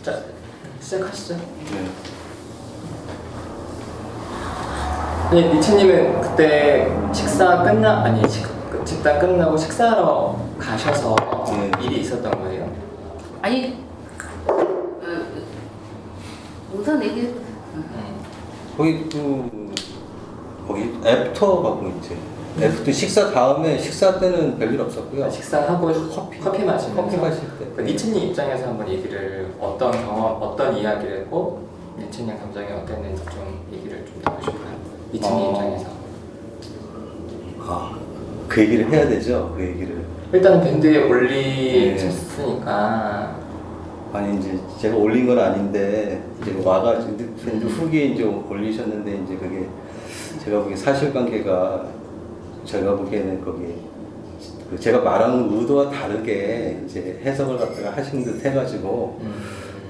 자, 시작하시죠. 네, 니체님은 그때 집단 끝나고 식사하러 가셔서 일이 있었던 거예요? 아니, 우선 얘기. 거기 애프터하고 이제 애프터 식사 다음에 식사 때는 별일 없었고요. 식사하고 커피 마시면서 커피 마실 때. 그 니체님 입장에서 한번 얘기를 어떤 경험, 어떤 이야기를 했고 니체님 감정이 어땠는지 좀 얘기를 좀 듣고 싶어요. 니체님 입장에서. 그 얘기를 해야 되죠. 그 얘기를. 일단은 밴드에 올리셨으니까. 아니 이제 제가 올린 건 아닌데 이제 와가지고 밴드 후기에 이제 올리셨는데 이제 그게 제가 보기에 사실관계가 제가 보기에는 거기 제가 말하는 의도와 다르게 이제 해석을 갖다가 하신 듯 해가지고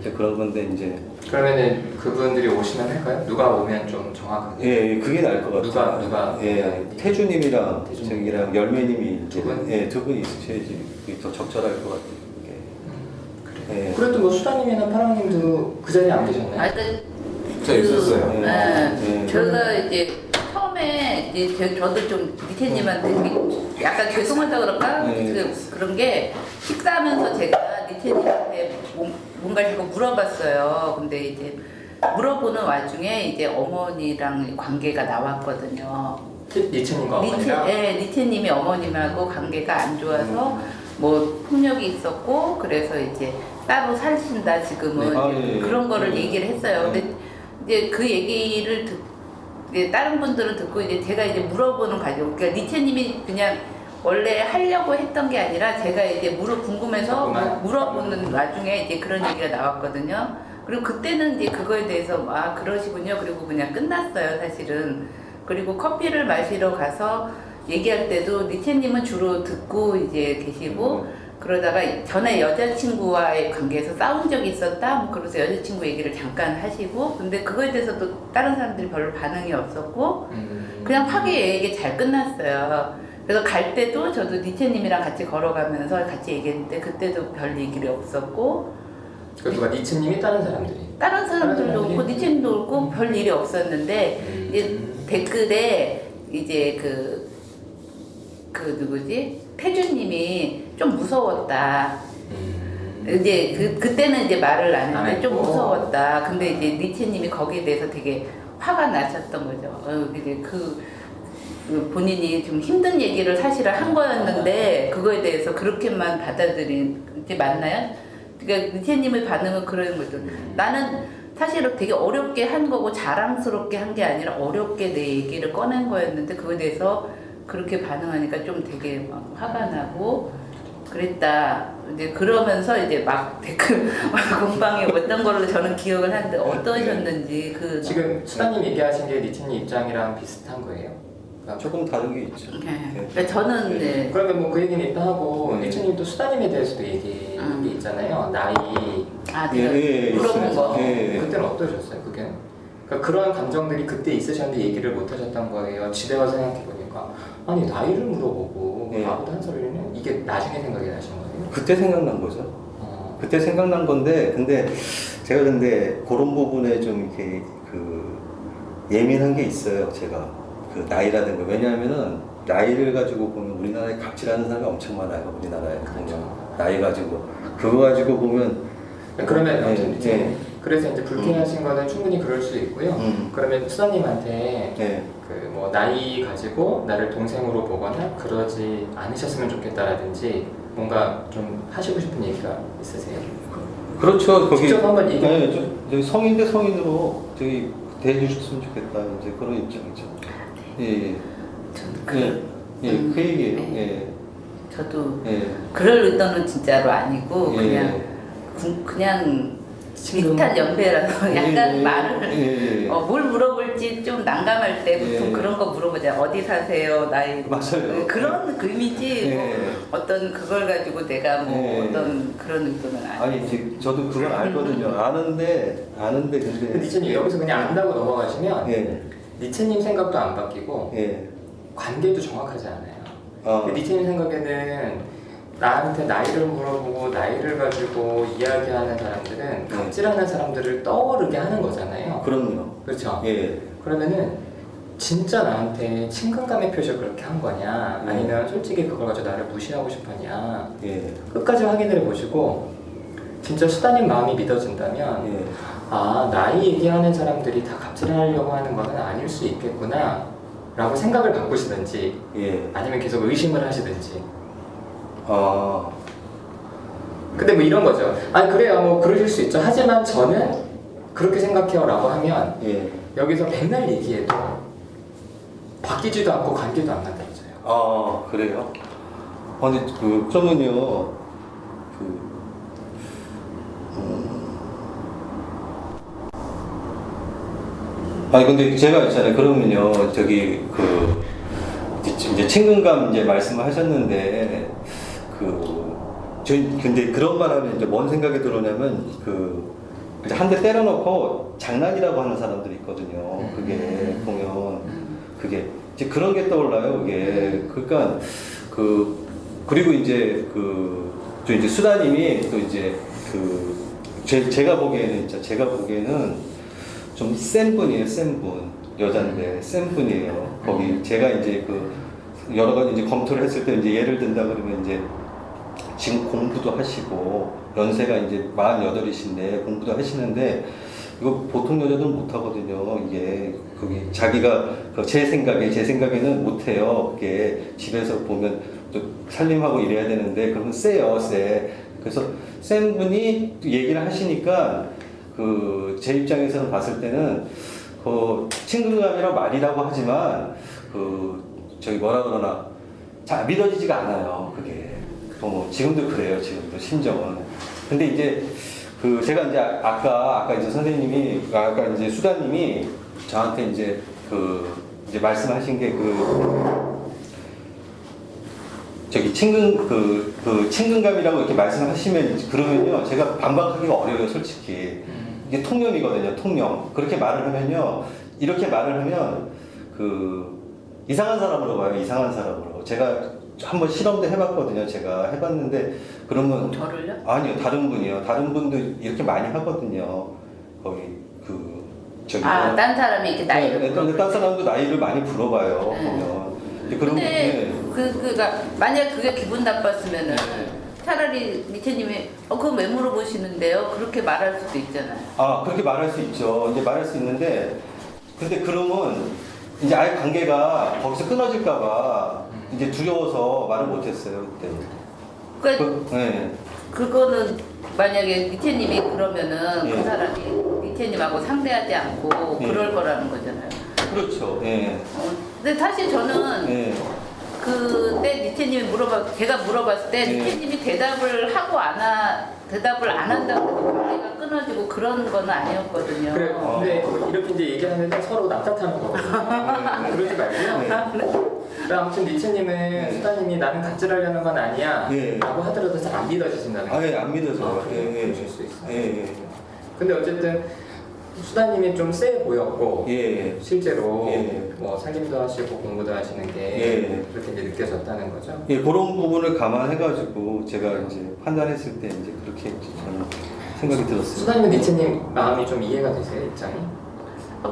이제 그런 건데 이제 그러면은 그분들이 오시면 할까요? 누가 오면 좀 정확하게. 예, 그게 나을 것 같아요. 누가 예, 태주님이랑 저기랑 열매님이 두 분? 예, 두 분이 있으셔야지 그게 더 적절할 것 같아요. 그래. 예. 그래도 뭐 수다님이나 파랑님도 그 자리에 안 계셨나요? 저 있었어요. 네. 제가 이제 처음에 이제 저도 좀 니체님한테 약간 죄송하다 그럴까? 그런 게 식사하면서 제가 니체님한테 뭔가 자꾸 물어봤어요. 근데 이제 물어보는 와중에 이제 어머니랑 관계가 나왔거든요. 니체님과 어머니랑? 네, 니체님이 어머님하고 관계가 안 좋아서 뭐 폭력이 있었고 그래서 이제 따로 사신다 지금은 네. 그런 거를 얘기를 했어요. 근데 이제 그 얘기를 이제 다른 분들은 듣고 이제 제가 이제 물어보는 과정. 그러니까 니체님이 그냥 원래 하려고 했던 게 아니라 제가 이제 궁금해서 물어보는 와중에 이제 그런 얘기가 나왔거든요. 그리고 그때는 이제 그거에 대해서 그러시군요. 그리고 그냥 끝났어요, 사실은. 그리고 커피를 마시러 가서 얘기할 때도 니체님은 주로 듣고 이제 계시고 그러다가 전에 여자친구와의 관계에서 싸운 적이 있었다? 뭐 그래서 여자친구 얘기를 잠깐 하시고 근데 그거에 대해서 또 다른 사람들이 별로 반응이 없었고 그냥 화기애애하게 잘 끝났어요. 그래서 갈 때도 저도 니체님이랑 같이 걸어가면서 같이 얘기했는데 그때도 별 얘기를 없었고 그 누가 니체님이 다른 사람들이? 다른 사람들도 없고 니체님도 없고 별 일이 없었는데 이제 댓글에 이제 그 누구지? 태주님이 좀 무서웠다. 이제 그때는 이제 말을 안 했는데 좀 무서웠다. 근데 이제 니체님이 거기에 대해서 되게 화가 나셨던 거죠. 이제 본인이 좀 힘든 얘기를 사실은 한 거였는데 그거에 대해서 그렇게만 받아들인 게 맞나요? 그러니까 니체님의 반응은 그런 거죠. 나는 사실은 되게 어렵게 한 거고 자랑스럽게 한 게 아니라 어렵게 내 얘기를 꺼낸 거였는데 그거에 대해서 그렇게 반응하니까 좀 되게 막 화가 나고 그랬다. 이제 그러면서 이제 막 댓글 공방에 어떤 걸로 저는 기억을 하는데 어떠셨는지 지금 수다님 얘기하신 게 니체님 입장이랑 비슷한 거예요? 조금 다른 게 있죠. 그러니까 저는 네. 그러면 뭐 그 얘기는 일단 하고 니체님 또 수다님에 대해서도 얘기 게 있잖아요. 나이 물어본 거. 그때는 어떠셨어요? 그게? 그러니까 그런 감정들이 그때 있으셨는데 얘기를 못 하셨던 거예요. 집에 와서 생각해보니까 아니 나이를 물어보고 나보다 한 살이면 이게 나중에 생각이 나신 거예요? 그때 생각난 거죠. 그때 생각난 건데 근데 제가 그런 부분에 좀 이렇게 예민한 게 있어요. 제가 그 나이라든가 왜냐하면은 나이를 가지고 보면 우리나라에 갑질하는 사람이 엄청 많아요. 우리나라에 보면 나이 가지고 그거 가지고 보면 그러면 그래서 이제 불쾌하신 거는 충분히 그럴 수 있고요. 그러면 수사님한테 그 뭐 나이 가지고 나를 동생으로 보거나 그러지 않으셨으면 좋겠다라든지 뭔가 좀 하시고 싶은 얘기가 있으세요? 그렇죠. 거기 직접 한번 얘기해. 저기 성인 대 성인으로 저기 대해주셨으면 좋겠다. 이제 그런 입장이죠. 그 얘기예요. 저도 그럴 의도는 진짜로 아니고 그냥 비슷한 연배라서 약간 말을 뭘 물어볼지 좀 난감할 때 보통 그런 거 물어보자. 어디 사세요? 나이 맞아요. 그런 의미지 뭐 어떤 그걸 가지고 내가 뭐 어떤 그런 의도는 아니에요. 아니 이제 저도 그걸 알거든요. 아는데 근데 니체님 여기서 그냥 안다고 넘어가시면 니체님 생각도 안 바뀌고 관계도 정확하지 않아요. 니체님 생각에는 나한테 나이를 물어보고 나이를 가지고 이야기하는 사람들은 갑질하는 사람들을 떠오르게 하는 거잖아요. 그럼요. 그렇죠? 예. 그러면은 진짜 나한테 친근감의 표시를 그렇게 한 거냐 아니면 솔직히 그걸 가지고 나를 무시하고 싶었냐 예. 끝까지 확인을 해보시고 진짜 수다님 마음이 믿어진다면 예. 아 나이 얘기하는 사람들이 다 갑질하려고 하는 것은 아닐 수 있겠구나 라고 생각을 바꾸시든지 예. 아니면 계속 의심을 하시든지 아. 근데 뭐 이런 거죠. 아니 그래요 뭐 그러실 수 있죠. 하지만 저는 그렇게 생각해요 라고 하면 예. 여기서 백날 얘기해도 바뀌지도 않고 관계도 안 만들어져요. 아, 그래요? 근데 그러면요, 아니 근데 제가 있잖아요. 그러면요, 저기 이제 친근감 이제 말씀하셨는데 근데 그런 말 하면 이제 뭔 생각이 들어오냐면 이제 한 대 때려놓고 장난이라고 하는 사람들이 있거든요. 그게 보면 그게 이제 그런 게 떠올라요. 그게 그러니까 그리고 이제 저 이제 수다님이 또 이제 제가 보기에는 좀 센 분이에요. 센 분. 여잔데 센 분이에요. 거기 제가 이제 여러 가지 이제 검토를 했을 때 이제 예를 든다 그러면 이제 지금 공부도 하시고 연세가 이제 48이신데 공부도 하시는데 이거 보통 여자들은 못 하거든요. 이게 자기가 제 생각에는 못 해요. 그게 집에서 보면 또 살림하고 이래야 되는데 그러면 세요, 세. 그래서 센 분이 얘기를 하시니까 제 입장에서는 봤을 때는 친근감이라고 말이라고 하지만 저기 뭐라 그러나 잘 믿어지지가 않아요. 그게 지금도 그래요. 지금도 심정은. 근데 이제 제가 이제 아까 이제 선생님이 아까 이제 수다님이 저한테 이제 이제 말씀하신 게 저기 친근감이라고 이렇게 말씀하시면 그러면요 제가 반박하기가 어려워요. 솔직히 이게 통념이거든요. 통념. 그렇게 말을 하면요 이렇게 말을 하면 이상한 사람으로 봐요. 이상한 사람으로. 제가 한번 실험도 해봤거든요. 제가 해봤는데 그러면 저를요? 아니요, 다른 분이요. 다른 분도 이렇게 많이 하거든요. 거기 저기 딴 사람이 이렇게 나이를 네, 딴 사람도 나이를 많이 물어봐요. 보면. 근데 그러니까 만약 그게 기분 나빴으면은 차라리 니체님이 그거 왜 물어보시는데요? 그렇게 말할 수도 있잖아요. 아, 그렇게 말할 수 있죠. 이제 말할 수 있는데 근데 그러면 이제 아예 관계가 거기서 끊어질까봐 이제 두려워서 말을 못했어요 그때. 그러니까 네. 그거는 만약에 니체님이 그러면은 예. 그 사람이 니체님하고 상대하지 않고 예. 그럴 거라는 거잖아요. 그렇죠. 예. 근데 사실 저는 예. 그때 니체님이 제가 물어봤을 때 예. 니체님이 대답을 안 한다고 해서 관계가 끊어지고 그런 건 아니었거든요. 그래, 근데 이렇게 이제 얘기하면 서로 납작하는 거거든요. 그러지 말고요. 아무튼 니체님은 수다님이 나는 갑질하려는 건 아니야 예. 라고 하더라도 잘 안 믿어지신다는 거예요. 아예 안 믿어져요. 그러실 수 있어요. 예. 근데 어쨌든 수다님이 좀 세 보였고 예. 실제로 예. 뭐 살림도 하시고 공부도 하시는 게 예. 그렇게 이제 느껴졌다는 거죠. 예, 그런 부분을 감안해가지고 제가 이제 판단했을 때 이제 그렇게 저는 생각이 들었어요. 수다님은 니체님 마음이 좀 이해가 되세요, 입장이?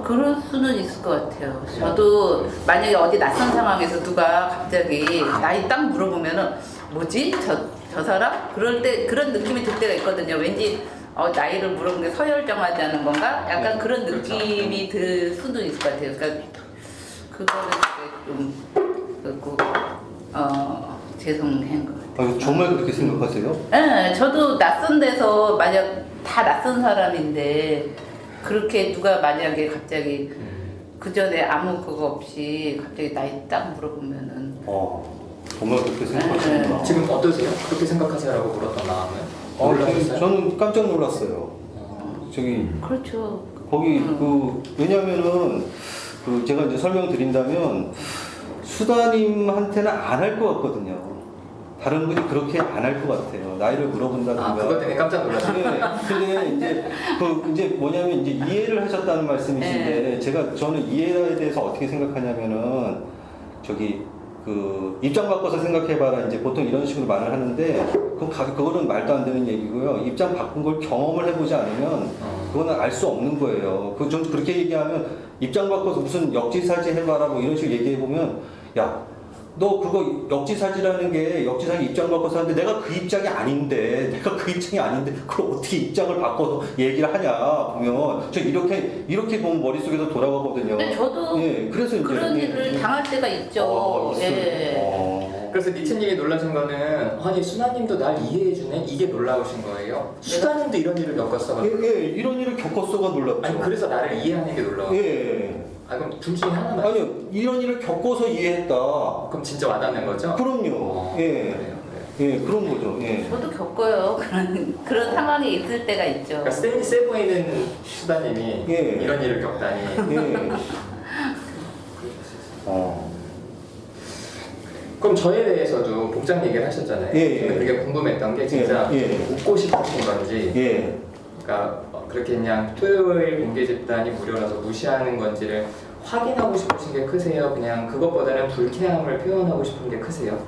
그럴 수는 있을 것 같아요. 저도 만약에 어디 낯선 상황에서 누가 갑자기 나이 딱 물어보면은 뭐지? 저 사람? 그럴 때 그런 느낌이 들 때가 있거든요. 왠지 나이를 물어보는 게 서열정하지 않은 건가? 약간 그런 느낌이 들 수도 있을 것 같아요. 그러니까 그거는 되게 좀 죄송한 것 같아요. 정말 그렇게 생각하세요? 네, 저도 낯선 데서 만약 다 낯선 사람인데 그렇게 누가 만약에 갑자기 그 전에 아무 그거 없이 갑자기 나이 딱 물어보면은 정말 그렇게 생각하시구나. 지금 어떠세요? 그렇게 생각하세요라고 물었던 마음은? 저는 깜짝 놀랐어요. 저기 그렇죠. 거기 왜냐면은 제가 이제 설명드린다면 수다님한테는 안 할 것 같거든요. 다른 분이 그렇게 안 할 것 같아요. 나이를 물어본다든가. 그것 때문에 깜짝 놀랐어요. 네, 근데 이제 뭐냐면 이제 이해를 하셨다는 말씀이신데 저는 이해에 대해서 어떻게 생각하냐면은 저기 그 입장 바꿔서 생각해봐라 이제 보통 이런 식으로 말을 하는데 그거는 말도 안 되는 얘기고요. 입장 바꾼 걸 경험을 해보지 않으면 그거는 알 수 없는 거예요. 전 그렇게 얘기하면 입장 바꿔서 무슨 역지사지 해봐라 뭐 이런 식으로 얘기해보면 야 너 그거 역지사지라는 게 역지사지 입장 바꿔서 하는데 내가 그 입장이 아닌데 그걸 어떻게 입장을 바꿔서 얘기를 하냐 보면 저 이렇게 보면 머릿속에서 돌아가거든요. 근데 저도 예, 그래서 이제 그런 일을 당할 때가 있죠. 있어요. 예. 그래서 니체님이 놀라신 거는 아니 수나님도 날 이해해주네 이게 놀라우신 거예요. 수나님도 이런 일을 겪었어가지고. 예, 이런 일을 겪었어가 놀랍죠. 아니 그래서 나를 이해하는 게 놀라워. 예. 아 그럼 둘 중에 하나만. 아니요, 이런 일을 겪어서 이해했다. 그럼 진짜 와닿는 거죠? 그럼요. 예. 그래요. 예, 그런 거죠. 예. 저도 겪어요. 그런 상황에 있을 때가 있죠. 그러니까 세 보이는 수다님이 예. 이런 일을 겪다니. 예. 그럼 저에 대해서도 복장 얘기를 하셨잖아요. 예, 예. 되게 궁금했던 게 진짜 예, 예. 웃고 싶으신 건지, 예. 그러니까 그렇게 그냥 토요일 공개 집단이 무료라서 무시하는 건지를 확인하고 싶으신 게 크세요? 그냥 그것보다는 불쾌함을 표현하고 싶은 게 크세요?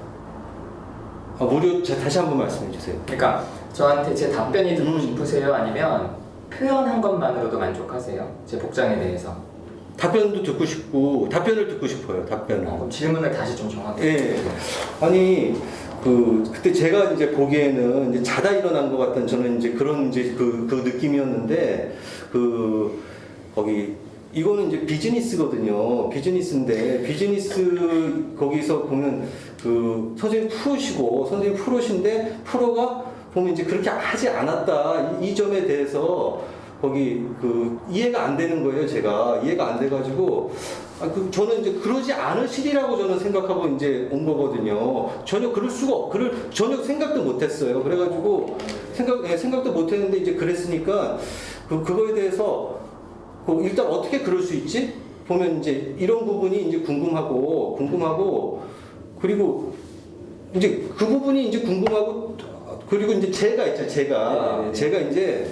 무료, 다시 한번 말씀해 주세요. 그러니까 저한테 제 답변이 듣고 싶으세요? 아니면 표현한 것만으로도 만족하세요? 제 복장에 대해서? 답변을 듣고 싶어요. 답변을. 그럼 질문을 다시 좀 정확히. 예. 아니, 그때 제가 이제 보기에는 이제 자다 일어난 것 같은 저는 이제 그런 이제 그 느낌이었는데, 거기, 이거는 이제 비즈니스거든요. 비즈니스인데, 비즈니스 거기서 보면 선생님 프로신데, 프로가 보면 이제 그렇게 하지 않았다. 이 점에 대해서 거기 이해가 안 되는 거예요. 제가 이해가 안 돼가지고 저는 이제 그러지 않으시리라고 저는 생각하고 이제 온 거거든요. 전혀 전혀 생각도 못했어요. 그래가지고 생각도 못했는데 이제 그랬으니까 그거에 대해서 일단 어떻게 그럴 수 있지? 보면 이제 이런 부분이 이제 궁금하고 그리고 이제 그 부분이 이제 궁금하고 그리고 이제 제가 이제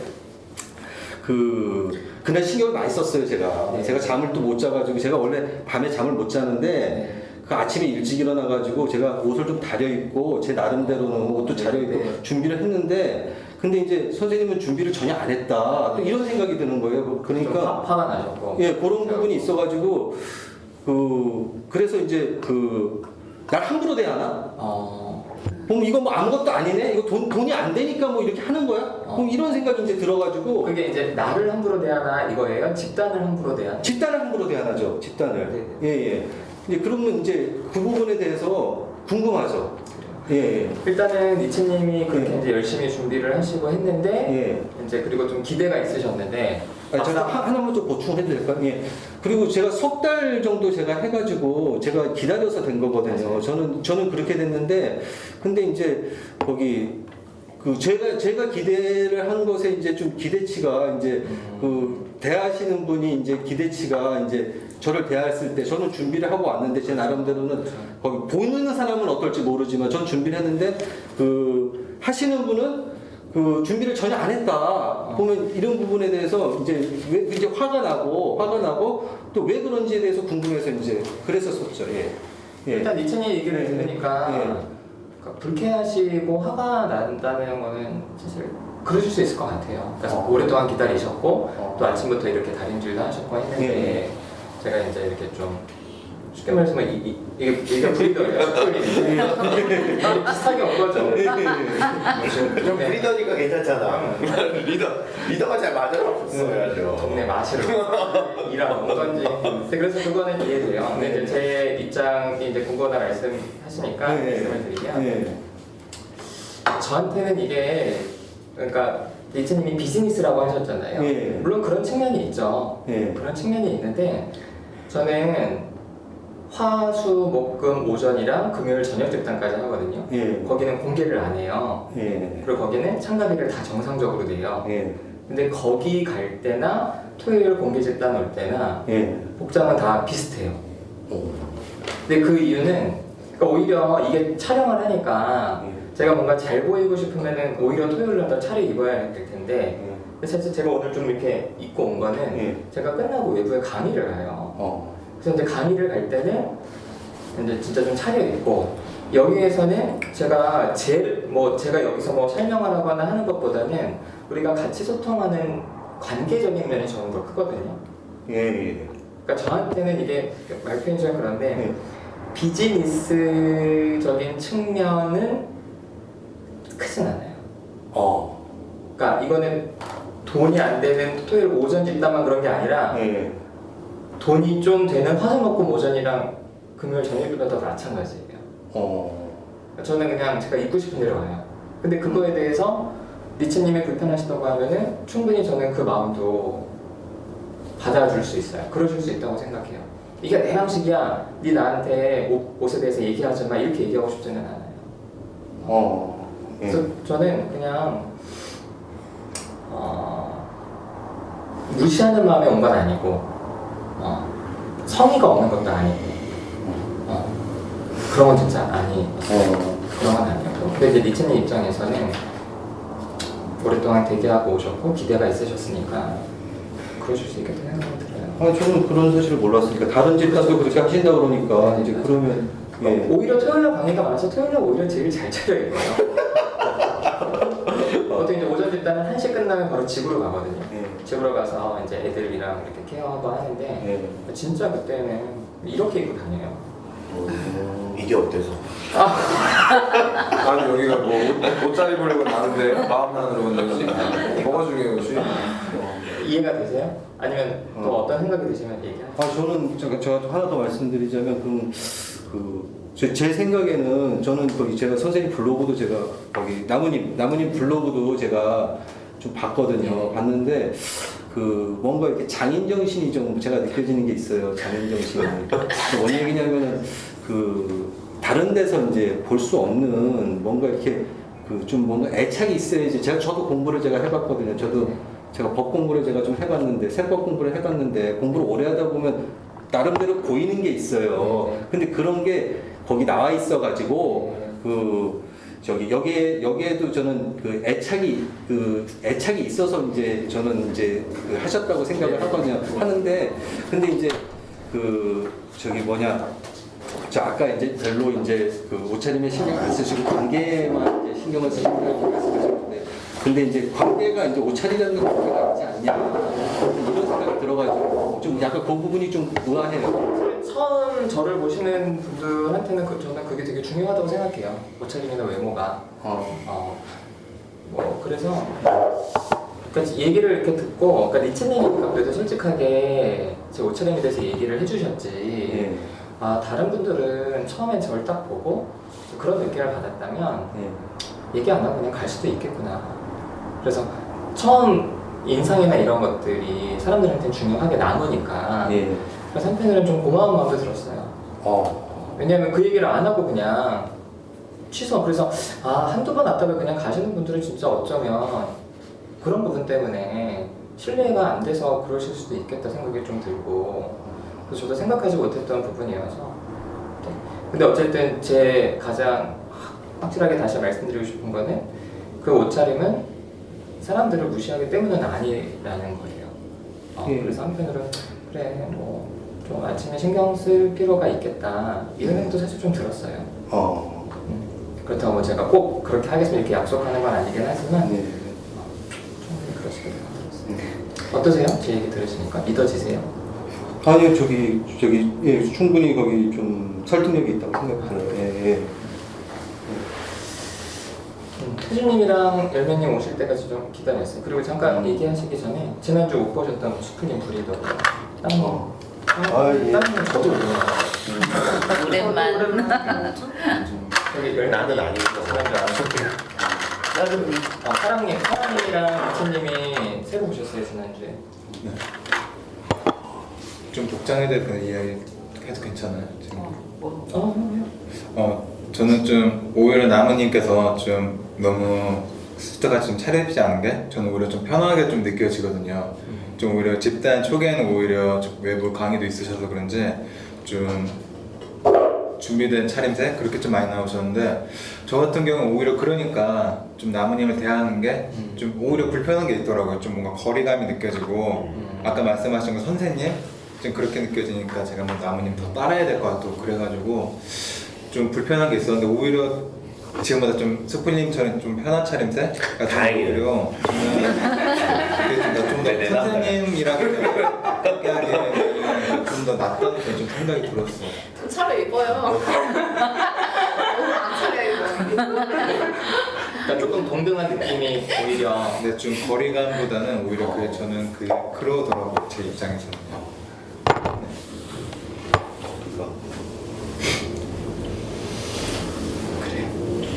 그날 신경을 많이 썼어요, 제가. 네. 제가 잠을 또 못 자가지고, 제가 원래 밤에 잠을 못 자는데, 그 아침에 일찍 일어나가지고, 제가 옷을 좀 다려입고, 제 나름대로는 옷도 다려입고, 네. 준비를 했는데, 근데 이제 선생님은 준비를 전혀 안 했다. 또 이런 생각이 드는 거예요. 그러니까. 화가 나셨고. 예, 그런 부분이 있어가지고, 그래서 이제 날 함부로 대하나? 그럼 이거 뭐 아무것도 아니네? 이거 돈이 안 되니까 뭐 이렇게 하는 거야? 그럼 이런 생각이 이제 들어가지고. 그게 이제 나를 함부로 대하나 이거예요? 집단을 함부로 대하나? 집단을 함부로 대하나죠, 집단을. 네. 예. 이제 그러면 이제 그 부분에 대해서 궁금하죠. 예. 일단은 니체님이 그렇게 예. 이제 열심히 준비를 하시고 했는데, 예. 이제 그리고 좀 기대가 있으셨는데, 제가 하나만 좀 보충해도 될까요? 예. 그리고 제가 석 달 정도 제가 해가지고 제가 기다려서 된 거거든요. 저는 그렇게 됐는데, 근데 이제 거기 제가 기대를 한 것에 이제 좀 기대치가 이제 대하시는 분이 이제 기대치가 이제 저를 대했을 때 저는 준비를 하고 왔는데 제 나름대로는 거기 보는 사람은 어떨지 모르지만 전 준비를 했는데 하시는 분은 준비를 전혀 안 했다. 보면 이런 부분에 대해서 이제 화가 나고 또 왜 그런지에 대해서 궁금해서 이제 그랬었죠. 예. 예. 일단 니체님 얘기를 예. 들으니까 예. 그러니까 불쾌하시고 화가 난다는 거는 사실 그러실 수 있을 것 같아요. 그래서 오랫동안 기다리셨고 또 아침부터 이렇게 다림질도 하셨고 했는데 제가 이제 이렇게 좀 쉽게 말해서 이게 브리더예요. 비슷하게 온 거죠. 좀 브리더니까 괜찮잖아. 리더가 잘 맞아줬어야죠. 동네 마시러 일하러 온 건지. 그래서 그거는 이해돼요. 근데 이제 제 입장이 이제 궁금하다 말씀하시니까 말씀을 드리면 저한테는 이게 그러니까 니체님이 비즈니스라고 하셨잖아요. 물론 그런 측면이 있죠. 그런 측면이 있는데 저는 화, 수, 목, 금, 오전이랑 금요일 저녁 집단까지 하거든요. 거기는 공개를 안 해요. 그리고 거기는 참가비를 다 정상적으로 내요. 근데 거기 갈 때나 토요일 공개 집단 올 때나 복장은 다 비슷해요. 근데 그 이유는 그러니까 오히려 이게 촬영을 하니까 제가 뭔가 잘 보이고 싶으면은 오히려 토요일 날 더 차려입어야 될 텐데 사실 제가 오늘 좀 이렇게 입고 온 거는 제가 끝나고 외부에 강의를 가요. 그래서 이제 강의를 갈 때는 이제 진짜 좀 차려입고 여기에서는 제가 제가 여기서 뭐 설명을 하거나 하는 것보다는 우리가 같이 소통하는 관계적인 면이 저는 더 크거든요. 예. 그러니까 저한테는 이게 말 표현이 좀 그런데 예. 비즈니스적인 측면은 크진 않아요. 그러니까 이거는 돈이 안 되는 토요일 오전 집단만 그런 게 아니라 예. 돈이 좀 되는 화수목금 오전이랑 금요일 저녁보다 더 마찬가지예요. 저는 그냥 제가 입고 싶은 대로 와요. 근데 그거에 대해서 니체님이 불편하시다고 하면은 충분히 저는 그 마음도 받아줄 수 있어요. 그러실 수 있다고 생각해요. 이게 내 방식이야. 네 나한테 옷에 대해서 얘기하지 마. 이렇게 얘기하고 싶지는 않아요. 예. 그래서 저는 그냥 무시하는 마음에 온 건 아니고 성의가 없는 것도 아니고 그런 건 진짜 그런 건 아니었고. 근데 이제 니체님 입장에서는 오랫동안 대기하고 오셨고 기대가 있으셨으니까 그러실 수 있겠다는 생각이 들어요. 아니 저는 그런 사실을 몰랐으니까 다른 집단도 그렇게 하신다 그러니까 이제 그러면 예. 오히려 토요일날 방해가 많아서 토요일날 오히려 제일 잘 차려입어요. 보통 이제 오전 집단은 1시 끝나면 바로 집으로 가거든요. 집으로 가서 이제 애들이랑 이렇게 케어하고 하는데 진짜 그때는 이렇게 입고 다녀요. 이게 어때서? 아니 여기가 뭐 옷 잘 입으려고 나는데 마음 나누러 온 거지. 뭐가 중요하지? 이해가 되세요? 아니면 또 어떤 생각이 드시면 얘기하세요. 저는 제가 하나 더 말씀드리자면 제 생각에는 저는 거기 제가 선생님 블로그도 제가 거기 나무님 블로그도 제가 좀 봤거든요. 봤는데 뭔가 이렇게 장인 정신이 좀 제가 느껴지는 게 있어요. 장인 정신이. 뭔 얘기냐면은 다른 데서 이제 볼 수 없는 뭔가 이렇게 좀 뭔가 애착이 있어야지. 저도 공부를 제가 해봤거든요. 제가 법 공부를 제가 좀 해봤는데 세법 공부를 해봤는데 공부를 오래 하다 보면 나름대로 보이는 게 있어요. 근데 그런 게 거기 나와 있어가지고 여기에도 저는 애착이 있어서 이제 저는 이제 하셨다고 생각을 하거든요. 하는데 근데 이제 저 아까 이제 별로 이제 옷차림에 신경 안 쓰시고 관계만 이제 신경을 쓰시고 말씀하셨는데 근데 이제 관계가 이제 옷차림이라는 관계가 있지 않냐 이런 생각이 들어가지고 좀 약간 그 부분이 좀 의아해요. 처음 저를 보시는 분들한테는 저는 그게 되게 중요하다고 생각해요. 옷차림이나 외모가. 그래서 그러니까 얘기를 이렇게 듣고, 그러니까 니체님이니까 그래도 솔직하게 제 옷차림에 대해서 얘기를 해주셨지. 다른 분들은 처음에 저를 딱 보고 그런 느낌을 받았다면 얘기 안 하고 그냥 갈 수도 있겠구나. 그래서 처음 인상이나 이런 것들이 사람들한테는 중요하게 남으니까 그래서 한편으로는 좀 고마운 마음도 들었어요. 왜냐하면 그 얘기를 안 하고 그냥 취소. 그래서 한두 번 왔다가 그냥 가시는 분들은 진짜 어쩌면 그런 부분 때문에 신뢰가 안 돼서 그러실 수도 있겠다 생각이 좀 들고, 그래서 저도 생각하지 못했던 부분이어서. 근데 어쨌든 제 가장 확실하게 다시 말씀드리고 싶은 거는 그 옷차림은 사람들을 무시하기 때문은 아니라는 거예요. 그래서 한편으로는 그래 좀 아침에 신경 쓸 필요가 있겠다 이 생각도 사실 좀 들었어요. 그렇다고 제가 꼭 그렇게 하겠습니다 이렇게 약속하는 건 아니긴 하지만 충분히 그러시게 들었어요. 어떠세요? 제 얘기 들으시니까 믿어지세요? 아니요, 충분히 거기 좀 설득력이 있다고 생각이 들어요. 태준님이랑 열매님 오실 때까지 좀 기다렸어요. 그리고 잠깐 얘기하시기 전에 지난주 못 보셨던 수풀님 브리더 땅님 저도 유명해요. 오랜만. 나는 아니었어. 사랑님이랑 태준님이 새로 오셨어요 지난주에. 좀 복장에 대한 이야기 해도 괜찮아요? 지금? 저는 좀 오히려 나무님께서 좀 너무 스타가 좀 차려입지 않은 게 저는 오히려 좀 편하게 좀 느껴지거든요. 좀 오히려 집단 초기에는 오히려 좀 외부 강의도 있으셔서 그런지 좀 준비된 차림새 그렇게 좀 많이 나오셨는데 저 같은 경우는 오히려 그러니까 좀 나무님을 대하는 게 좀 오히려 불편한 게 있더라고요. 좀 뭔가 거리감이 느껴지고 아까 말씀하신 거 선생님 좀 그렇게 느껴지니까 제가 뭐 나무님 더 따라야 될 것 같고 그래가지고 좀 불편한 게 있었는데 오히려 지금보다 좀 스프님처럼 좀 편한 차림새? 다행이네요. 오히려 좀더 선생님이랑 가깝게 하기에는 좀 더 낫다는 그런 좀 생각이 들었어요. 좀 차려입어요. 너무 안 차려입어요. 그러니까 조금 동등한 느낌이 오히려 근데 좀 거리감보다는 오히려 저는 그러더라고요, 제 입장에서는요.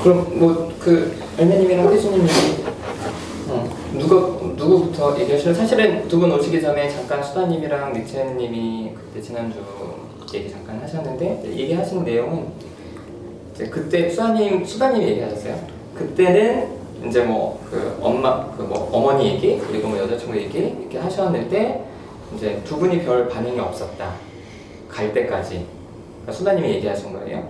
그럼 뭐 그 알매님이랑 태수님이 누구부터 얘기하실래요? 사실은 두 분 오시기 전에 잠깐 수다님이랑 니체님이 그때 지난주 얘기 잠깐 하셨는데 얘기하신 내용은 이제 그때 수다님이 얘기하셨어요. 그때는 이제 뭐 그 엄마 그 뭐 어머니 얘기 그리고 뭐 여자친구 얘기 이렇게 하셨는데 이제 두 분이 별 반응이 없었다. 갈 때까지 그러니까 수다님이 얘기하신 거예요.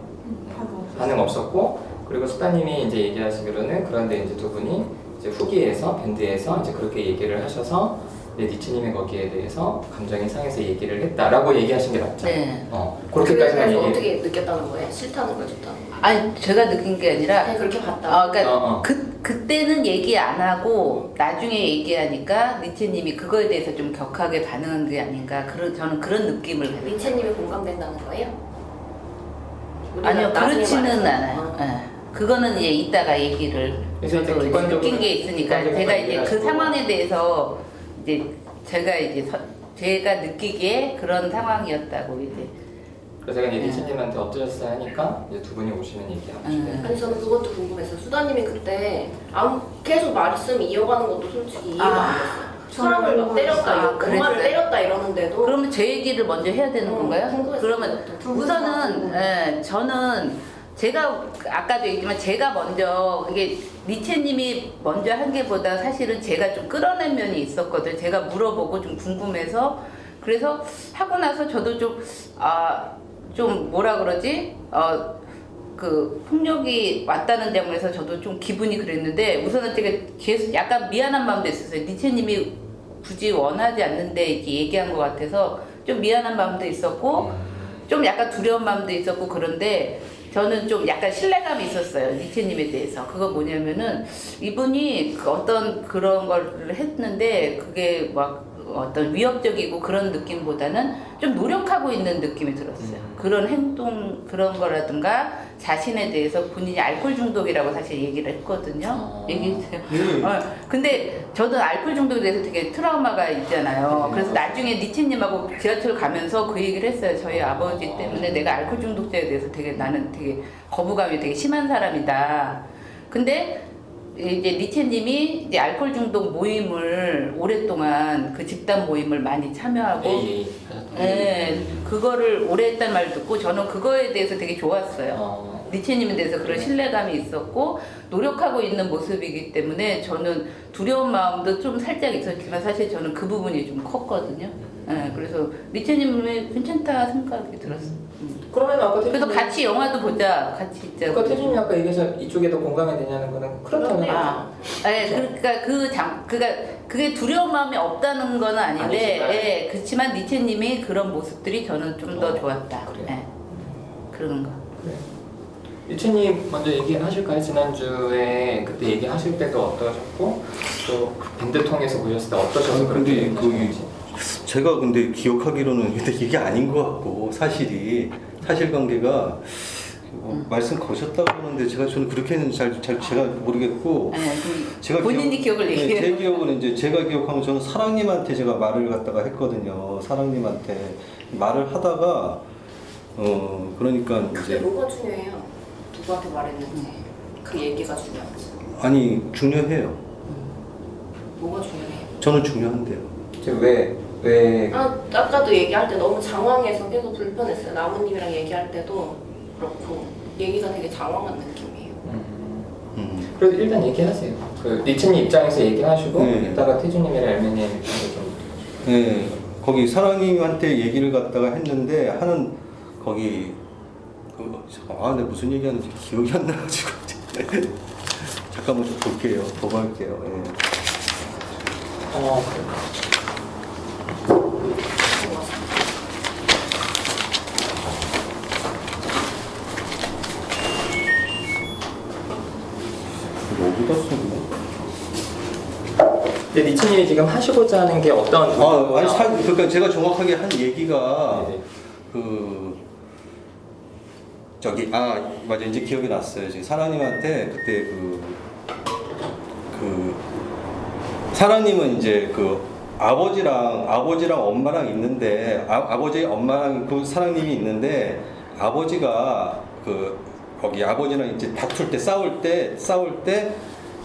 반응 없었고. 그리고 수다님이 이제 얘기하시기로는 그런데 이제 두 분이 이제 후기에서 밴드에서 이제 그렇게 얘기를 하셔서 이제 니츠님이 거기에 대해서 감정이 상해서 얘기를 했다라고 얘기하신 게 맞죠? 네. 그렇게까지만 그래서 얘기. 어떻게 느꼈다는 거예요? 싫다는 걸 좋다는 거. 아니 제가 느낀 게 아니라 그냥 그렇게 봤다. 그러니까 그때는 얘기 안 하고 나중에 얘기하니까 니체님이 그거에 대해서 좀 격하게 반응한 게 아닌가 저는 그런 느낌을 받아요. 리체님이 공감된다는 거예요? 우리가 아니요 나중에 그렇지는 말해서. 않아요. 예. 그거는 이제 이따가 얘기를 그래서 이제 저도 객관적으로- 느낀 게 있으니까 객관적으로 제가 이제 그 얘기하시고. 상황에 대해서 이제 제가 느끼기에 그런 상황이었다고 이제. 그래서 제가 이제 니츠님한테 어떠셨어요 하니까 이제 두 분이 오시면 얘기하시고. 아니 저는 그것도 궁금했어요. 수다님이 그때 계속 말씀 이어가는 것도 솔직히 이해가 안 됐어요. 사람을 막 때렸다, 엄마를 그랬어요? 때렸다 이러는데도 그러면 제 얘기를 먼저 해야 되는 건가요? 궁금했어요. 그러면 두 분 우선은 다 저는 제가 아까도 얘기했지만 제가 먼저 이게 니체님이 먼저 한 게보다 사실은 제가 좀 끌어낸 면이 있었거든요. 제가 물어보고 좀 궁금해서 그래서 하고 나서 저도 좀 뭐라 그러지? 그 폭력이 왔다는 점에서 저도 좀 기분이 그랬는데 우선은 제가 계속 약간 미안한 마음도 있었어요. 니체님이 굳이 원하지 않는데 이렇게 얘기한 것 같아서 좀 미안한 마음도 있었고 좀 약간 두려운 마음도 있었고 그런데 저는 좀 약간 신뢰감이 있었어요. 니체님에 대해서. 그거 뭐냐면은 이분이 어떤 그런 걸 했는데 그게 막 어떤 위협적이고 그런 느낌보다는 좀 노력하고 있는 느낌이 들었어요. 그런 행동 그런 거라든가 자신에 대해서 본인이 알코올 중독이라고 사실 얘기를 했거든요. 얘기했어요. 근데 저도 알코올 중독에 대해서 되게 트라우마가 있잖아요. 그래서 나중에 니체님하고 지하철 가면서 그 얘기를 했어요. 저희 아버지 때문에 내가 알코올 중독자에 대해서 나는 되게 거부감이 되게 심한 사람이다. 근데 이제 니체님이 이제 알코올 중독 모임을 오랫동안 그 집단 모임을 많이 참여하고 그거를 오래 했단 말 듣고 저는 그거에 대해서 되게 좋았어요. 니체님에 대해서 그런 신뢰감이 있었고 노력하고 있는 모습이기 때문에 저는 두려운 마음도 좀 살짝 있었지만 사실 저는 그 부분이 좀 컸거든요. 그래서 니체님이 괜찮다 생각이 들었어요. 그러면 아까 그래서 같이 영화도 보자. 같이 있자. 그러니까 태준이 아까 얘기해서 이쪽에도 공감이 되냐는 거는 그렇다면 그러니까 그게 두려운 마음이 없다는 건 아닌데, 그렇지만 니체님이 그런 모습들이 저는 좀 더 좋았다. 그래요? 그런 거. 그래. 니체님 먼저 얘기하실까요? 지난주에 그때 얘기하실 때도 어떠셨고 또 밴드 통해서 보셨을 때 어떠셔서 그렇게 얘기하셨는지. 제가 근데 기억하기로는 근데 이게 아닌 것 같고 사실관계가 말씀 거셨다고 하는데 저는 그렇게는 잘 제가 모르겠고 제가 본인이 기억을 얘기해요. 제 기억은 이제 제가 기억하면 저는 사랑님한테 제가 말을 갖다가 했거든요. 사랑님한테 말을 하다가 그러니까 그게 이제 뭐가 중요해요? 누구한테 말했는지 그 얘기가 중요하지. 아니 중요해요. 뭐가 중요해요? 저는 중요한데요. 왜 아까도 얘기할 때 너무 장황해서 계속 불편했어요. 나무님이랑 얘기할 때도 그렇고 얘기가 되게 장황한 느낌이에요. 그래도 일단 얘기하세요. 그 니체님 입장에서 얘기하시고 네. 이따가 태준님이랑 엘매님 입장에서 좀. 네, 거기 사랑님한테 얘기를 갖다가 했는데 하는 거기 근데 무슨 얘기하는지 기억이 안 나가지고 잠깐만 좀 볼게요. 보고 할게요. 예. 어디다 쓰고? 근데 니츠님이 지금 하시고자 하는 게 어떤 아니 그러니까 제가 정확하게 한 얘기가 네네. 그 저기 맞아 이제 기억이 났어요. 지금 사랑님한테 그때 그 사랑님은 이제 그 아버지랑 엄마랑 있는데 아버지 엄마랑 그 사랑님이 있는데 아버지가 그 거기 아버지랑 이제 다툴 때 싸울 때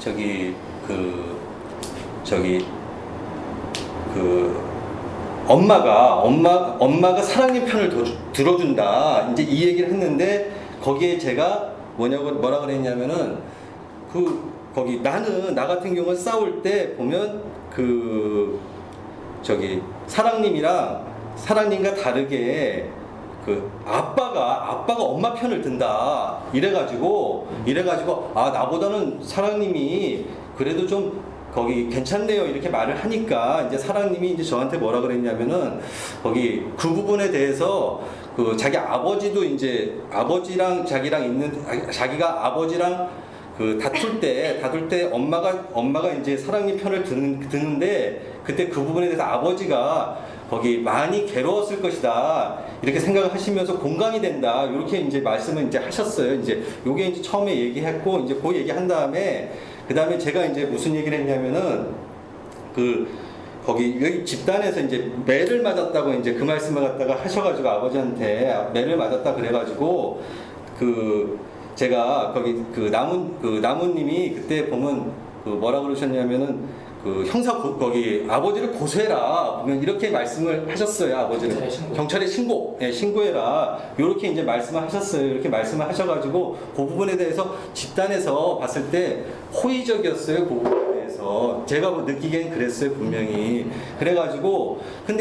저기 엄마가 사랑님 편을 더 들어준다. 이제 이 얘기를 했는데 거기에 제가 뭐라 그랬냐면은 거기 나 같은 경우는 싸울 때 보면 사랑님과 다르게 아빠가 엄마 편을 든다. 이래가지고 나보다는 사랑님이 그래도 좀 거기 괜찮네요 이렇게 말을 하니까 이제 사랑님이 이제 저한테 뭐라 그랬냐면은 거기 그 부분에 대해서 자기 아버지도 이제 아버지랑 자기가 아버지랑 다툴 때 엄마가 이제 사랑님 편을 드는데 그때 그 부분에 대해서 아버지가 거기 많이 괴로웠을 것이다 이렇게 생각을 하시면서 공감이 된다 이렇게 이제 말씀을 이제 하셨어요. 이제 요게 이제 처음에 얘기했고 이제 그 얘기한 다음에 그 다음에 제가 이제 무슨 얘기를 했냐면은 거기 여기 집단에서 이제 매를 맞았다고 이제 그 말씀을 갖다가 하셔가지고 아버지한테 매를 맞았다 그래가지고 제가 거기 나무님이 그때 보면 뭐라 그러셨냐면은 거기 아버지를 고소해라 이렇게 말씀을 하셨어요. 아버지를 경찰에 신고해라 이렇게 이제 말씀을 하셨어요. 이렇게 말씀을 하셔가지고 그 부분에 대해서 집단에서 봤을 때 호의적이었어요. 그 부분에 대해서 제가 느끼기엔 그랬어요 분명히. 그래가지고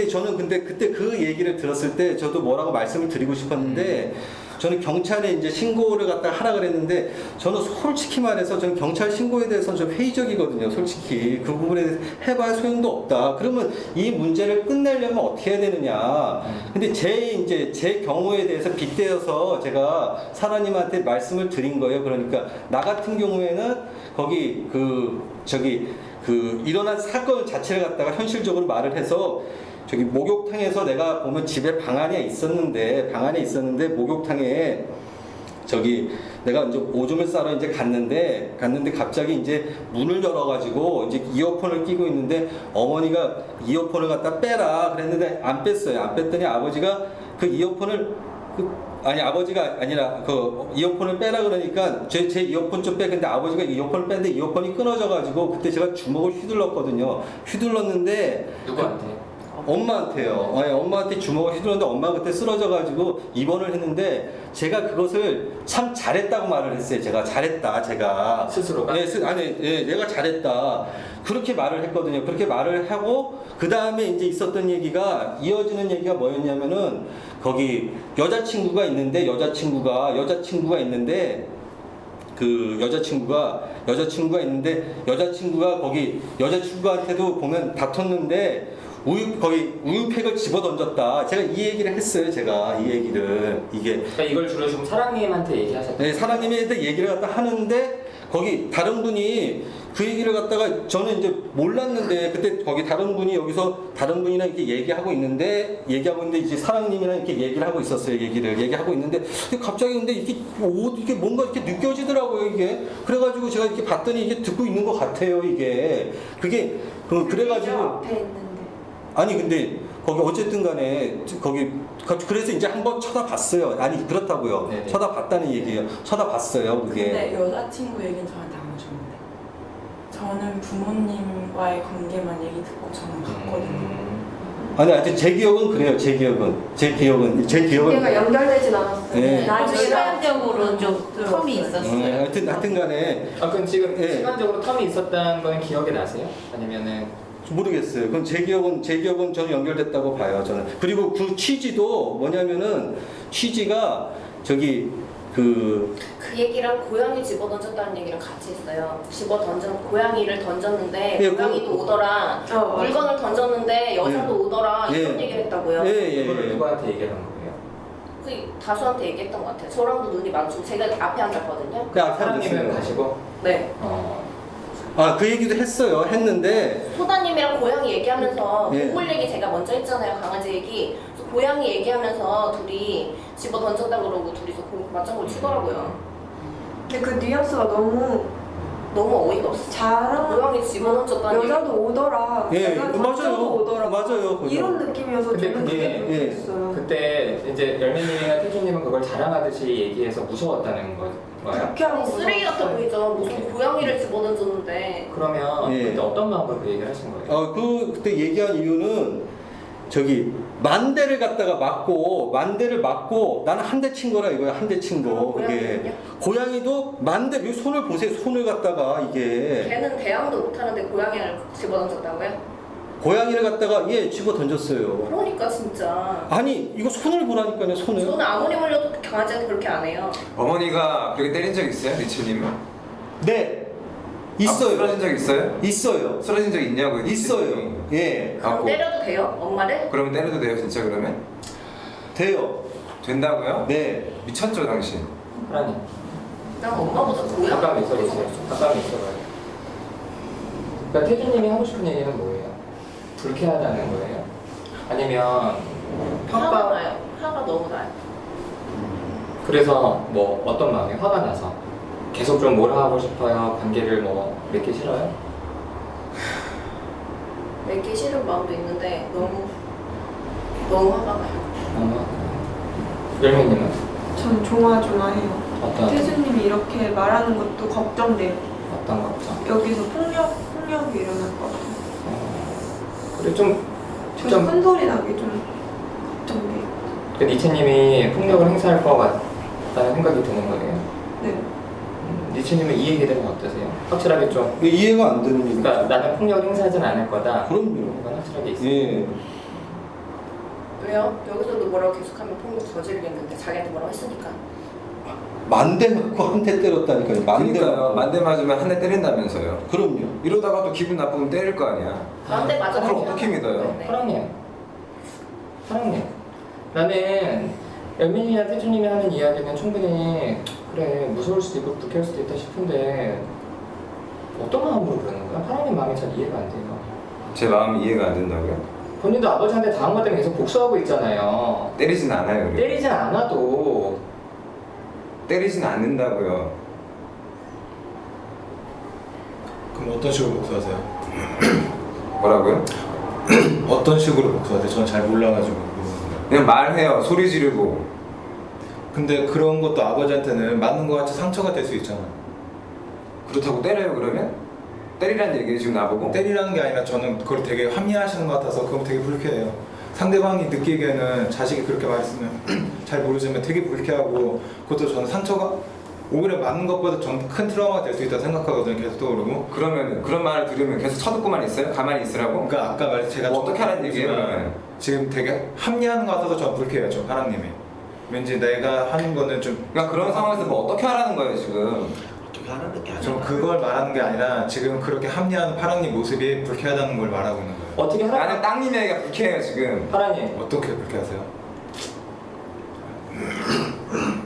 저는 그때 그 얘기를 들었을 때 저도 뭐라고 말씀을 드리고 싶었는데. 저는 경찰에 이제 신고를 갖다 하라 그랬는데 저는 솔직히 말해서 저는 경찰 신고에 대해서는 좀 회의적이거든요. 솔직히 그 부분에 대해서 해봐야 소용도 없다. 그러면 이 문제를 끝내려면 어떻게 해야 되느냐. 근데 제 경우에 대해서 빗대어서 제가 사라님한테 말씀을 드린 거예요. 그러니까 나 같은 경우에는 거기 일어난 사건 자체를 갖다가 현실적으로 말을 해서 저기 목욕탕에서 내가 보면 집에 방 안에 있었는데 목욕탕에 내가 이제 오줌을 싸러 이제 갔는데 갑자기 이제 문을 열어가지고 이제 이어폰을 끼고 있는데 어머니가 이어폰을 갖다 빼라 그랬는데 안 뺐어요. 안 뺐더니 아버지가 아버지가 아니라 이어폰을 빼라 그러니까 제 이어폰 좀 빼. 근데 아버지가 이어폰을 뺐는데 이어폰이 끊어져가지고 그때 제가 주먹을 휘둘렀거든요. 휘둘렀는데 누구한테? 엄마한테요. 엄마한테 주먹을 휘둘렀는데 엄마가 그때 쓰러져가지고 입원을 했는데 제가 그것을 참 잘했다고 말을 했어요. 제가 스스로가? 내가 잘했다. 그렇게 말을 했거든요. 그렇게 말을 하고 그 다음에 이제 이어지는 얘기가 뭐였냐면은 거기 여자친구가 있는데 여자친구가 거기 여자친구한테도 보면 다퉜는데 우유팩을 집어 던졌다. 제가 이 얘기를 했어요. 그러니까 이걸 주로 지금 사랑님한테 얘기하셨죠? 네, 사랑님한테 얘기를 갖다 하는데 거기 다른 분이 그 얘기를 갖다가 저는 이제 몰랐는데 그때 거기 다른 분이랑 이렇게 얘기하고 있는데 이제 사랑님이랑 이렇게 얘기를 하고 있었어요. 얘기하고 있는데 갑자기 근데 이게 뭔가 이렇게 느껴지더라고요. 이게 그래가지고 제가 이렇게 봤더니 이게 듣고 있는 것 같아요. 그래가지고 아니 근데 거기 어쨌든 간에 그래서 이제 한번 쳐다봤어요. 아니 그렇다고요. 네네. 쳐다봤다는 얘기예요. 쳐다봤어요. 그게. 근데 여자친구 얘기는 저한테 안 하셨는데 저는 부모님과의 관계만 얘기 듣고 저는 갔거든요. 아니 하여튼 제 기억은 그래요. 제 기억은 관계가 연결되진 않았어요. 네. 나중에 시간적으로 좀 텀이 있었어요. 하여튼 간에 그럼 지금 네. 시간적으로 텀이 있었다는 건 기억이 나세요? 아니면은 모르겠어요. 그럼 제 기억은 저는 연결됐다고 봐요. 저는. 그리고 그 취지도 뭐냐면은 취지가 그 얘기랑 고양이 집어 던졌다는 얘기랑 같이 있어요. 고양이를 던졌는데 예, 고양이도 오더라. 물건을 던졌는데 여자도 오더라. 예. 이런 얘기를 했다고요. 그걸 누구한테 얘기하는 거예요? 다수한테 얘기했던 것 같아요. 저랑도 눈이 마주치고 제가 앞에 앉았거든요. 그 앞에 사랑님은 앉았어요. 가시고? 네. 그 얘기도 했는데 소다님이랑 고양이 얘기하면서 예. 동물 얘기 제가 먼저 했잖아요. 강아지 얘기. 그래서 고양이 얘기하면서 둘이 집어 던졌다 그러고 둘이서 맞장구를 치더라고요. 근데 그 뉘앙스가 너무 너무 어이가 없어. 잘하 고양이 집어 던졌다니. 여자도 오더라. 예, 약간 맞아요. 남자도 오더라. 맞아요. 그죠. 이런 느낌이어서 근데 저는 그게 그게- 예. 불쾌했어요. 그때 이제 열매님이나 태준님은 그걸 자랑하듯이 얘기해서 무서웠다는 거예요? 불쾌한 거죠. 쓰레기 같아 보이죠. 무슨 오케이. 고양이를 집어 던졌는데. 그러면 예. 그때 어떤 마음으로 그 얘기를 하신 거예요? 그때 얘기한 이유는 만대를 갖다가 맞고 나는 한 대 친 거라 이거야. 한 대 친 거. 그게 고양이는요? 고양이도 만대 이 손을 보세요. 손을 갖다가 이게 걔는 대항도 못하는데 고양이를 집어 던졌다고요? 고양이를 갖다가 집어 던졌어요. 그러니까 진짜. 아니 이거 손을 보라니까요. 손을. 저는 아무리 물려도 강아지한테 그렇게 안 해요. 어머니가 그렇게 때린 적 있어요? 리치님은? 네. 있어요. 쓰러진 적 있어요? 있어요. 쓰러진 적 있냐고요? 있어요. 리치님이? 예. 그럼 때려도 돼요? 엄마를? 그러면 때려도 돼요 진짜 그러면? 돼요. 된다고요? 네. 미쳤죠 당신? 하나님 난 엄마보다 고양이. 잠깐만 있어보세요. 잠깐만 있어봐요. 그러니까 태준님이 하고 싶은 얘기는 뭐예요? 불쾌하다는 거예요? 아니면 화가 평가 나요. 화가 너무 나요. 그래서 뭐 어떤 마음이에요? 화가 나서 계속 좀 몰아하고 싶어요? 관계를 뭐 맺기 싫어요? 맺기 싫은 마음도 있는데 너무 화가 나요. 열매님은 전 조마조마해요. 어떤 태수님이 이렇게 말하는 것도 걱정돼요. 어떤 걱정? 여기서 폭력이 일어날 것 같아요. 그래 좀 저는 큰 소리 나게 좀 걱정돼요. 그 니체님이 폭력을 행사할 것 같다는 생각이 드는 거예요. 네. 니체님은 이 얘기 들으면 어떠세요? 확실하게 좀 이해가 안 되는 얘기. 그러니까 나는 폭력을 행사하진 않을 거다. 그럼요. 이건 확실하게 있어요. 예. 왜요? 여기서도 뭐라고 계속하면 폭력 저지르겠는데 자기한테 뭐라고 했으니까. 만대 맞고 한 대 때렸다니까요. 만대 그러니까요 맞고. 만대 맞으면 한 대 때린다면서요. 그럼요. 이러다가 또 기분 나쁘면 때릴 거 아니야. 나한테 맞아. 그럼 어떻게 믿어요? 사랑님 나는 열민이나 태준님이 하는 이야기는 충분히 그래 무서울 수도 있고 불쾌할 수도 있다 싶은데 어떤 마음으로 그러는 거야? 사랑님 마음이 잘 이해가 안 돼요. 제 마음이 이해가 안 된다고요? 본인도 아버지한테 당한 것 때문에 계속 복수하고 있잖아요. 때리진 않아요. 그리고. 때리진 않아도 때리진 않는다고요. 그럼 어떤 식으로 복수하세요? 뭐라고요? 어떤 식으로 복수하세요? 저는 잘 몰라가지고 모르는데. 그냥 말해요. 소리 지르고. 근데 그런 것도 아버지한테는 맞는 것 같이 상처가 될 수 있잖아요. 그렇다고 때려요 그러면? 때리라는 얘기예요 지금 나보고? 때리라는 게 아니라 저는 그걸 되게 합리화하시는 것 같아서 그건 되게 불쾌해요. 상대방이 느끼기에는 자식이 그렇게 말했으면 잘 모르지만 되게 불쾌하고 그것도 저는 상처가 오히려 맞는 것보다 좀 큰 트라우마가 될 수 있다고 생각하거든요. 계속 떠오르고. 그러면 그런 말을 들으면 계속 쳐듣고만 있어요? 가만히 있으라고? 그러니까 아까 말 제가 뭐 어떻게 하라는 얘기예요, 보지만 그러면? 지금 되게 합리하는 것 같아서 저 불쾌해요. 저 하랑님이. 왠지 내가 하는 거는 좀 그러니까 그런 상황에서 뭐 어떻게 하라는 거예요 지금? 어떻게 하라는 게 좀 아니라 그걸 말하는 게 아니라 지금 그렇게 합리하는 파랑님 모습이 불쾌하다는 걸 말하고 있는 거예요. 어떻게 하라? 나는 땅님 얘기가 불쾌해요 지금. 하라님 어떻게 불쾌하세요?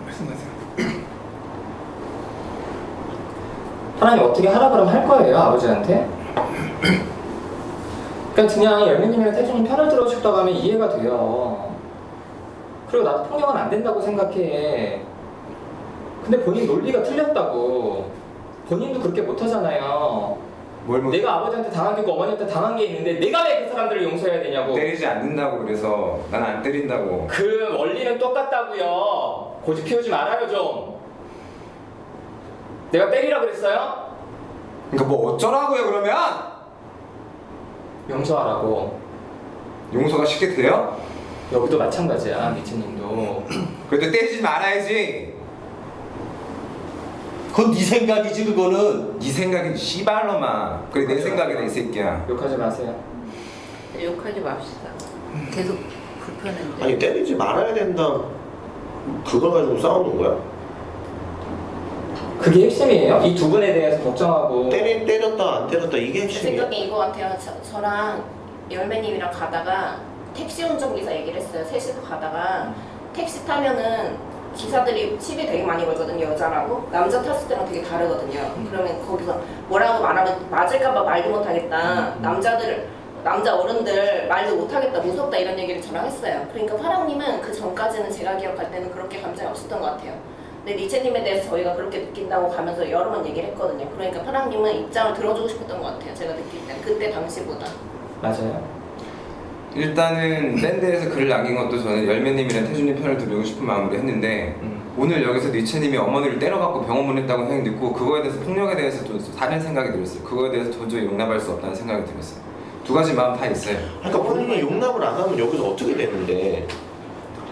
말씀하세요. 하나님 어떻게 하라 그러면 할 거예요 아버지한테? 그러니까 그냥 열매님이랑 태준님 편을 들어주다고 하면 이해가 돼요. 그리고 나도 폭력은 안 된다고 생각해. 근데 본인 논리가 틀렸다고. 본인도 그렇게 못하잖아요. 뭘 뭐 내가 아버지한테 당한 게 있고 어머니한테 당한 게 있는데 내가 왜 그 사람들을 용서해야 되냐고. 때리지 않는다고 그래서 난 안 때린다고. 그 원리는 똑같다고요. 고집 피우지 말아요 좀. 내가 때리라 그랬어요? 그러니까 뭐 어쩌라고요 그러면? 용서하라고. 용서가 쉽게 돼요? 여기도 마찬가지야 미치님도. 그래도 때리지 말아야지. 그건 네 생각이지 그거는. 네 생각이 씨발놈아. 그래 내 생각이다 이 새끼야. 욕하지 마세요. 욕하지 맙시다. 계속 불편한데. 아니 때리지 말아야 된다 그걸 가지고 싸우는 거야? 그게 핵심이에요? 이 두 분에 대해서 걱정하고. 때렸다 안 때렸다 이게 제 핵심이야? 생각에 이거 같아요. 저랑 열매님이랑 가다가 택시 운전기사 얘기를 했어요. 셋이서 가다가 택시 타면은 기사들이 시비 되게 많이 걸거든요. 여자라고 남자 탔을 때랑 되게 다르거든요. 그러면 거기서 뭐라고 말하면 맞을까봐 말도 못하겠다. 남자 어른들 말도 못하겠다, 무섭다 이런 얘기를 저랑 했어요. 그러니까 파랑님은 그 전까지는 제가 기억할 때는 그렇게 감정이 없었던 것 같아요. 근데 니체님에 대해서 저희가 그렇게 느낀다고 가면서 여러 번 얘기를 했거든요. 그러니까 파랑님은 입장을 들어주고 싶었던 것 같아요. 제가 느낄 때 그때 당시보다. 맞아요. 일단은 밴드에서 글을 남긴 것도 저는 열매님이랑 태준님 편을 들고 싶은 마음으로 했는데 오늘 여기서 니체님이 어머니를 때려갖고 병원 보냈다고 생각이 듣고 그거에 대해서 폭력에 대해서 좀 다른 생각이 들었어요. 그거에 대해서 도저히 용납할 수 없다는 생각이 들었어요. 두 가지 마음 다 있어요. 그러니까 본인이 용납을 안 하면 여기서 어떻게 되는데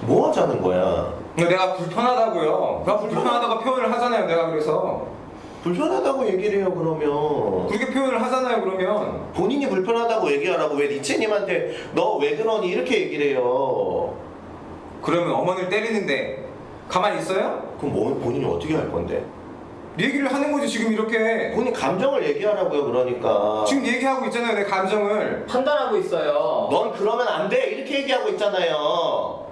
뭐 하자는 거야? 근데 내가 불편하다고요. 내가 불편하다고 표현을 하잖아요. 내가 그래서 불편하다고 얘기를 해요. 그러면 그렇게 표현을 하잖아요. 그러면 본인이 불편하다고 얘기하라고 왜 니체님한테 너 왜 그러니 이렇게 얘기를 해요. 그러면 어머니를 때리는데 가만히 있어요? 그럼 뭐 본인이 어떻게 할 건데? 얘기를 하는 거지 지금 이렇게. 본인 감정을 얘기하라고요. 그러니까 지금 얘기하고 있잖아요. 내 감정을. 판단하고 있어요. 넌 그러면 안 돼 이렇게 얘기하고 있잖아요.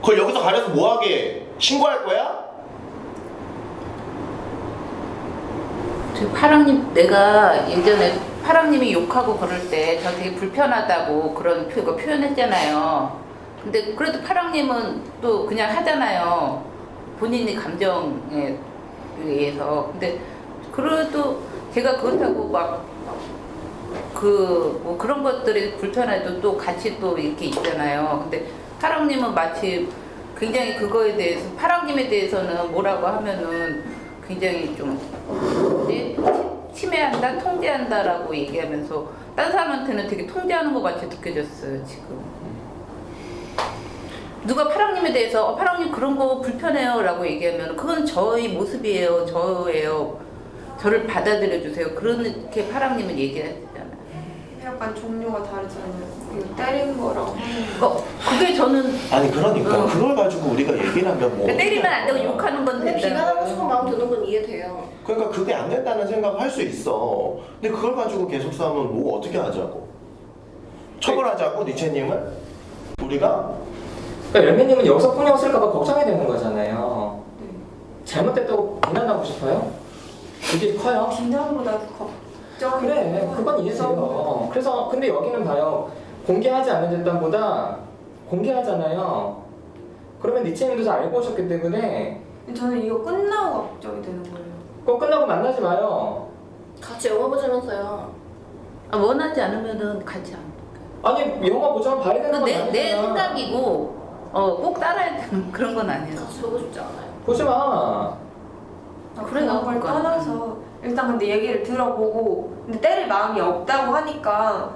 그걸 여기서 가려서 뭐하게 신고할 거야? 파랑님, 내가 예전에 파랑님이 욕하고 그럴 때 저 되게 불편하다고 그런 표현했잖아요. 근데 그래도 파랑님은 또 그냥 하잖아요. 본인의 감정에 의해서. 근데 그래도 제가 그렇다고 막 뭐 그런 것들이 불편해도 또 같이 또 이렇게 있잖아요. 근데 파랑님은 마치 굉장히 그거에 대해서 파랑님에 대해서는 뭐라고 하면은 굉장히 좀 침해한다, 통제한다라고 얘기하면서 딴 사람한테는 되게 통제하는 것 같이 느껴졌어요 지금. 누가 파랑님에 대해서 파랑님 그런 거 불편해요 라고 얘기하면 그건 저의 모습이에요, 저예요, 저를 받아들여 주세요, 그렇게 파랑님은 얘기하잖아요. 약간 종류가 다르잖아요. 이거 때린 거랑 하는 거. 그게 저는 아니 그러니까 그걸 가지고 우리가 얘기를 하면 뭐 때리면 안 되고 욕하는 건 근데 비난하고 싶은 된다. 마음 드는 건 이해돼요. 그러니까 그게 안 된다는 생각을 할 수 있어. 근데 그걸 가지고 계속 싸우면 뭐 어떻게 하자고? 처벌하자고 니체님을? 우리가? 그러니까 열매님은 여기서 폭력 쓸까봐 걱정이 되는 거잖아요. 잘못됐다고 비난하고 싶어요? 그게 커요. 비난보다 걱정. 그래, 그건 이해해요. 그래서 근데 여기는 봐요. 공개하지 않는 집단보다 공개하잖아요. 그러면 니체님도 잘 알고 오셨기 때문에 저는 이거 끝나고 걱정이 되는 거예요. 꼭 끝나고 만나지 마요. 같이 영화 보자면서요. 원하지 않으면은 같이 안. 아니 영화 보자면 봐야 되는 건 아니잖아. 내 생각이고 꼭 따라야 되는 그런 건 아니에요. 같이 보고 싶지 않아요. 보지 마. 그런 걸 떠나서 일단 근데 얘기를 들어보고 근데 때릴 마음이 없다고 하니까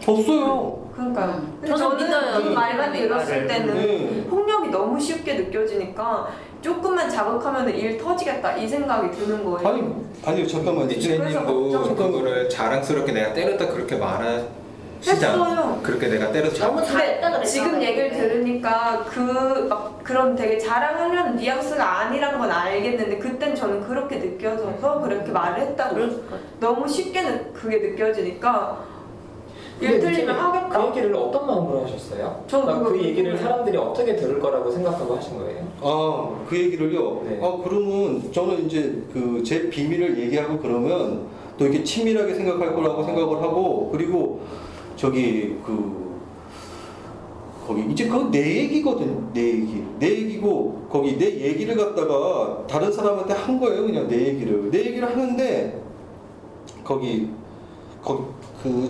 없어요. 그러니까 근데 저는 믿어요. 그 말만 들었을 때는 네. 폭력이 너무 쉽게 느껴지니까 조금만 자극하면 일 터지겠다 이 생각이 드는 거예요. 아니요 잠깐만. 니체님도 그거를 자랑스럽게 내가 때렸다 그렇게 말하시지 않아요? 했어요. 그렇게 내가 때렸다. 너무 잘했다 근데 그랬잖아요. 지금 얘기를 들으니까 그런 되게 자랑하려는 뉘앙스가 아니란 건 알겠는데 그땐 저는 그렇게 느껴져서 그렇게 말을 했다고. 너무 쉽게 그게 느껴지니까 일 틀리면 하겠다. 그 얘기를 어떤 마음으로 하셨어요? 저는 그러니까 그 그거 얘기를 궁금해요. 사람들이 어떻게 들을 거라고 생각하고 하신 거예요? 그 얘기를요. 네. 그러면 저는 이제 그 제 비밀을 얘기하고 그러면 또 이렇게 치밀하게 생각할 거라고 생각을 하고 그리고 거기 이제 그거 내 얘기거든. 내 얘기고 거기 내 얘기를 갖다가 다른 사람한테 한 거예요. 그냥 내 얘기를 하는데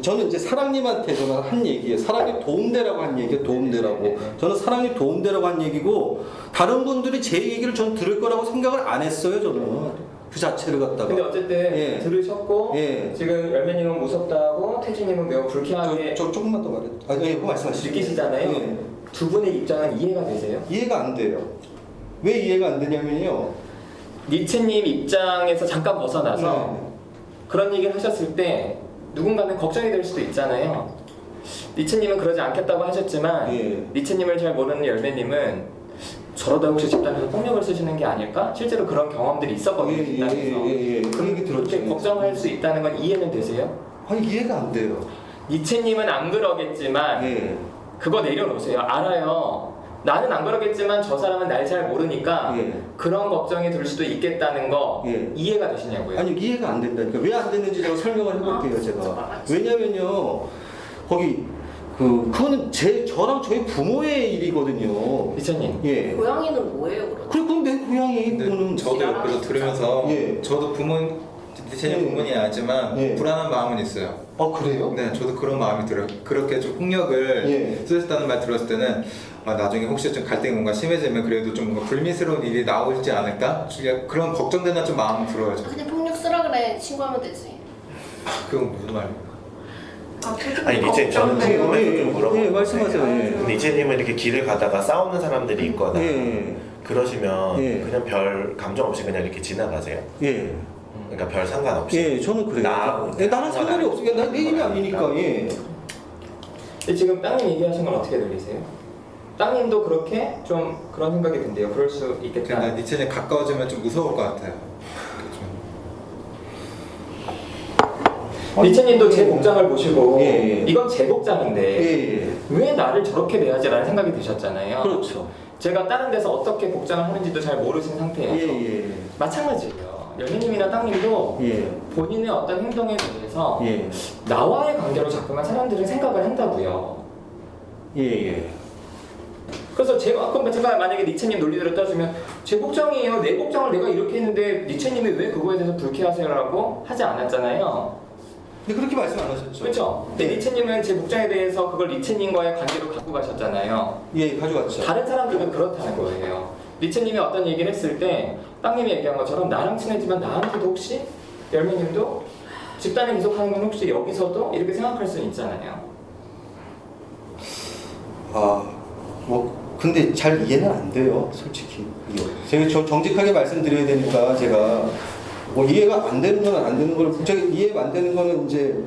저는 이제 사랑님한테 저는 한 얘기예요. 사랑이 도움되라고 한 얘기예요. 도움되라고. 저는 사랑이 도움되라고 한 얘기고 다른 분들이 제 얘기를 전 들을 거라고 생각을 안 했어요. 저는 그 자체를 갖다가. 근데 어쨌든 예. 들으셨고 예. 지금 열매님은 무섭다고 태진님은 매우 불쾌하게 조금만 더 말해. 그거 말씀하시죠. 느끼시잖아요. 예. 두 분의 입장은 이해가 되세요? 이해가 안 돼요. 왜 이해가 안 되냐면요. 니체님 입장에서 잠깐 벗어나서 네. 그런 얘기를 하셨을 때 누군가는 걱정이 될 수도 있잖아요. 니체님은 그러지 않겠다고 하셨지만 예. 니체님을 잘 모르는 열매님은 저러다 혹시 집단에서 폭력을 쓰시는 게 아닐까? 실제로 그런 경험들이 있었거든요. 집단에서. 그 얘기 그렇게 들었죠. 걱정할 수 있다는 건 이해는 되세요? 아니 이해가 안 돼요. 니체님은 안 그러겠지만 예. 그거 내려놓으세요. 알아요. 나는 안 그러겠지만 저 사람은 날 잘 모르니까 예. 그런 걱정이 들 수도 있겠다는 거 예. 이해가 되시냐고요? 아니 이해가 안 된다니까. 왜 안 됐는지 제가 설명을 해볼게요. 제가 왜냐면요 거기 그거는 저랑 저희 부모의 일이거든요. 이천님. 예. 고양이는 뭐예요 그럼? 그럼 내 고양이 근데 그거는 저도 옆에서 들으면서 예. 저도 니체님 예. 부모님이 아니지만 예. 불안한 마음은 있어요. 그래요? 네, 저도 그런 마음이 들어요. 그렇게 좀 폭력을 예. 쓰셨다는 말 들었을 때는 나중에 혹시 좀 갈등이 뭔가 심해지면 그래도 좀 뭔가 불미스러운 일이 나오지 않을까? 그런 걱정되는 좀 마음 들어요. 저는. 그냥 폭력 쓰라 그래 친구하면 되지. 그건 무슨 말이에요? 아니 니체 저는 궁금해서 좀 물어보는 예, 말씀하세요. 건데, 예. 니체님은 이렇게 길을 가다가 싸우는 사람들이 있거나 예. 그러시면 예. 그냥 별 감정 없이 그냥 이렇게 지나가세요? 예. 그러니까 별 상관없이. 예, 저는 그래요. 나는 상관이 없어. 내 일이 아니니까. 예. 근데 지금 땅님 얘기하신 건 어떻게 들리세요? 땅님도 그렇게 좀 그런 생각이 든대요. 그럴 수 있겠다. 근데 니체님 가까워지면 좀 무서울 것 같아요. 니체님도 제 복장을 보시고 예, 예. 이건 제 복장인데 예. 왜 나를 저렇게 대하지라는 생각이 드셨잖아요. 그렇죠. 제가 다른 데서 어떻게 복장을 하는지도 잘 모르신 상태여서 예. 마찬가지예요. 열매님이나 땅님도 예. 본인의 어떤 행동에 대해서 예. 나와의 관계로 자꾸만 사람들은 생각을 한다고요. 예. 그래서 제가 만약에 니체님 논리대로 따지면 제 복장이에요. 내 복장을 내가 이렇게 했는데 니체님이 왜 그거에 대해서 불쾌하세요라고 하지 않았잖아요. 근데 그렇게 말씀 안 하셨죠? 그렇죠. 근데 니체님은 제 복장에 대해서 그걸 니체님과의 관계로 갖고 가셨잖아요. 예, 가져갔죠. 다른 사람들은 그렇다는 거예요. 니체님이 어떤 얘기를 했을 때 땅님이 얘기한 것처럼 나랑 친해지만 나한테도 혹시 열매님도 집단을 계속하는 건 혹시 여기서도 이렇게 생각할 수 있잖아요. 근데 잘 이해는 안 돼요, 솔직히. 제가 정직하게 말씀드려야 되니까 제가 이해가 안 되는 건 안 되는 걸 제가 이해가 안 되는 거는 이제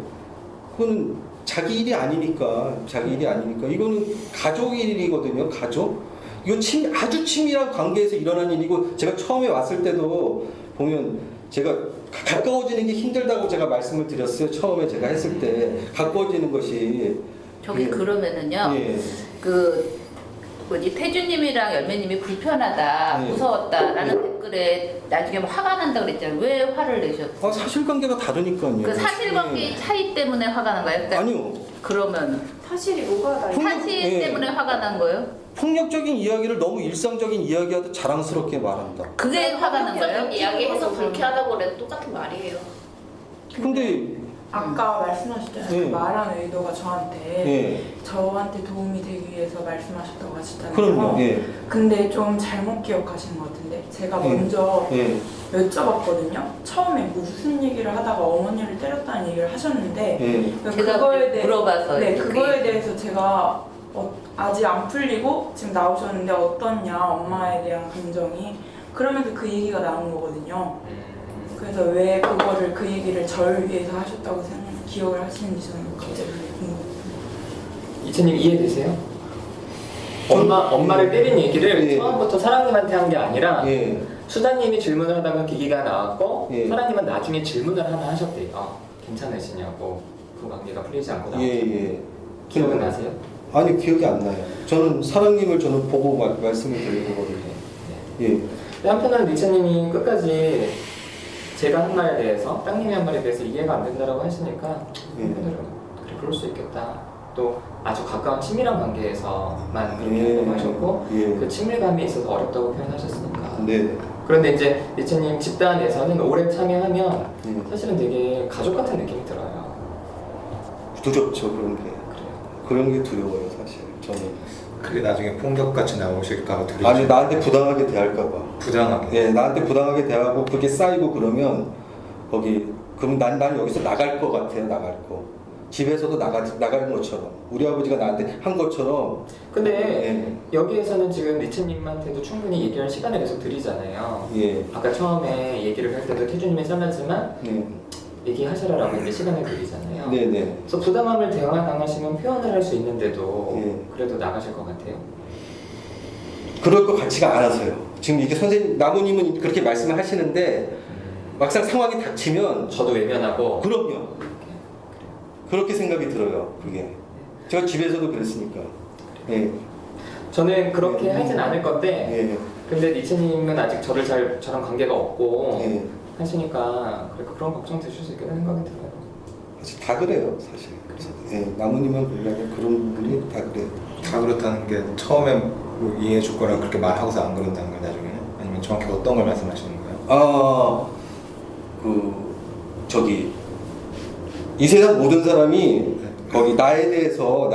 그거는 자기 일이 아니니까 이거는 가족 일이거든요, 가족. 이거 아주 친밀한 관계에서 일어난 일이고 제가 처음에 왔을 때도 보면 제가 가까워지는 게 힘들다고 제가 말씀을 드렸어요. 처음에 제가 했을 때 가까워지는 것이 저기 그러면은요. 예. 태주님이랑 열매님이 불편하다, 네. 무서웠다라는 댓글에 나중에 화가 난다 그랬잖아요. 왜 화를 내셨어요? 사실관계가 다르니까요. 그 사실관계 차이 때문에 화가 난 거예요? 그러니까 아니요. 그러면 사실이 뭐가 다르 사실 예. 때문에 화가 난 거예요? 폭력적인 이야기를 너무 일상적인 이야기하듯 자랑스럽게 말한다. 그게 화가 난 거예요? 이야기해서 불쾌하다고 그래도 똑같은 말이에요. 근데 아까 말씀하셨잖아요. 예. 그 말한 의도가 저한테 예. 저한테 도움이 되기 위해서 말씀하셨다고 하시잖아요. 그럼요. 예. 근데 좀 잘못 기억하신 것 같은데 제가 예. 먼저 예. 여쭤봤거든요. 처음에 무슨 얘기를 하다가 어머니를 때렸다는 얘기를 하셨는데 예. 제가 물어봐서 네, 그게- 그거에 대해서 제가 아직 안 풀리고 지금 나오셨는데 어떻냐 엄마에 대한 감정이 그러면서 그 얘기가 나온 거거든요. 그래서 왜 그거를 그 얘기를 저를 위해서 하셨다고 기억을 하시는지 저는 갑자기 궁금해요. 이채님 이해되세요? 엄마를 때린 얘기를 예. 처음부터 사랑님한테 한 게 아니라 예. 수다님이 질문을 하다가 기기가 나왔고 예. 사랑님은 나중에 질문을 하나 하셨대요. 괜찮으시냐고. 그 관계가 풀리지 않고 나왔죠. 예. 기억은 나세요? 아니 기억이 안 나요. 저는 사랑님을 보고 말씀을 드린 거거든요. 예. 근데 한편으로는 리차님이 끝까지 제가 한 말에 대해서 땅님이 한 말에 대해서 이해가 안 된다라고 하시니까 한편으로는 그래 그럴 수 있겠다. 또 아주 가까운 친밀한 관계에서만 그렇게 예. 행동하셨고 예. 그 친밀감이 있어서 어렵다고 표현하셨으니까. 네. 그런데 이제 리차님 집단에서는 오래 참여하면 예. 사실은 되게 가족 같은 느낌이 들어요. 두렵죠 그런 게. 그래요. 그런 게 두려워요 사실 저는. 그게 나중에 폭력같이 나오실까봐 두렵죠. 아니 나한테 부당하게 대할까봐. 부당하게. 예, 나한테 부당하게 대하고 그게 쌓이고 그러면 그럼 난 여기서 나갈 것 같아요. 나갈 거. 집에서도 나가는 것처럼 우리 아버지가 나한테 한 것처럼. 근데 여기에서는 지금 리츠님한테도 충분히 얘기할 시간을 계속 드리잖아요. 예. 아까 처음에 얘기를 할 때도 태주님이 잘랐지만 얘기하시라라고 이제 시간을 드리잖아요. 네네. 그래서 부담함을 당하시면 표현을 할 수 있는데도 예. 그래도 나가실 것 같아요. 그럴 것 같지가 않아서요. 지금 이게 선생님 나무님은 그렇게 말씀을 하시는데 막상 상황이 닥치면 저도 외면하고. 그럼요. 그렇게 생각이 들어요. 그게 제가 집에서도 그랬으니까. 예. 저는 그렇게 예. 하진 않을 건데 예. 근데 니체님은 아직 저랑 관계가 없고 예. 하시니까 그런 걱정 드실 수 있겠다는 생각이 들어요. 사실 다 그래요, 사실. 예. 나무님만 몰라도 그런 분이 다 그래요. 다 그렇다는 게 처음에 뭐 이해해 줄 거라 그렇게 말하고서 안 그런다는 거예요, 나중에는? 아니면 정확히 어떤 걸 말씀하시는 거예요? 아, 이 세상 모든 사람이 거기 나에 대해서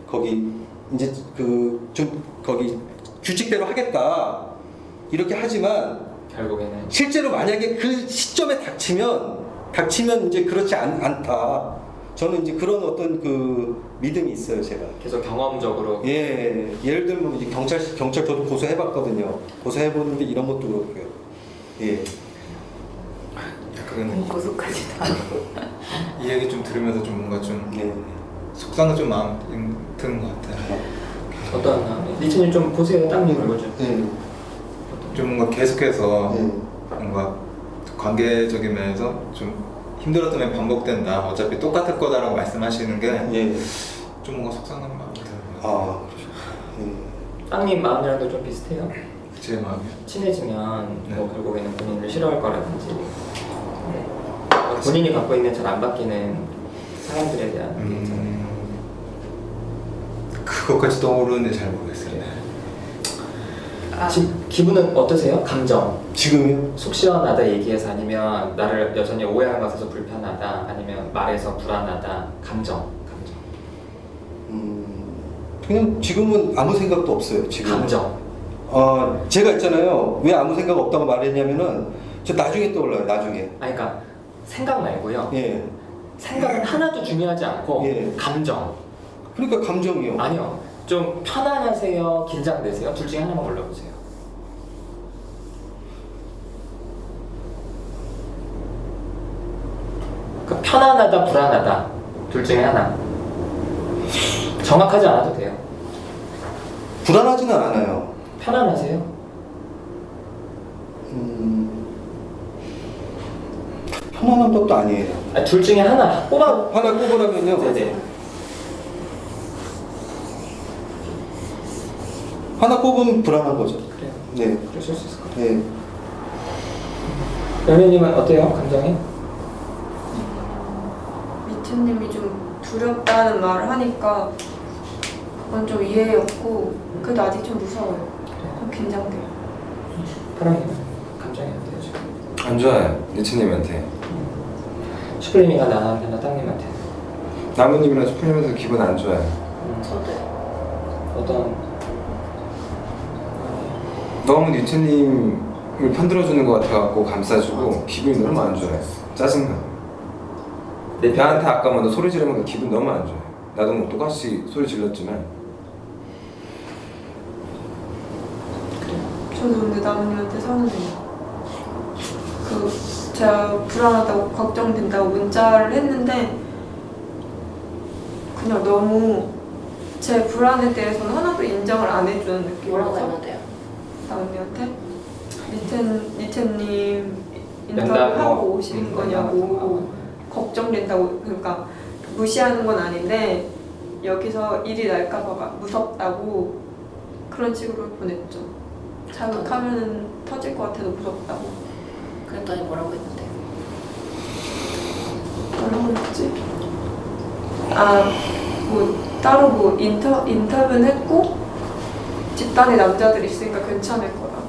거기 이제 거기 규칙대로 하겠다 이렇게 하지만 결국에는 실제로 만약에 그 시점에 닥치면 이제 그렇지 않다. 저는 이제 그런 어떤 그 믿음이 있어요, 제가. 계속 경험적으로 예, 예를 들면 이제 경찰 저도 고소해봤거든요. 고소해보는데 이런 것도 그렇고요. 예. 약간 고속하지도 않고. 이 얘기 좀 들으면서 좀 뭔가 좀 예. 속상한 좀 마음 드는 것 같아요. 어떤 니체님 좀 보세요. 딱 읽어줘. 예. 좀 뭔가 계속해서 예. 뭔가 관계적인 면에서 좀 힘들었던 게 반복된다. 어차피 똑같을 거다라고 말씀하시는 게 좀 예. 뭔가 속상한 마음이 드는 것 같아요. 아, 그렇죠. 빵님 마음이랑도 좀 비슷해요. 제 마음이요. 친해지면 네. 뭐 결국에는 본인을 싫어할 거라든지 본인이 갖고 있는 잘 안 바뀌는 사람들에 대한 게 있잖아요. 그것까지 떠오르는데 잘 모르겠어요. 네. 기분은 어떠세요? 감정. 지금요? 속 시원하다 얘기해서 아니면 나를 여전히 오해하는 것 같아서 불편하다 아니면 말해서 불안하다. 감정. 그냥 지금은 아무 생각도 없어요. 지금. 감정. 제가 있잖아요. 왜 아무 생각 없다고 말했냐면은 저 나중에 떠올라요. 나중에. 아니 그러니까 생각 말고요. 예. 생각은 하나도 중요하지 않고 예. 감정. 그러니까 감정이요. 아니요. 좀 편안하세요? 긴장되세요? 둘 중에 하나만 골라보세요. 그 편안하다, 불안하다. 둘 중에 하나. 정확하지 않아도 돼요. 불안하지는 않아요. 편안하세요? 편안한 것도 아니에요. 아, 둘 중에 하나 뽑아. 하나 꼽으라면요. 네네. 하나 꼽으면 불안한 거죠. 그래요. 네. 그러실 수 있을 것 같아요. 네. 연예님은 어때요? 감정이? 미트님이 좀 두렵다는 말을 하니까 그건 좀 이해였고 그래도 아직 좀 무서워요. 좀 긴장돼요. 파랑이는 감정이 어때요 지금? 안 좋아요. 니체님한테. 슈플리밍가 나한테나 땅님한테 나무님이랑 슈프림에서 기분 안 좋아요. 저도요. 어떤 너무 니체님을 편들어주는 것 같아갖고 감싸주고 기분이 너무 안 좋아요. 짜증나. 내 나한테 아까 먼저 소리 지르면 기분 너무 안 좋아요. 나도 뭐 똑같이 소리 질렀지만 저도 근데 나무님한테 서운해요. 제가 불안하다고 걱정된다고 문자를 했는데 그냥 너무 제 불안에 대해서는 하나도 인정을 안 해주는 뭐라고 느낌이어서 하면 돼요? 나무님한테 니체님 연락 인터뷰하고 뭐, 오시는 거냐고 걱정된다고 그러니까 무시하는 건 아닌데 여기서 일이 날까봐 무섭다고 그런 식으로 보냈죠. 자극하면 터질 것 같아서 무섭다고. 그랬더니 뭐라고 했는데? 뭐라고 했지? 뭐 따로 뭐 인터뷰는 했고 집단에 남자들이 있으니까 괜찮을 거라고.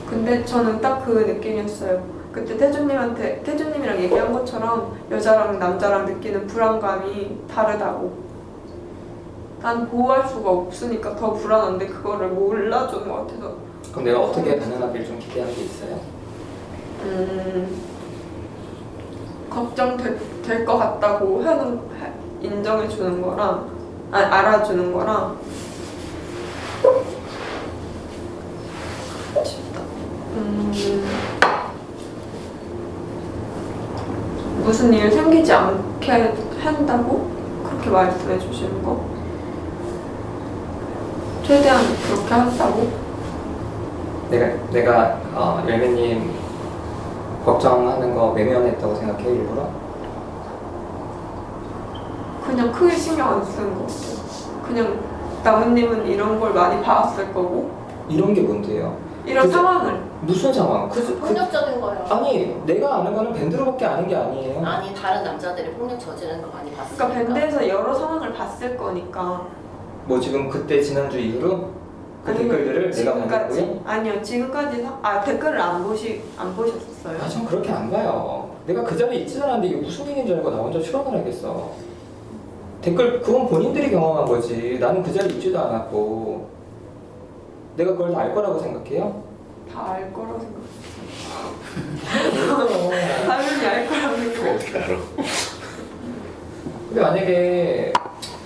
근데 저는 딱 그 느낌이었어요. 그때 태준님이랑 얘기한 것처럼 여자랑 남자랑 느끼는 불안감이 다르다고. 난 보호할 수가 없으니까 더 불안한데 그거를 몰라주는 것 같아서. 그럼 내가 어떻게 반응하길 좀 기대하는 게 있어요? 걱정될 것 같다고 인정해주는 거랑 알아주는 거랑 무슨 일 생기지 않게 한다고 그렇게 말씀해 주시는 거 최대한 그렇게 한다고. 내가 열매님 걱정하는 거 외면했다고 생각해 일부러? 그냥 크게 신경 안 쓰는 것 같아요. 그냥 나무님은 이런 걸 많이 봐왔을 거고 이런 게 뭔데요? 이런 그죠? 상황을 무슨 상황? 폭력적인 거예요. 아니 내가 아는 거는 밴드로밖에 아는 게 아니에요. 아니 다른 남자들이 폭력 저지르는 거 많이 봤으니까. 그러니까 밴드에서 여러 상황을 봤을 거니까 뭐 지금 그때 지난주 이후로 그 댓글들을 내가 봤고요. 아니요 지금까지 댓글을 안 보셨었어요. 아, 전 그렇게 안 봐요. 내가 그 자리에 있지도 않았는데 이게 무슨 얘기인 줄 알고 나 혼자 추론을 하겠어. 댓글 그건 본인들이 경험한 거지. 나는 그 자리에 있지도 않았고 내가 그걸 다 알 거라고 생각해요? 다 알 거라고 생각했어요. 당연히 알 거라고 생각해요. 어떻게 알아? 근데 만약에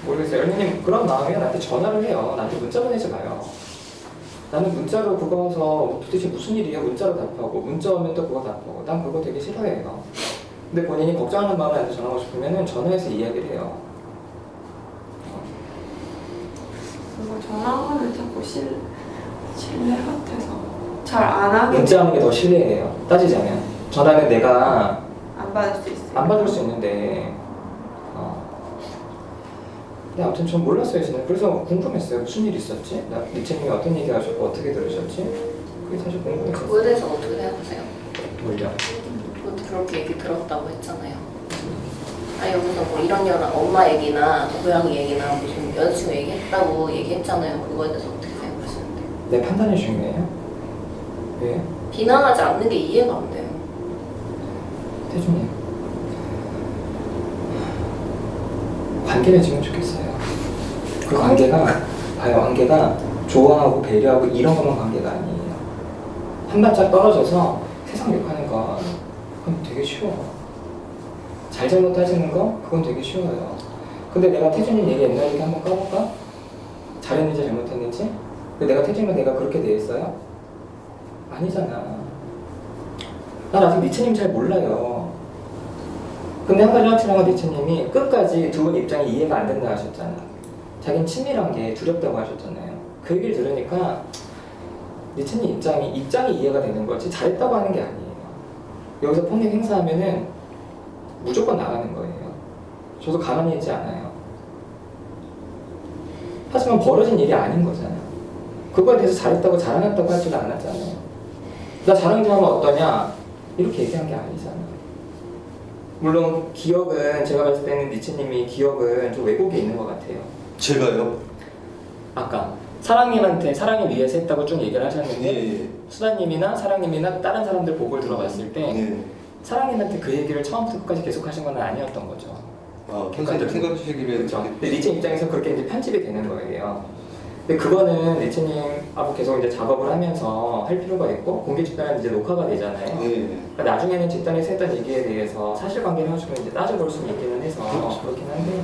모르겠어요. 열리님 그런 마음이면 나한테 전화를 해요. 나한테 문자 보내지 마요. 나는 문자로 그거 와서 도대체 무슨 일이야? 문자로 답하고 문자 오면 또 그거 답하고 난 그거 되게 싫어해요. 근데 본인이 걱정하는 마음에 나한테 전화하고 싶으면 전화해서 이야기를 해요. 그거 전화하면 자꾸 신뢰 같아서 잘 안 하게 문자하는 게 더 신뢰해요. 따지자면 전화는 내가 안 받을 수 있어요. 안 받을 수 있는데 근데 아무튼 전 몰랐어요. 저는 그래서 궁금했어요. 무슨 일이 있었지? 니체님이 어떤 얘기 하셨고 어떻게 들으셨지? 그게 사실 궁금했어요. 그거에 대해서 어떻게 생각하세요? 뭘요? 그렇게 얘기 들었다고 했잖아요. 아 여기서 뭐 이런 엄마 얘기나 고양이 얘기나 무슨 여자친구 얘기했다고 얘기했잖아요. 그거에 대해서 어떻게 생각하시는데? 내 판단이 중요해요? 왜? 비난하지 않는 게 이해가 안 돼요. 태준님 관계 맺으면 좋겠어요. 그 관계가 관계가 좋아하고 배려하고 이런 것만 관계가 아니에요. 한 발짝 떨어져서 세상 욕하는 건 그건 되게 쉬워. 잘잘못 따지는 거 그건 되게 쉬워요. 근데 내가 태준님 얘기 옛날 얘기 한번 까볼까? 잘했는지 잘못했는지? 근데 내가 태준이가 내가 그렇게 대했어요? 아니잖아. 난 아직 니체님 잘 몰라요. 근데 한 가지 확실한 건 니체님이 끝까지 두 분 입장이 이해가 안 된다 하셨잖아. 자기는 친밀한 게 두렵다고 하셨잖아요. 그 얘기를 들으니까 니체님 입장이 이해가 되는 거지 잘했다고 하는 게 아니에요. 여기서 폭력 행사하면은 무조건 나가는 거예요. 저도 가만히 있지 않아요. 하지만 벌어진 일이 아닌 거잖아요. 그거에 대해서 잘했다고 자랑했다고 하지도 않았잖아요. 나 자랑 좀 하면 어떠냐? 이렇게 얘기한 게 아니잖아. 물론 기억은 제가 봤을 때는 니체님이 기억은 좀 왜곡이 있는 것 같아요. 제가요? 아까 사랑님한테 사랑을 위해서 했다고 쭉 얘기를 하셨는데 예. 수다님이나 사랑님이나 다른 사람들 보고를 들어봤을 때 예. 사랑님한테 그 얘기를 처음부터 끝까지 계속 하신 건 아니었던 거죠. 생각 주시기를 그렇죠. 근데 리체 입장에서 그렇게 이제 편집이 되는 거예요. 근데 그거는 리체님하고 계속 이제 작업을 하면서 할 필요가 있고 공개 집단은 이제 녹화가 되잖아요. 예. 그러니까 나중에는 집단에서 했던 얘기에 대해서 사실관계를 가지고 이제 따져볼 수는 있기는 해서 그렇긴 한데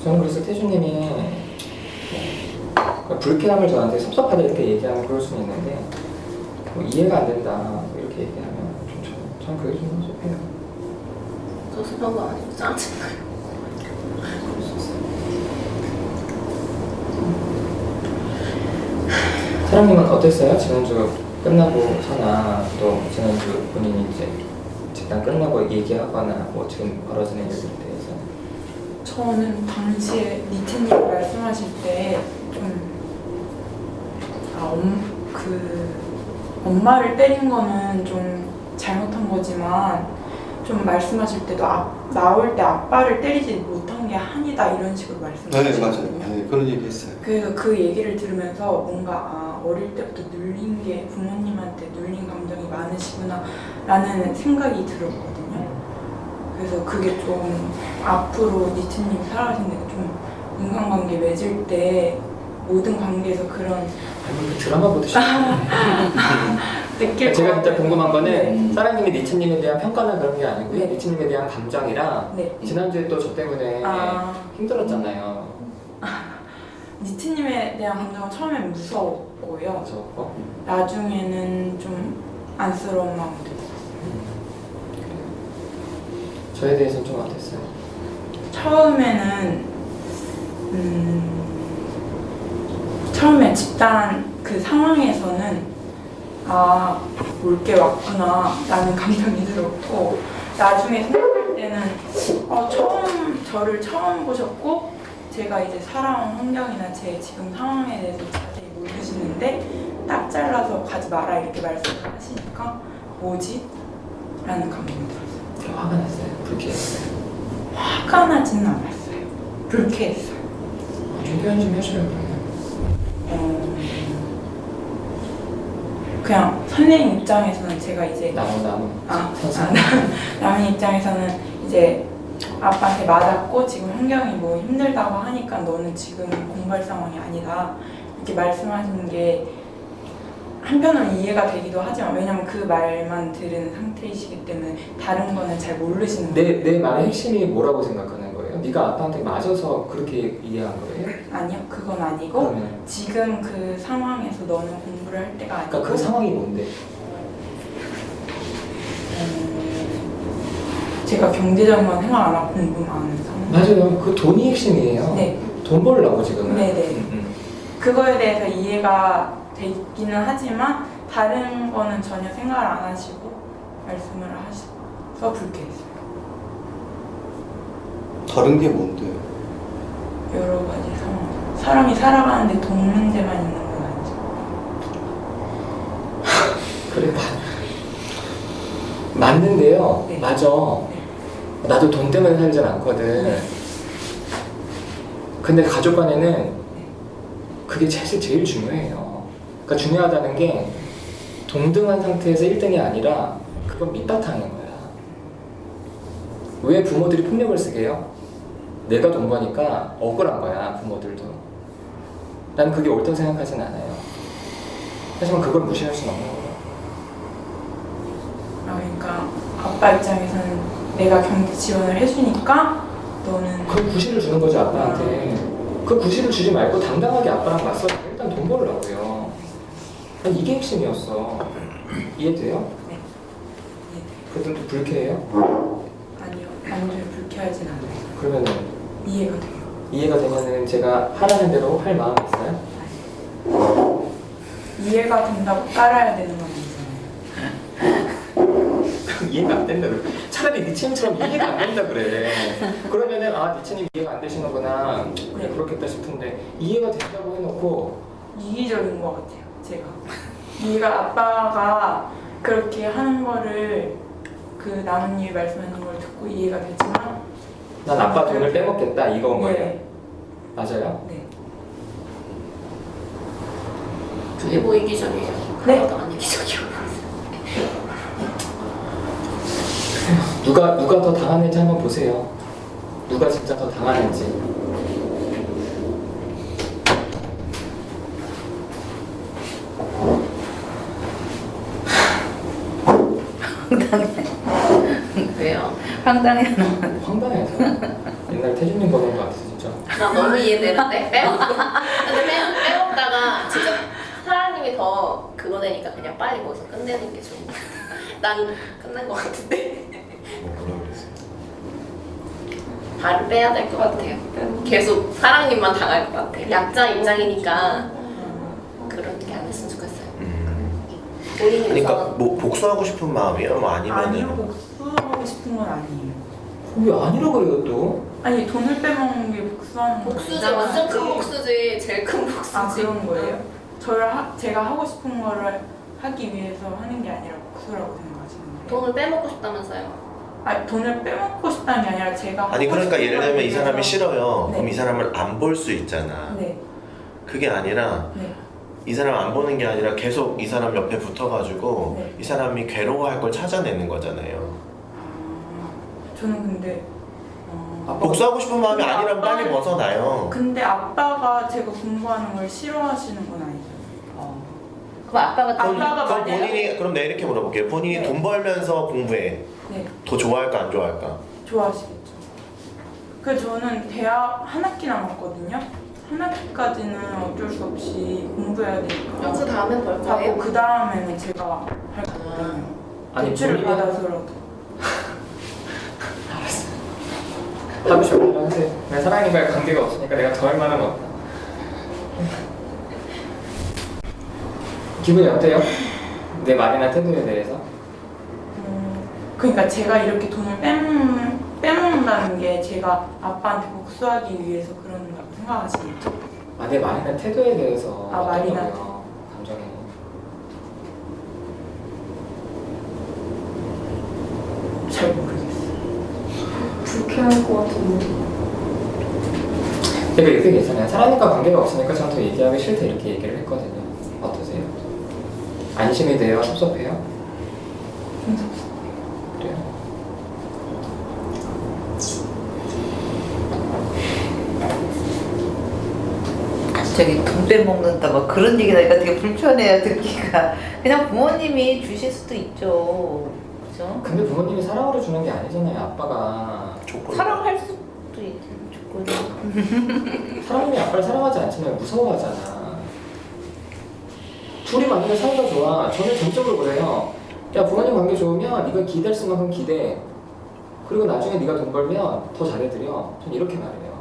저는 그래서 태준님이 그러니까 불쾌함을 저한테 섭섭하다 이렇게 얘기하면 그럴 수는 있는데 뭐 이해가 안 된다 뭐 이렇게 얘기하면 전 그게 좀 섭섭해요. 섭섭한 거 아니고 짜증나요. 사장님은 어땠어요? 지난주 끝나고서나 또 지난주 본인이 이제 집단 끝나고 얘기하거나 뭐 지금 벌어지는 일들에 대해서 저는 당시에 니트님 말씀하실 때 좀 엄마를 때린 거는 좀 잘못한 거지만 좀 말씀하실 때도 나올 때 아빠를 때리지 못한 게 한이다 이런 식으로 네, 말씀하셨거든요. 맞아요. 네, 그런 얘기 했어요. 그래서 그 얘기를 들으면서 뭔가 어릴 때부터 눌린 게 부모님한테 눌린 감정이 많으시구나 라는 생각이 들었거든요. 그래서 그게 좀 앞으로 니트님 살아가시는 좀 인간관계 맺을 때 모든 관계에서 그런 그 드라마 보듯이 느낄 제가 것 진짜 같아요. 궁금한 거는 네. 사랑님이 니체님에 대한 평가나 그런 게 아니고요. 네. 니체님에 대한 감정이랑 네. 지난주에 또 저 때문에 힘들었잖아요. 니트님에 대한 감정은 처음엔 무서웠고요. 저 나중에는 좀 안쓰러운 마음도 들었어요. 저에 대해서는 좀 어땠어요? 처음에는 처음에 집단 그 상황에서는 올 게 왔구나 라는 감정이 들었고 나중에 생각할 때는 저를 처음 보셨고 제가 이제 살아온 환경이나 제 지금 상황에 대해서 자세히 모르시는데 딱 잘라서 가지 마라 이렇게 말씀을 하시니까 뭐지? 라는 감동이 들었어요. 화가 났어요? 불쾌했어요? 화가 나지는 않았어요. 불쾌했어요. 좀 표현 좀 해줘요 그러면. 그냥 선생님 입장에서는 제가 이제 나무 남의 입장에서는 이제 아빠한테 맞았고 지금 환경이 뭐 힘들다고 하니까 너는 지금 공부할 상황이 아니다 이렇게 말씀하시는 게 한편으로는 이해가 되기도 하지만 왜냐면 그 말만 들은 상태이시기 때문에 다른 거는 잘 모르시는 거예요. 내 말의 핵심이 뭐라고 생각하는 거예요? 네가 아빠한테 맞아서 그렇게 이해한 거예요? 아니요, 그건 아니고 그러면 지금 그 상황에서 너는 공부를 할 때가 아니고 그러니까 그 상황이 뭔데? 제가 경제적인 건 생각 안 하고 공부만 하는 상황. 맞아요. 그 돈이 핵심이에요. 네. 돈 벌려고 지금은. 네네. 그거에 대해서 이해가 되기는 하지만 다른 거는 전혀 생각을 안 하시고 말씀을 하셔서 불쾌했어요. 다른 게 뭔데요? 여러 가지 상황. 사람이 살아가는데 돈 문제만 있는 건 아니죠. 그래 맞는데요. 네. 맞아. 나도 돈 때문에 살진 않거든. 네. 근데 가족 간에는 그게 사실 제일 중요해요. 그러니까 중요하다는 게 동등한 상태에서 1등이 아니라 그건 밑바탕인 거야. 왜 부모들이 폭력을 쓰게요? 내가 돈 버니까 억울한 거야, 부모들도. 난 그게 옳다고 생각하진 않아요. 하지만 그걸 무시할 수는 없는 거예요. 그러니까 아빠 입장에서는 내가 경제 지원을 해주니까 너는 그 구실을 주는 거죠, 아빠한테. 그 구실을 주지 말고 당당하게 아빠랑 맞서 일단 돈 벌으라고요. 난 이게 핵심이었어. 이해돼요? 네. 그들도 불쾌해요? 아니요, 완전히 불쾌하진 않아요. 그러면은 이해가 돼요. 이해가 되면은 제가 하라는 대로 할 마음이 있어요? 이해가 된다고 따라야 되는 건 아니잖아요. 이해가 안 된다 그래. 차라리 니체님처럼 이해가 안 된다 그래. 그러면은 아 니체님 이해가 안 되시는구나. 그래 그렇겠다 싶은데 이해가 된다고 해놓고 이기적인 것 같아요, 제가. 이해가 아빠가 그렇게 하는 거를 그 나무님이 말씀하는 걸 듣고 이해가 되지만 난 아빠 돈을 빼먹겠다 이거인 거예요. 네. 맞아요? 네. 그게 뭐 이기적이에요? 네? 하나도 안 이기적이요. 누가 더 당하는지 한번 보세요. 누가 진짜 더 당하는지. 왜요? 황당해요. 황당해서. 옛날 태준님 보는 거 같아 진짜. 나 너무 이해되는데 근데 빼먹다가 진짜 사장님이 더 그거 되니까 그냥 빨리 거기서 끝내는 게 좋은 것 같아. 난 끝난 것 같은데 뭐라 그랬어요? 발을 빼야 될 것 같아요. 계속 사장님만 당할 것 같아. 약자 입장이니까 그런 게 안 했으면 좋겠어요. 본인이 그러니까 우선 뭐 복수하고 싶은 마음이에요? 뭐 아니요, 아니면은 복수하고 싶은 건 아니에요. 왜 아니라고 그래요 또? 아니, 돈을 빼먹는 게 복수하는 건 복수지 아니잖아요. 완전 큰 복수지. 제일 큰 복수지. 아, 그런 거예요? 제가 하고 싶은 거를 하기 위해서 하는 게 아니라 복수라고 생각하시는 거예요? 돈을 빼먹고 싶다면서요. 아니, 돈을 빼먹고 싶다는 게 아니라 제가 아니 하고 그러니까 싶은 예를 들면 이 거에 사람이 대해서- 싫어요. 네. 그럼 이 사람을 안 볼 수 있잖아. 네, 그게 아니라 네. 이 사람 안 보는 게 아니라 계속 이 사람 옆에 붙어가지고 네. 이 사람이 괴로워할 걸 찾아내는 거잖아요. 저는 근데 복수하고 싶은 마음이 근데 아니라면 빨리 아빠는- 벗어나요. 근데 아빠가 제가 공부하는 걸 싫어하시는 건 아니잖아요. 그럼 아빠가 그럼, 아빠가 그럼 만약에- 본인이 그럼 내가 이렇게 물어볼게요. 본인이 네. 돈 벌면서 공부해. 네, 더 좋아할까 안 좋아할까? 좋아하시겠죠. 저는 대학 한 학기 남았거든요. 한 학기까지는 어쩔 수 없이 공부해야 되니까. 그 다음에 벌 하고 거예요? 그 다음에는 제가 할 거거든요. 아니, 대출을 본인은- 받아서라도. 하고 싶은 대로 하세요. 내 사랑님과의 관계가 없으니까 내가 더 할 말은 없다. 기분이 어때요? 내 말이나 태도에 대해서? 그러니까 제가 이렇게 돈을 빼먹는 복수한다는 게 제가 아빠한테 복수하기 위해서 그런다고 생각하시겠죠? 아, 내 말이나 태도에 대해서 아, 말이나 어떠냐고요, 감정이. 잘 모르겠어요. 불쾌할 것 같은데. 근데 이렇게 괜찮아요. 사람과 관계가 없으니까 전 더 얘기하기 싫다 이렇게 얘기를 했거든요. 어떠세요? 안심이 돼요? 섭섭해요? 그래요? 갑자기 돈 빼먹는다 막 그런 얘기 나니까 되게 불편해요 듣기가. 그냥 부모님이 주실 수도 있죠. 그죠? 근데 부모님이 사랑으로 주는 게 아니잖아요. 아빠가 사랑할 수도 있지 조건이. 사람이 아빠를 사랑하지 않잖아요. 무서워하잖아. 둘이 만약에 사이가 좋아. 저는 전적으로 그래요. 야, 부모님 관계 좋으면 네가 기댈 수 만큼 기대. 그리고 나중에 네가 돈 벌면 더 잘해드려. 전 이렇게 말해요.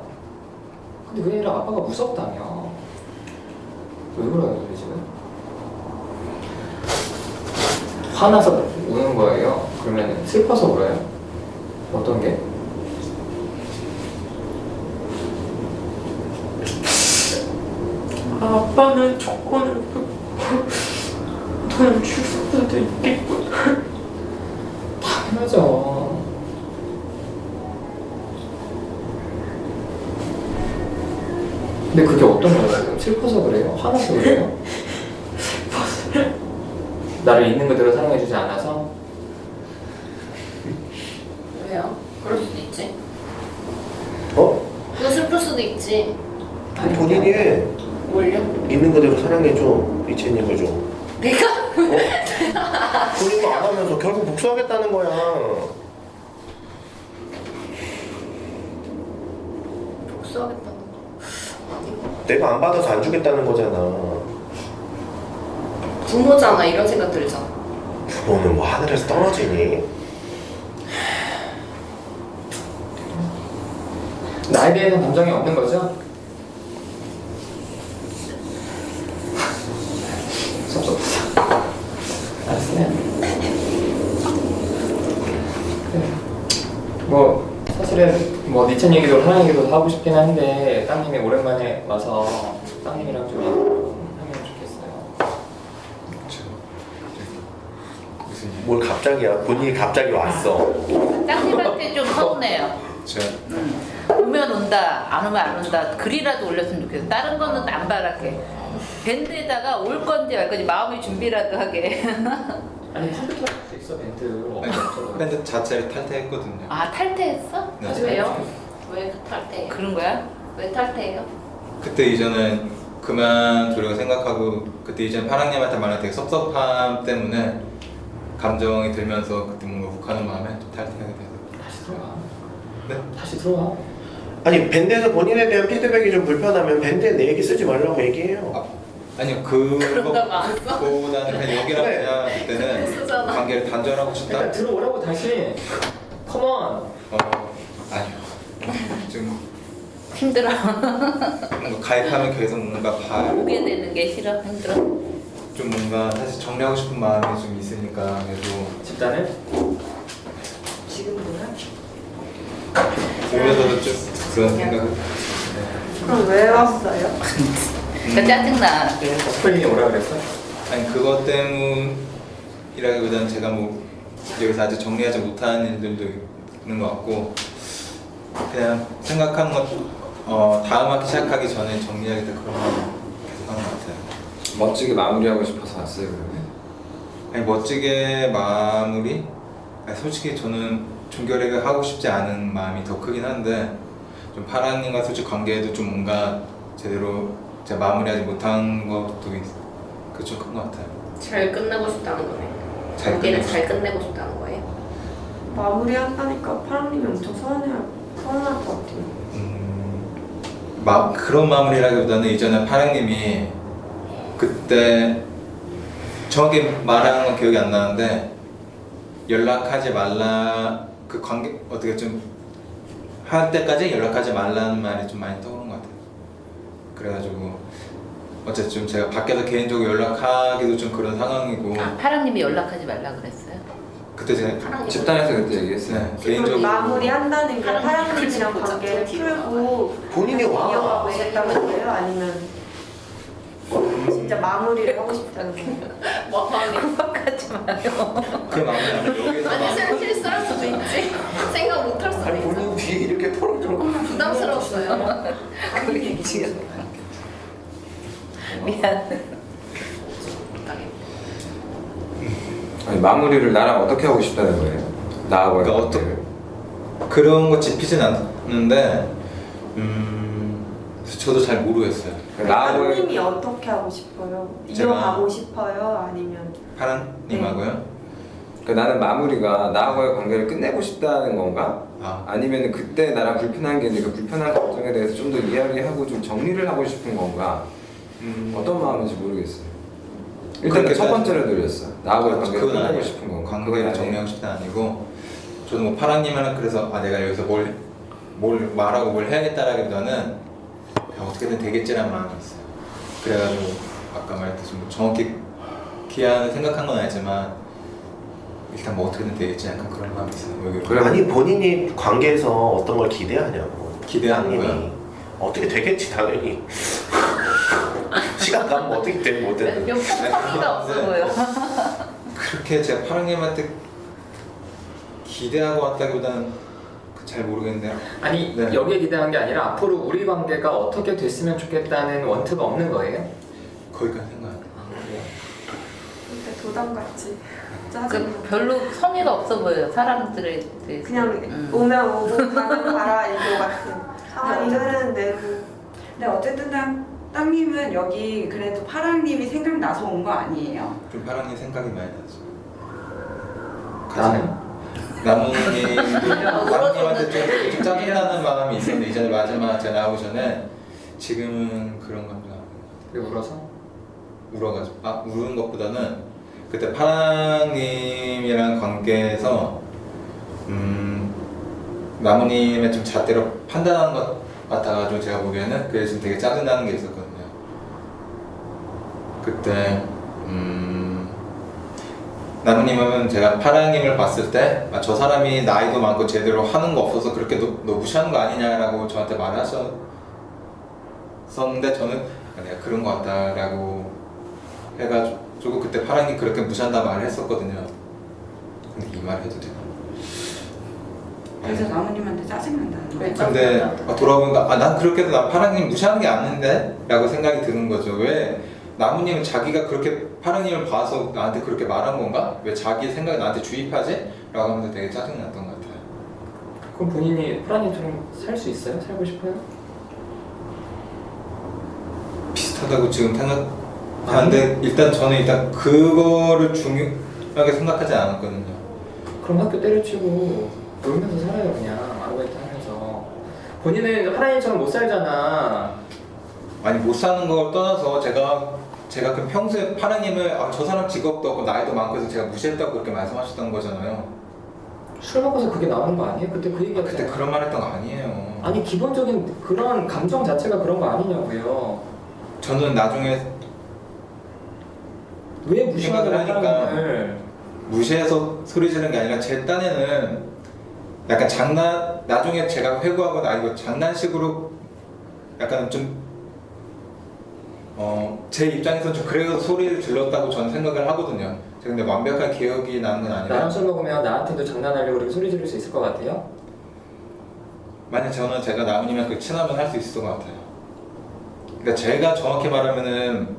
근데 그게 아니라 아빠가 무섭다며. 왜 그래요, 근데 지금? 화나서 우는 거예요? 그러면 슬퍼서 울어요? 어떤 게? 아빠는 조건을 돈을 줄 수도 있겠군. 당연하죠. 근데 그게 어떤 거예요? 슬퍼서 그래요? 화나서 그래요? 나를 있는 그대로 사랑해주지 않아서? 왜요? 그럴 수도 있지. 어? 너 슬플 수도 있지. 본인이 해. 뭘요? 있는 그대로 사랑해줘. 이채님을 좀. 내가? 본인도 안 하면서 결국 복수하겠다는 거야. 복수하겠다는 거. 내가 안 받아서 안 주겠다는 거잖아. 부모잖아 이런 생각 들잖아. 부모는 뭐 하늘에서 떨어지니? 나에 대해서 감정이 없는 거죠? 섭섭하다. 알았어요. 뭐 사실은 뭐 니첸 얘기도 사랑 얘기도 하고 싶긴 한데 땅님이 오랜만에 와서 땅님이랑 좀 하면 좋겠어요. 무슨 일? 뭘 갑자기야? 본인이 갑자기 왔어. 짱님한테 좀 서운해요. 제가 오면 온다, 안 오면 안 온다. 글이라도 올렸으면 좋겠어. 다른 거는 안 바랄게. 밴드에다가 올 건지 말 건지 마음의 준비라도 하게. 아니 컴퓨터 할 수 있어 밴드. 아니, 밴드 자체를 탈퇴했거든요. 아 탈퇴했어? 네. 왜요? 왜 탈퇴해요? 그런 거야? 왜 탈퇴해요? 그때 이전에 그만두려고 생각하고 그때 이전 파랑님한테 말할 때 섭섭함 때문에 감정이 들면서 그때 뭔가 욱하는 마음에 좀 탈퇴하게 돼서 다시 들어와. 네? 다시 들어와. 아니 밴드에서 본인에 대한 피드백이 좀 불편하면 밴드에 내 얘기 쓰지 말라고 얘기해요. 아니요 그런다고 안 써? 그거보다는 그냥 여기랑 그래. 그냥 그때는 쓰잖아. 관계를 단절하고 싶다. 일단 들어오라고 다시. 컴온. 아니요. 좀 힘들어. 뭔가 가입하면 계속 뭔가 오게 되는 게 싫어. 힘들어. 좀 뭔가 사실 정리하고 싶은 마음이 좀 있으니까 그래도 집단을 지금 뭐야? 오면서도 좀 그런 생각을 그럼 왜 왔어요? 그러니까 짜증나. 스프링이 오라 그랬어? 아니 그것 때문이라기보다는 제가 뭐 여기서 아직 정리하지 못한 일들도 있는 것 같고 그냥 생각하는 것 다음 학기 시작하기 전에 정리하겠다 그런 거 계속 하는 것 같아요. 멋지게 마무리하고 싶어서 왔어요 그러면? 아니 멋지게 마무리? 아니, 솔직히 저는 종결을 하고 싶지 않은 마음이 더 크긴 한데 좀 파랑님과 솔직히 관계에도 좀 뭔가 제대로 제가 마무리하지 못한 것도 그게 좀 큰 것 같아요. 잘 끝내고 싶다는 거네. 잘 관계를 끝내고 잘 끝내고 싶다는 거예요. 마무리한다니까 파랑님이 엄청 서운할 것 같아요. 그런 마무리라기보다는 이전에 파랑님이 그때 정확히 말하는 건 기억이 안 나는데 연락하지 말라 그 관계 어떻게 좀 할 때까지 연락하지 말라는 말이 좀 많이 떠오른 것 같아요. 그래가지고 어쨌든 좀 제가 밖에서 개인적으로 연락하기도 좀 그런 상황이고 아 파랑님이 연락하지 말라 그랬어요? 그때 제가 집단에서 그때 얘기했어요. 네, 지금 개인적으로 마무리한다는 게 파랑님이랑 그렇죠. 관계를 풀고 본인이 와. 이어가고 싶다는 거예요? 아니면 진짜 마무리를 하고 싶다는 거예요? 뭐 마음이 구박하지 마요. 그 마음이 여기서 아니 실수할 수도 있지. 생각 못 할 수도 아니 있어. 본인 뒤에 이렇게 털어주는 거 부담스러웠어요. 그 얘기야. 미안. 아니, 마무리를 나랑 어떻게 하고 싶다는 거예요? 나하고의 그러니까 관계를. 그런 거 짚히진 않는데 저도 잘 모르겠어요. 나하고의 땅님이 어떻게 하고 싶어요? 제가- 이어가고 싶어요? 아니면 파랑님하고요? 그러니까 나는 마무리가 나하고의 관계를 끝내고 싶다는 건가? 아, 아니면 그때 나랑 불편한 게 있는데 그 불편한 감정에 대해서 좀 더 이야기하고 좀 정리를 하고 싶은 건가? 어떤 마음인지 모르겠어요. 일단 그렇게 첫 번째를 들렸어. 나하고의 관계를 그건 끝내고 아니에요. 싶은 건가? 관계를 그건 정리하고 싶은 건 아니고 저도 뭐 파랑님은 그래서 내가 여기서 뭘 말하고 뭘 해야겠다라기보다는 그냥 어떻게든 되겠지라는 마음이 있어요. 그래가지고 아까 말했듯이 뭐 정확히 기한을 생각한 건 아니지만 일단 뭐 어떻게든 되겠지 약간 그런 마음이 있어요. 여기 그래. 아니 본인이 관계에서 어떤 걸 기대하냐고. 기대하는 땅님이. 거야? 어떻게 되겠지 당연히. 시간 가면 어떻게 돼 못해. 좀 성의가 없어 보여. 그렇게 제가 파랑님한테 기대하고 왔다기보다는 잘 모르겠네요. 아니 네. 여기에 기대한 게 아니라 앞으로 우리 관계가 어떻게 됐으면 좋겠다는 원트가 없는 거예요? 거기까지 생각. 그때 도담같이 그 짜증 별로 성의가 없어 보여요. 사람들에 대해서. 그냥 오면 오고 가면 가라 이거 같은 상황들은 내고 근데 어쨌든 땅님은 여기 그래도 파랑님이 생각나서 온 거 아니에요? 좀 파랑님 생각이 많이 났어. 나는? 나무님한테 좀 짜증나는 마음이 있었는데 이전에 마지막 제가 나오기 전에 지금은 그런 감정 안 해요. 왜 울어서? 울어가지고 우는 것보다는 그때 파랑님이랑 관계에서 나무님의 좀 잣대로 판단하는 것 같아가지고 제가 보기에는 그게 지금 되게 짜증나는 게 있었거든요. 그때 나무님은 제가 파랑님을 봤을 때 저 사람이 나이도 많고 제대로 하는 거 없어서 그렇게 너 무시하는 거 아니냐라고 저한테 말하셨었는데 저는 내가 그런 거 같다라고 해가지고 그때 파랑님 그렇게 무시한다 말을 했었거든요. 근데 이 말 해도 되나? 그래서 나무님한테 짜증난다는 거예요? 근데 돌아보니까 난 그렇게 해도 난 파랑님 무시하는 게 아닌데? 라고 생각이 드는 거죠. 왜 나무님은 자기가 그렇게 파랑님을 봐서 나한테 그렇게 말한 건가? 왜 자기 생각이 나한테 주입하지? 라고 하면서 되게 짜증났던 것 같아요. 그럼 본인이 프라님처럼 살 수 있어요? 살고 싶어요? 비슷하다고 지금 생각하는데 일단 저는 일단 그거를 중요하게 생각하지 않았거든요. 그럼 학교 때려치고 놀면서 살아요 그냥 아르바이트 하면서. 본인은 하나님처럼 못 살잖아. 아니 못 사는 걸 떠나서 제가 그 평소에 파랑님을 저 사람 직업도 없고 나이도 많고 해서 제가 무시했다고 그렇게 말씀하셨던 거잖아요. 술 먹어서 그게 나오는 거 아니에요? 그때 그 얘기했잖아요. 그때 그런 말 했던 거 아니에요. 아니 기본적인 그런 감정 자체가 그런 거 아니냐고요. 저는 나중에 왜 무시하는 생각을 하니까 사람을. 무시해서 소리 지르는 게 아니라 제 딴에는 약간 나중에 제가 회고하고 이거 장난식으로 약간 좀 제 입장에서는 좀 그래서 소리를 질렀다고 저는 생각을 하거든요. 제가 근데 완벽한 기억이 나는 건 아니라 나랑 술 먹으면 나한테도 장난하려고 그렇게 소리 지를 수 있을 것 같아요? 만약 제가 나무님이랑 그 친하면 할 수 있을 것 같아요. 그러니까 제가 정확히 말하면은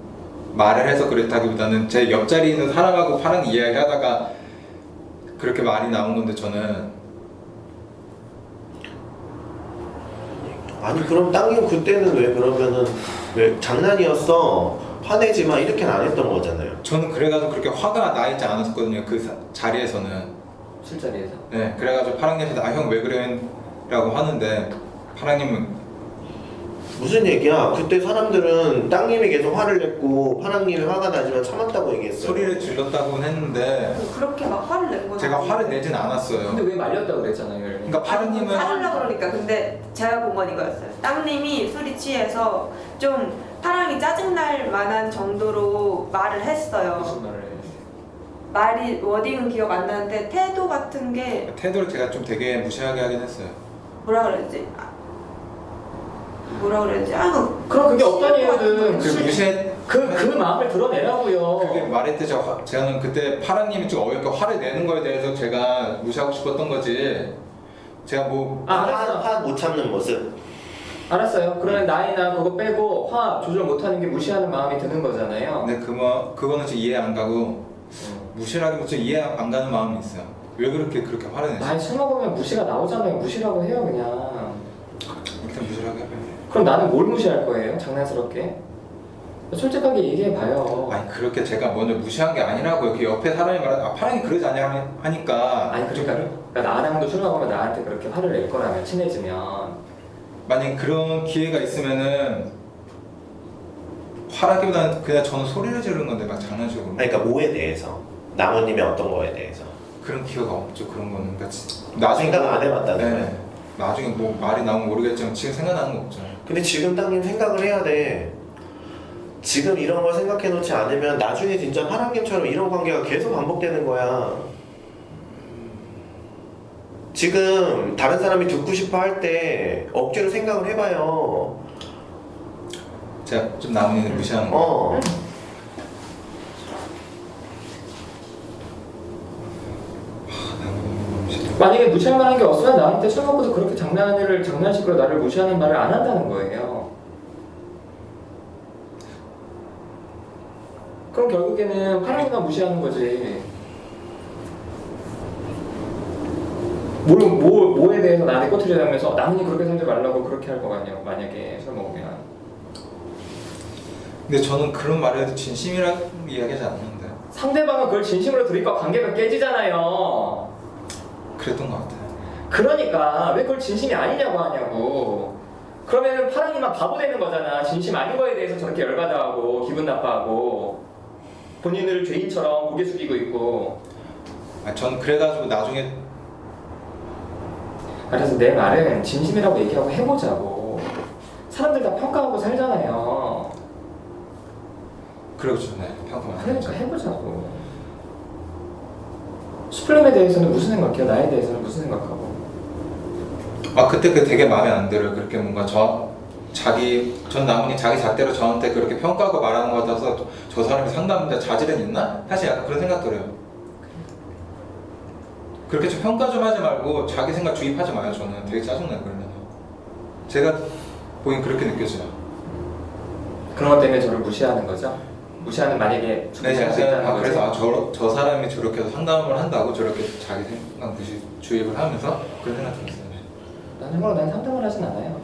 말을 해서 그랬다기보다는 제 옆자리에 있는 사람하고 파랑 이야기하다가 그렇게 말이 나온 건데 저는 아니 그럼 땅님 그때는 왜 그러면은 왜 장난이었어 화내지 마 이렇게는 안 했던 거잖아요. 저는 그래가지고 그렇게 화가 나 있지 않았거든요. 그 자리에서는. 술자리에서? 네, 그래가지고 파랑님한테 형 왜 그래? 라고 하는데 파랑님은 무슨 얘기야? 그때 사람들은 땅님이 계속 화를 냈고 파랑님이 화가 나지만 참았다고 얘기했어요. 소리를 질렀다고는 했는데 그렇게 막 화를 낸 건 제가 아니에요. 화를 내진 않았어요. 근데 왜 말렸다고 그랬잖아요. 그러니까 파랑님은 화내려고 그러니까 근데 제가 본 건 이거였어요. 땅님이 술이 취해서 좀 파랑이 짜증날 만한 정도로 말을 했어요. 무슨 말을 해? 말이 워딩은 기억 안 나는데 태도 같은 게 태도를 제가 좀 되게 무시하게 하긴 했어요. 뭐라 그랬지? 뭐라 그랬지? 그럼 그게 어떤 이유든 그 무시해 그 마음을 드러내라고요. 그게 말했듯이 저는 그때 파랑님이 좀 어이없게 화를 내는 거에 대해서 제가 무시하고 싶었던 거지. 제가 뭐 알았어. 화 못 참는 모습. 알았어요. 그러면 나이나 그거 빼고 화 조절 못하는 게 무시하는 마음이 드는 거잖아요. 근데 그거는 좀 이해 안 가고 무시라기보다 좀 이해 안 가는 마음이 있어요. 왜 그렇게 화를 내지? 아니 술 먹으면 무시가 나오잖아요. 무시라고 해요 그냥. 일단 무시라고 해요. 그럼 나는 뭘 무시할 거예요? 장난스럽게? 솔직하게 얘기해봐요. 아니 그렇게 제가 먼저 무시한 게 아니라고요. 그 옆에 사람이 말하는 파랑이 그러지 않냐 하니까. 아니 그러니까 나랑도 술 먹으면 나한테 그렇게 화를 낼 거라면 친해지면 만약 그런 기회가 있으면은 화라기보다는 그냥 저는 소리를 지르는 건데 막 장난식으로. 아니, 그러니까 뭐에 대해서? 나무님이 어떤 거에 대해서? 그런 기회가 없죠. 그런 거는 그러니까 나중에 생각 안 해봤다는 네. 거야? 나중에 뭐 말이 나오면 모르겠지만 지금 생각나는 거 없잖아요. 근데 지금 당님 생각을 해야 돼. 지금 이런 걸 생각해 놓지 않으면 나중에 진짜 파랑님처럼 이런 관계가 계속 반복되는 거야. 지금 다른 사람이 듣고 싶어 할 때 억지로 생각을 해봐요. 제가 좀 나무님을 무시하는 거. 만약에 무시할 만한 게 없으면 나한테 술 먹고도 그렇게 장난식으로 나를 무시하는 말을 안 한다는 거예요. 그럼 결국에는 파랑이만 무시하는 거지. 뭐에 대해서 나한테 꼬투리 잡으면서 나는 그렇게 살지 말라고 그렇게 할 거 아니에요. 만약에 술 먹으면. 근데 저는 그런 말에도 진심이라고 이야기하지 않는데. 상대방은 그걸 진심으로 들으니까 관계가 깨지잖아요. 그랬던 것 같아요. 그러니까 왜 그걸 진심이 아니냐고 하냐고. 그러면 파랑이만 바보 되는 거잖아. 진심 아닌 거에 대해서 저렇게 열받아하고 기분 나빠하고 본인을 죄인처럼 고개 숙이고 있고. 전 그래가지고 나중에 그래서 내 말은 진심이라고 얘기하고 해보자고. 사람들 다 평가하고 살잖아요. 그러고 싶네. 평가만. 그러니까 해보자고. 수플림에 대해서는 무슨 생각해요? 나에 대해서는 무슨 생각하고? 그때 되게 마음에 안 들어요. 그렇게 뭔가 전 나무님 자기 잣대로 저한테 그렇게 평가하고 말하는 것 같아서 저 사람이 상담자 자질은 있나? 사실 약간 그런 생각 들어요. 그렇게 좀 평가 좀 하지 말고 자기 생각 주입하지 마요. 저는 되게 짜증나요. 그러면 제가 보기엔 그렇게 느껴져요. 그런 것 때문에 저를 무시하는 거죠? 무시하는 만약에 무시할 수 있다는 거죠? 그래서 저 사람이 저렇게 해서 상담을 한다고 저렇게 자기 생각 주입을 하면서 그런 생각 들었어요. 난 상담을 하진 않아요.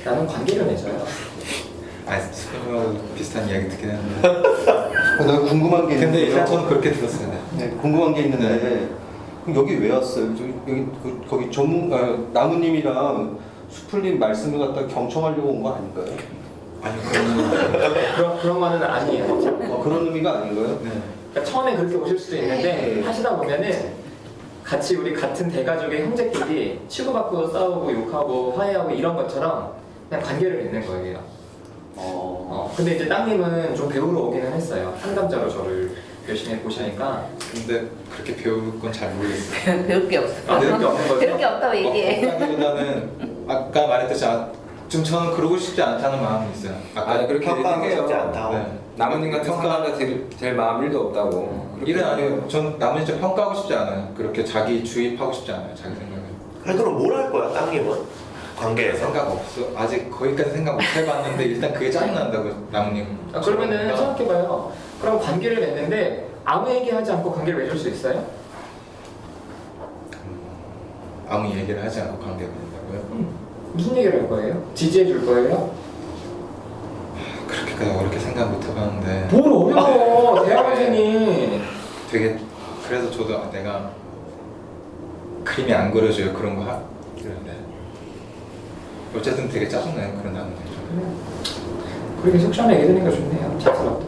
나는 관계를 맺어요. 스페인하고 비슷한 이야기 듣긴 했는데. 나 궁금한 게 근데 있는데요. 일단 저는 그렇게 들었어요. 네, 궁금한 게 있는데 그럼 여기 왜 왔어요? 여기 거기 나무님이랑 수플님 말씀을 갖다 경청하려고 온 거 아닌가요? 아니요, 그런 거는 아니에요. 그런 의미가 아닌가요? 네. 그러니까 처음엔 그렇게 오실 수도 있는데 하시다 보면은 우리 같은 대가족의 형제끼리 치고받고 싸우고 욕하고 화해하고 이런 것처럼 그냥 관계를 맺는 거예요. 근데 이제 땅님은 좀 배우러 오기는 했어요. 상담자로 저를 열심히 보시니까. 근데 그렇게 배울 건 잘 모르겠어요. 배울 게 없어. 배울 게 없는 거죠? 배울 게 없다고 얘기해. 보다는 아까 말했듯이 좀 저는 그러고 싶지 않다는 마음이 있어요. 그렇게 평가하고 얘기해요. 싶지 않다고. 네. 나무님 같은 상담자 될 마음 1도 없다고. 일은 아니에요. 전 나머지 좀 평가하고 싶지 않아요. 그렇게 자기 주입하고 싶지 않아요. 자기 생각에. 아니, 그럼 뭘 할 거야, 땅님은? 관계에서? 생각 없어. 아직 거기까지 생각 못 해봤는데 일단 그게 짜증난다고 나무님. 그러면은 생각해봐요. 그럼 관계를 맺는데 아무 얘기하지 않고 관계를 맺을 수 있어요? 아무 얘기를 하지 않고 관계를 맺는다고요? 무슨 얘기를 할 거예요? 지지해 줄 거예요? 그렇게까지 어렵게 생각 못 해봤는데. 뭘 어려워. 대학원생이. 되게 그래서 저도 내가 그림이 안 그려져요. 그런 거 이런데 어쨌든 되게 짜증나요. 그런 나무님. 그렇게 속 시원하게 얘기 들으니까 좋네요. 짝스럽다.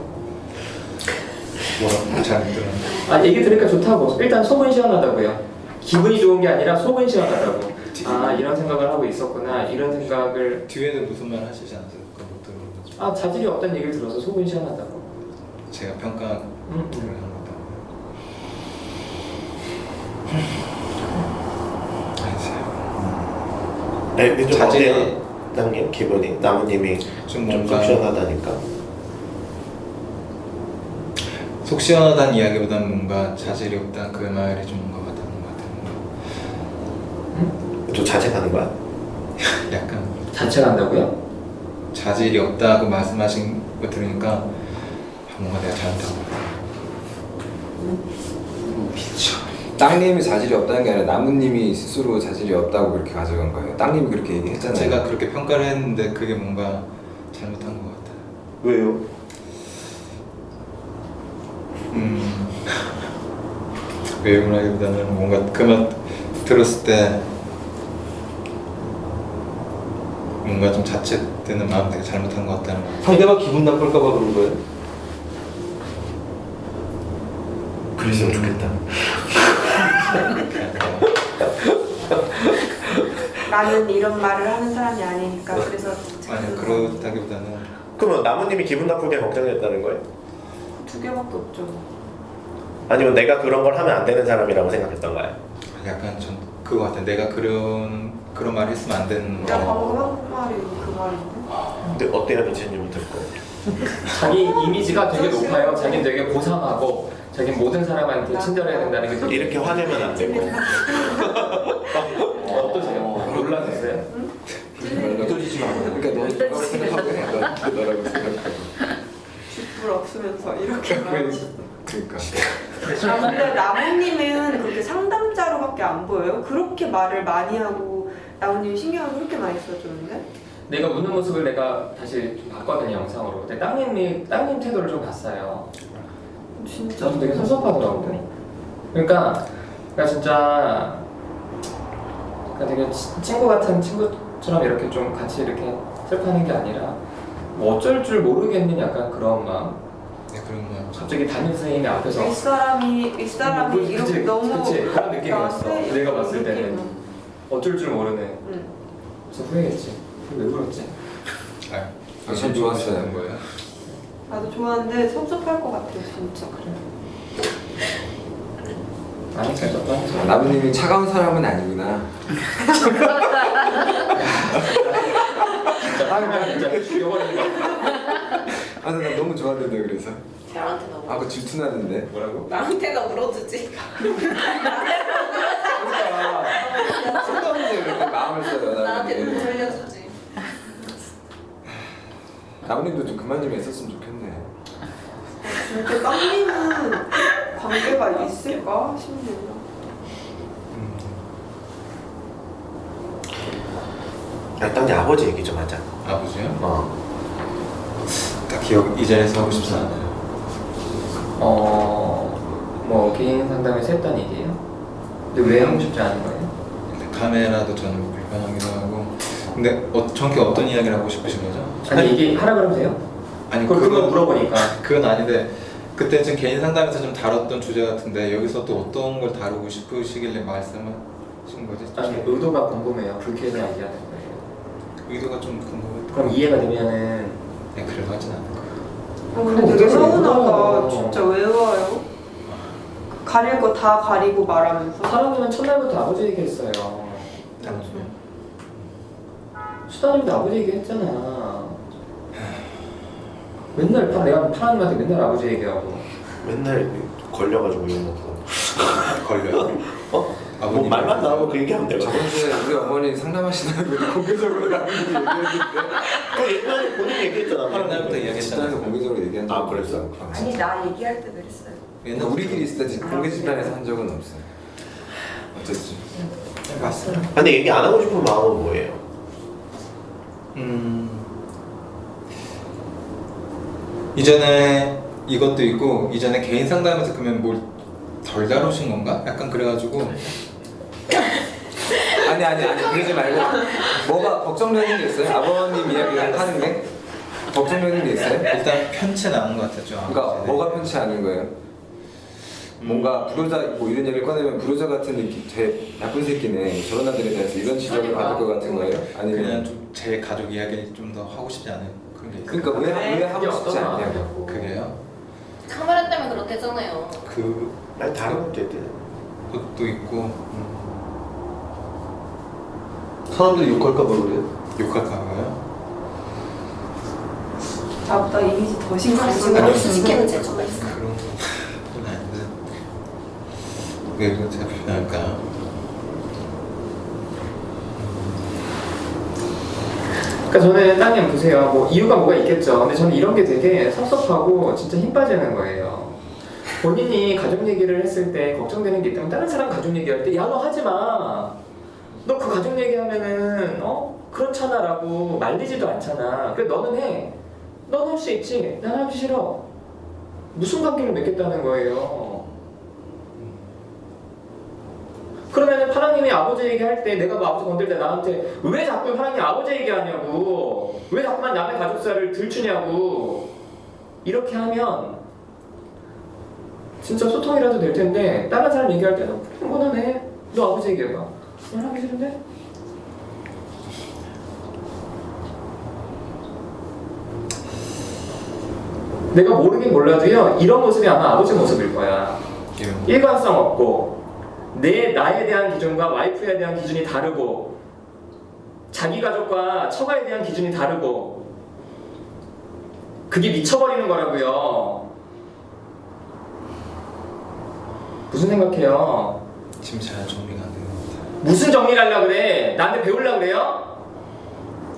뭐라고 잘 못 들었는데. 얘기 들으니까 좋다고. 일단 속은 시원하다고요. 기분이 좋은 게 아니라 속은 시원하다고. 이런 생각을 하고 있었구나. 이런 생각을. 뒤에는 무슨 말 하시지 않았어요? 그거 못 들은 거죠. 자질이 없다는 얘기를 들어서 속은 시원하다고. 제가 평가 음. 들은 것도. 네, 좀 자질이- 어때요? 남님 기분이 나무님이 좀 좀 뭔가 속 시원하다니까. 속 시원하다는 이야기보다는 뭔가 자질이 없다 그 말이 좀 뭔가 와닿는 것 같아요. 좀 자책하는 거야? 약간 자책한다고요? 자질이 없다고 말씀하신 거 들으니까 뭔가 내가 잘못한 것 같아. 땅님이 자질이 없다는 게 아니라 나무님이 스스로 자질이 없다고 그렇게 가져간 거예요. 땅님이 그렇게 얘기했잖아요. 제가 그렇게 평가를 했는데 그게 뭔가 잘못한 것 같아요. 왜요? 외우라기보다는 뭔가 그 말 들었을 때 뭔가 좀 자책되는 마음 되게 잘못한 것 같다는 거. 상대가 기분 나쁠까 봐 그런 거예요? 그랬으면 좋겠다. 나는 이런 말을 하는 사람이 아니니까 그래서 아니 그렇다기보다는 그러면 나무님이 기분 나쁘게 걱정했다는 거예요? 두 개밖에 없죠. 아니면 내가 그런 걸 하면 안 되는 사람이라고 생각했던가요? 약간 전 그거 같아. 내가 그런 말 했으면 안 되는 내가 거. 방금 한 말이 그 말인데. 근데 어때요, 미체님이 듣고? 자기 이미지가 되게 높아요. 자기는 되게 고상하고 자기는 모든 사람한테 친절해야 된다는 게 되게 이렇게 화내면 안 되고. 어떠세요? 놀라셨어요? 떠지지가 않아요. 그러니까 너 이거를 생각하고 해. 너라고 생각해. 쥐뿔 없으면서 이렇게 말하지. 그러니까. 근데 나무님은 그렇게 상담자로밖에 안 보여요. 그렇게 말을 많이 하고 나무님이 신경을 그렇게 많이 써주는데. 내가 웃는 모습을 내가 다시 좀 봤거든요, 영상으로. 근데 땅님 태도를 좀 봤어요. 진짜. 저도 되게 섭섭하더라고요. 그러니까 진짜 되게 친구 같은 친구처럼 이렇게 좀 같이 이렇게 슬퍼하는 게 아니라 뭐 어쩔 줄 모르겠는 약간 그런 마음. 네, 그런 거. 갑자기 담임 선생님이 앞에서 윗사람이 이렇게 그치, 너무 그치, 그런 느낌이었어. 나한테 내가 봤을 때는 느낌은. 어쩔 줄 모르는. 응. 그래서 후회했지. 왜 그랬지? 전 좋았어요. 거예요? 나도 좋아하는데 섭섭할 것 같아요, 진짜. 많이 살쪘다. 나무님이 차가운 사람은 아니구나. 진짜 하면 진짜 죽여버리는 거. 아, 나 너무 좋았는데 그래서. 나한테 너무. 아까 질투나는데. 뭐라고? 나한테가 물어주지. 그러니까 쓸데없는데 그렇게 마음을 써요. 나한테 눈물 나무님. 흘려주지. 나무님도 좀 그만 좀 했었으면 좋겠네. 진짜 땅님은 관계가 있을까 싶네요. 땅님 아버지 얘기 좀 하자. 아버지요? 딱 기억 이전에서 하고 싶지 않아요. 뭐 개인 상담에서 했던 얘기예요? 근데 왜 하고 싶지 않은 거예요? 근데 카메라도 저는 불편하기도 하고. 근데 정확히 어떤 이야기를 하고 싶으신 거죠? 아니 얘기 하라 그러면 돼요? 아니 그걸 물어보니까. 그건 아닌데 그때 좀 개인 상담에서 좀 다뤘던 주제 같은데 여기서 또 어떤 걸 다루고 싶으시길래 말씀하신 거지? 아니 의도가 궁금해요. 불쾌해서 얘기하는 거예요. 의도가 좀 궁금해. 그럼 이해가 되면은 네, 그래도 하진 않을 거예요. 근데 그럼 되게 어떡해. 서운하다. 진짜 왜 와요? 가릴 거 다 가리고 말하면서. 사람이면 첫날부터 아버지 얘기했어요. 수다님도 아버지 얘기했잖아. 맨날 내가 파라님한테 맨날 아버지 얘기하고. 맨날 걸려가지고 욕 먹고. 걸려요? 뭐 말만 나오고 그 얘기하면 되거든. 저번 주에 우리 어머니 상담하시다고 공개적으로 나무님 얘기했는데. 그 옛날에 본인 얘기했잖아. 옛날부터 집단에서 이야기했잖아요. 공개적으로 얘기한 적 아, 그랬어? 아니 나 얘기할 때 그랬어요. 옛날 우리끼리 있을 때 공개 집단에서 한 적은 없어요. 어쨌든. 맞어요. 근데 얘기 안 하고 싶은 마음은 뭐예요? 이전에 이것도 있고 이전에 개인 상담에서 그러면 뭘 덜 다루신 건가? 약간 그래가지고 아니 그러지 말고 뭐가 걱정되는 게 있어요? 아버님 이야기를 하는 게 걱정되는 게 있어요? 일단 편치 않은 것 같았죠. 그러니까 뭐가 편치 않은 거예요? 뭔가 불효자 뭐 이런 얘기를 꺼내면 불효자 같은 느낌, 제 나쁜 새끼네 저런 아들에 대해서 이런 지적을 받을 것 같은 거예요? 아니면 그냥 좀 제 가족 이야기를 좀 더 하고 싶지 않은 그런 게 있어요. 그러니까 왜 하고 싶지 않냐고. 그게요? 카메라 때문에 그렇대잖아요. 그 아니 다른 것도 있대. 것도 있고 사람들이 욕할까 봐 그래요? 욕할까봐요? 나보다 이미지 더 신경 쓰고 아니 시키는 재주가 있어. 그런 건 아닌데 왜 그렇게 불편할까요? 그러니까 저는 따님 보세요. 뭐 이유가 뭐가 있겠죠. 근데 저는 이런 게 되게 섭섭하고 진짜 힘 빠지는 거예요. 본인이 가족 얘기를 했을 때 걱정되는 게 있다면 다른 사람 가족 얘기할 때 야 너 하지 마. 너 그 가족 얘기하면은 그렇잖아라고 말리지도 않잖아. 그래 너는 해. 넌 할 수 있지. 난 하기 싫어. 무슨 관계를 맺겠다는 거예요. 그러면은 파랑님이 아버지 얘기할 때 내가 뭐 아버지 건들 때 나한테 왜 자꾸 파랑님 아버지 얘기하냐고, 왜 자꾸만 남의 가족사를 들추냐고 이렇게 하면 진짜 소통이라도 될 텐데 다른 사람 얘기할 때는 흥분하네. 너 아버지 얘기해봐. 난 하기 싫은데? 내가 모르긴 몰라도요 이런 모습이 아마 아버지 모습일 거야. 일관성 없고 나에 대한 기준과 와이프에 대한 기준이 다르고 자기 가족과 처가에 대한 기준이 다르고 그게 미쳐버리는 거라고요. 무슨 생각해요? 지금 잘 정리가 안 되는 것 같아요. 무슨 정리를 하려고 그래? 나한테 배우려고 그래요?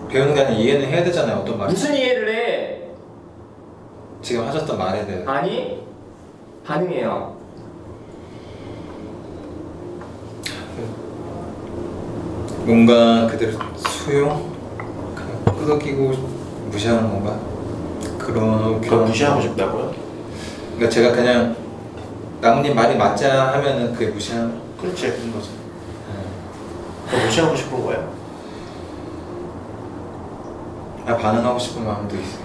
배우는 게 아니라 이해는 해야 되잖아요. 어떤 말 무슨 이해를 해? 지금 하셨던 말에 대해 아니 반응해요. 뭔가 그대로 수용? 그냥 끄덕이고 무시하는 건가? 그런 무시하고 싶다고요? 그러니까 제가 그냥 나무님 말이 맞자 하면은 그게 무시하는 그렇지. 거죠. 그럼 무시하고 싶은 거야. 반응하고 싶은 마음도 있어요.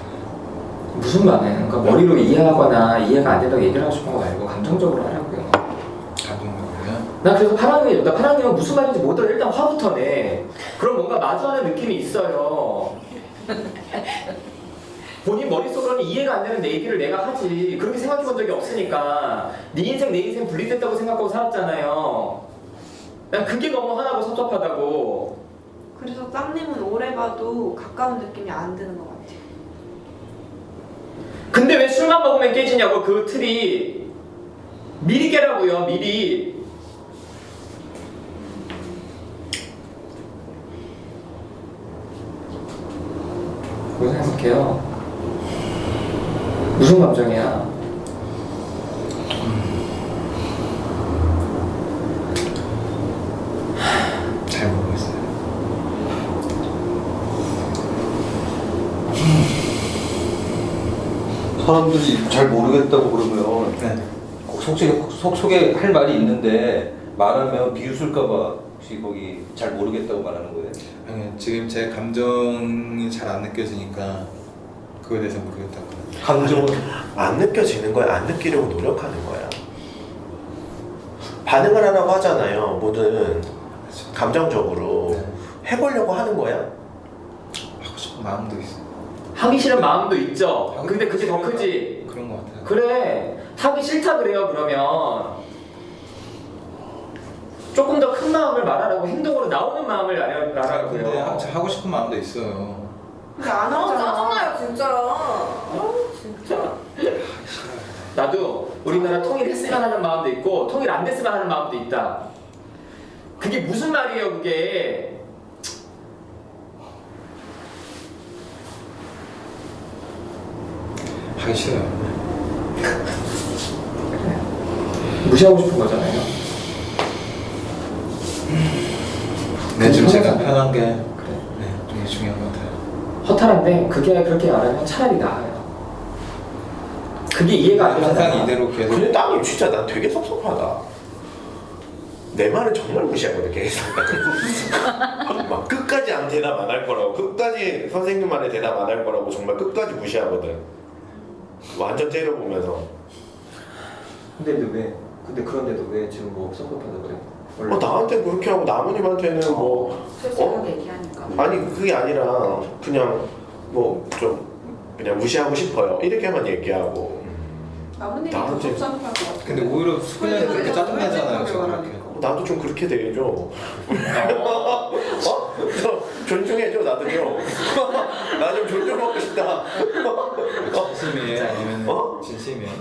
무슨 반응? 그러니까 머리로 이해하거나 이해가 안 된다고 얘기를 하고 싶은 거 말고 감정적으로 하라고요. 감동적으로요? 나 그래서 파랑님은 무슨 말인지 못 들어 일단 화부터 내. 그럼 뭔가 마주하는 느낌이 있어요. 본인 머릿속으로는 이해가 안 되는 내 얘기를 내가 하지. 그렇게 생각해 본 적이 없으니까. 네 인생 내 인생 분리됐다고 생각하고 살았잖아요. 난 그게 너무 화나고 섭섭하다고. 그래서 쌈님은 오래 봐도 가까운 느낌이 안 드는 것 같아요. 근데 왜 술만 먹으면 깨지냐고 그 틀이. 미리 깨라고요 미리. 뭐 생각해요? 무슨 감정이야? 잘 모르겠어요. 사람들이 잘 모르겠다고 그러면 네. 속소개할 말이 있는데 말하면 비웃을까봐 혹시 거기 잘 모르겠다고 말하는 거예요? 아니, 지금 제 감정이 잘 안 느껴지니까 그거에 대해서 모르겠다고. 감정은 안 느껴지는 거야? 안 느끼려고 노력하는 거야? 반응을 하라고 하잖아요. 뭐든 감정적으로 해보려고 하는 거야? 하고 싶은 마음도 있어요. 하기 싫은 마음도 있죠. 근데 그게 더 크지. 그런 것 같아요. 그래 하기 싫다 그래요. 그러면 조금 더 큰 마음을 말하라고 행동으로 나오는 마음을 근데 말하라고요. 하고 싶은 마음도 있어요. 근데 안 하잖아. 짜증나요 진짜. 진짜. 나도 우리나라 통일했으면 하는 마음도 있고 통일 안 됐으면 하는 마음도 있다. 그게 무슨 말이에요 그게. 하기 싫어요. 무시하고 싶은 거잖아요. 네, 좀 제가 그거잖아요. 편한 게 그래. 네, 되게 중요한 것 같아요. 허탈한데 그게 그렇게 말하면 차라리 나아요. 그게 이해가 안 되잖아. 항상 이대로 계속 근데 따님 진짜 난 되게 섭섭하다. 내 말은 정말 무시하거든 계속. 막 끝까지 안 대답 안 할 거라고, 끝까지 선생님 말에 대답 안 할 거라고 정말 끝까지 무시하거든. 완전 때려보면서. 근데 그런데도 왜 지금 뭐 섭섭하다고 그래? 나한테 그렇게 하고 나무님한테는 뭐 솔직하게 얘기하니까. 아니 그게 아니라 그냥 뭐 좀 그냥 무시하고 싶어요 이렇게만 얘기하고 나무님이 나는 더 좀- 속상할 것 같아. 근데 오히려 수근이가 그렇게 짜증내잖아요. 저 그렇게. 나도 좀 그렇게 대해줘. 어? 저 존중해줘 나도요. 나 좀 존중받고 싶다. 진심이에요? 아니면 어? 진심이에요?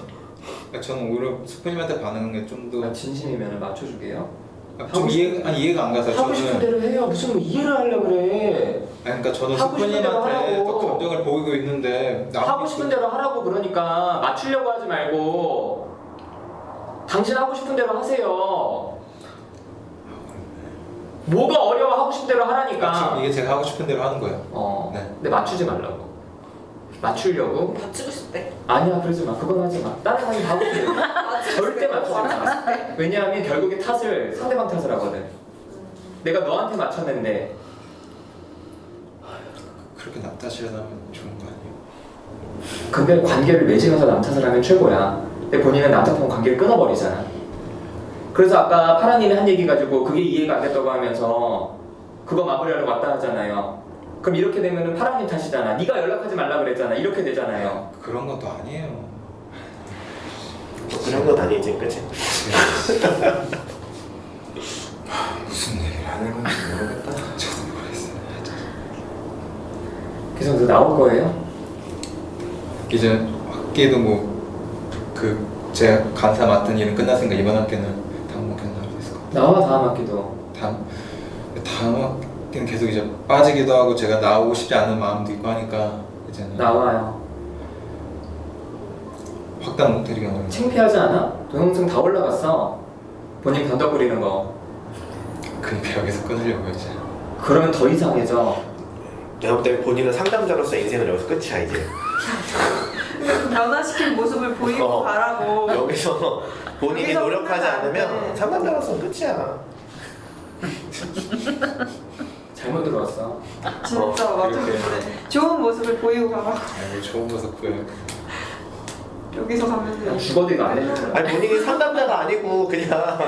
그러니까 저는 오히려 수근님한테 반응한 게 좀 더 진심이면 맞춰주게요. 좀 이해가 안 가서 하고 싶은 저는 대로 해요. 무슨 뭐 이해를 하려고 그래. 아니, 그러니까 저는 하고 싶은 대로 수근님한테 하라고. 더 감정을 보이고 있는데 하고 싶은 대로 하라고 그러니까 맞추려고 하지 말고 당신 하고 싶은 대로 하세요. 뭐가 어려워 하고 싶은 대로 하라니까. 지금 이게 제가 하고 싶은 대로 하는 거예요. 네. 근데 맞추지 말라고. 맞추려고? 맞추고 싶대. 아니야 그러지 마. 그건 하지 마. 다른 사람이 다 하고 싶대. 절대 맞추지 마. 왜냐하면 결국에 탓을 상대방 탓을 하거든. 내가 너한테 맞췄는데 그렇게 남 탓이라면 좋은 거 아니에요? 근데 관계를 맺으면서 남 탓을 하면 최고야. 근데 본인은 남 탓하면 관계를 끊어버리잖아. 그래서 아까 파라님이 한 얘기 가지고 그게 이해가 안 됐다고 하면서 그거 마무리하려고 왔다 하잖아요. 그럼 이렇게 되면은 파라님 탓이잖아. 네가 연락하지 말라 그랬잖아. 이렇게 되잖아요. 그런 건 또 아니에요. 그런 건 아니지, 그치? 무슨 얘기를 하는 건지 모르겠다. 저도 모르겠어요. 그래서 너 나올 거예요? 이제 학기도 뭐 그 제가 간사 맡은 일은 끝났으니까 이번 학기는 다음 학기는 나올 수 있을 것 같아요. 나와 다음 학기도. 다음 학기는 계속 이제 빠지기도 하고 제가 나오고 싶지 않은 마음도 있고 하니까 이제는 나와요. 확답 못 드리겠네요. 창피하지 않아? 동영상 다 올라갔어. 본인 변덕 부리는 거. 그러니까 여기서 끊으려고 이제. 그러면 더 이상해져. 내가 볼 때 본인은 상담자로서 인생은 여기서 끝이야 이제. 변화시킨 모습을 보이고 가라고. 여기서 본인이 여기서 노력하지 끝나면 안 않으면 돼. 상담자로서는 끝이야. 잘못 들어왔어. 진짜 맞아. 이렇게. 좋은 모습을 보이고 가라고. 아이고 좋은 모습 보여. 여기서 가면 죽어도 이거 안 해줄 거야. 아니 본인이 상담자가 아니고 그냥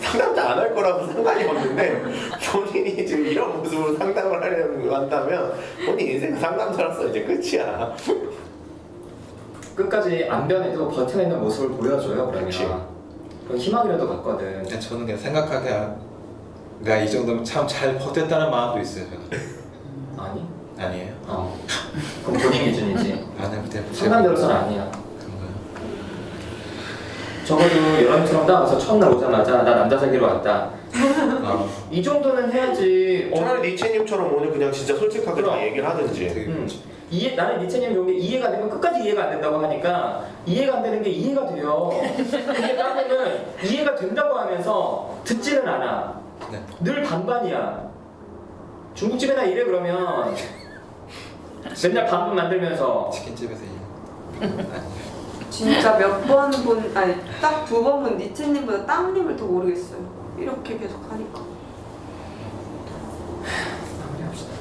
상담자 안 할 거라고 상관이 없는데 본인이 지금 이런 모습으로 상담을 하려고 한다면 본인 인생 상담자로서 이제 끝이야. 끝까지 안 변해도 버텨내는 모습을 보여줘요. 그러면. 그치. 그럼 희망이라도 갖거든. 근데 저는 그냥 생각하게 내가 이 정도면 참 잘 버텼다는 마음도 있어요. 저는. 아니? 아니에요? 그럼 본인 기준이지. 아니 그때 상담자로서는 아니야. 그런가요? 적어도 여러분처럼 나가서 첫날 오자마자 나 남자 사귀러 왔다. 아, 이 정도는 해야지. 차라리 니체님처럼 오늘 그냥 진짜 솔직하게 다 그럼. 얘기를 하든지. 되게 나는 니체님 좋은 게 이해가 되면 끝까지 이해가 안 된다고 하니까 이해가 안 되는 게 이해가 돼요. 근데 나는 이해가 된다고 하면서 듣지는 않아. 네. 늘 반반이야. 중국집에나 일해 그러면 맨날 반반 만들면서 치킨집에서 진짜 몇 번 본, 아니 딱 두 번 본 니체님보다 땅님을 더 모르겠어요. 이렇게 계속 하니까. 마무리합시다.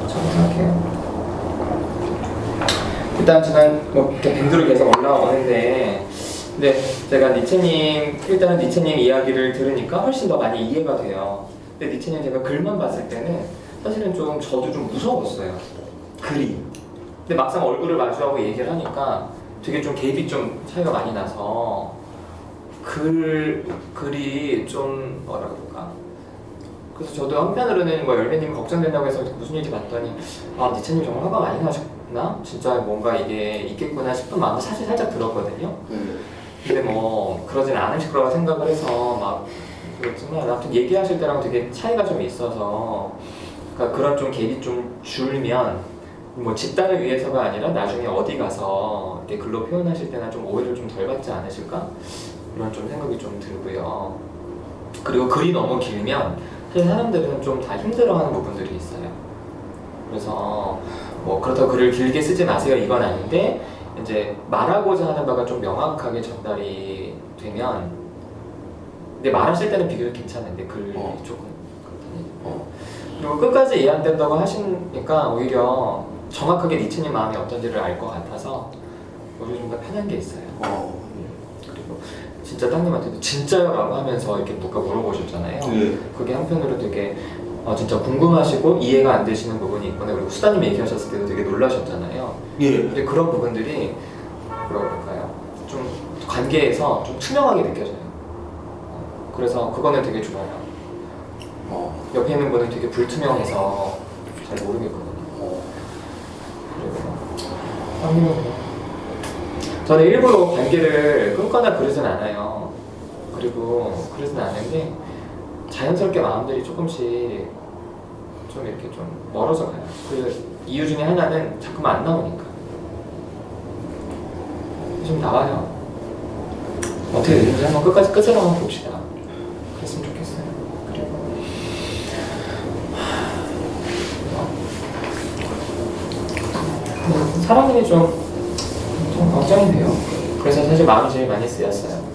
저도 생각해요. 일단 저는 뭐 이렇게 밴드로 계속 올라오는데 근데 제가 일단은 니체님 이야기를 들으니까 훨씬 더 많이 이해가 돼요. 근데 니체님 제가 글만 봤을 때는 사실은 저도 좀 무서웠어요. 글이. 근데 막상 얼굴을 마주하고 얘기를 하니까 되게 좀 갭이 좀 차이가 많이 나서 글이 좀 뭐라 그럴까. 그래서 저도 한편으로는 뭐 열매님 걱정된다고 해서 무슨 일인지 봤더니 니체님 정말 화가 많이 나셨나? 진짜 뭔가 이게 있겠구나 싶은 마음도 사실 살짝 들었거든요. 근데 뭐 그러진 않으실 거라고 생각을 해서 막 그렇지만 아무튼 얘기하실 때랑 되게 차이가 좀 있어서 그러니까 그런 좀 갭이 좀 줄면 뭐 집단을 위해서가 아니라 나중에 어디 가서 이렇게 글로 표현하실 때나 좀 오해를 좀 덜 받지 않으실까? 그런 좀 생각이 좀 들고요. 그리고 글이 너무 길면 사실 사람들은 좀 다 힘들어하는 부분들이 있어요. 그래서 뭐 그렇다고 글을 길게 쓰지 마세요 이건 아닌데 이제 말하고자 하는 바가 좀 명확하게 전달이 되면 근데 말하실 때는 비교적 괜찮은데 글이 조금 그렇다니. 그리고 끝까지 이해 안 된다고 하시니까 오히려 정확하게 니체님 마음이 어떤지를 알 것 같아서 오히려 좀 더 편한 게 있어요. 그리고 진짜 땅님한테도 진짜요? 라고 하면서 이렇게 누가 물어보셨잖아요. 그게 한편으로 되게 진짜 궁금하시고 이해가 안 되시는 부분이 있거나 그리고 수다님이 얘기하셨을 때도 되게 놀라셨잖아요. 예. 근데 그런 부분들이 뭐라 그럴까요? 좀 관계에서 좀 투명하게 느껴져요. 그래서 그거는 되게 좋아요. 옆에 있는 분은 되게 불투명해서 잘 모르겠거든요. 그리고 형님은 저는 일부러 관계를 끊거나 그러진 않아요. 그리고 그러진 않는데 자연스럽게 마음들이 조금씩 좀 이렇게 좀 멀어져 가요. 그 이유 중에 하나는 자꾸만 안 나오니까. 좀 나와요. 어떻게 되는지 한번 끝으로 한번 봅시다. 그랬으면 좋겠어요. 그리고 사람이 좀 걱정이 돼요. 그래서 사실 마음이 제일 많이 쓰였어요.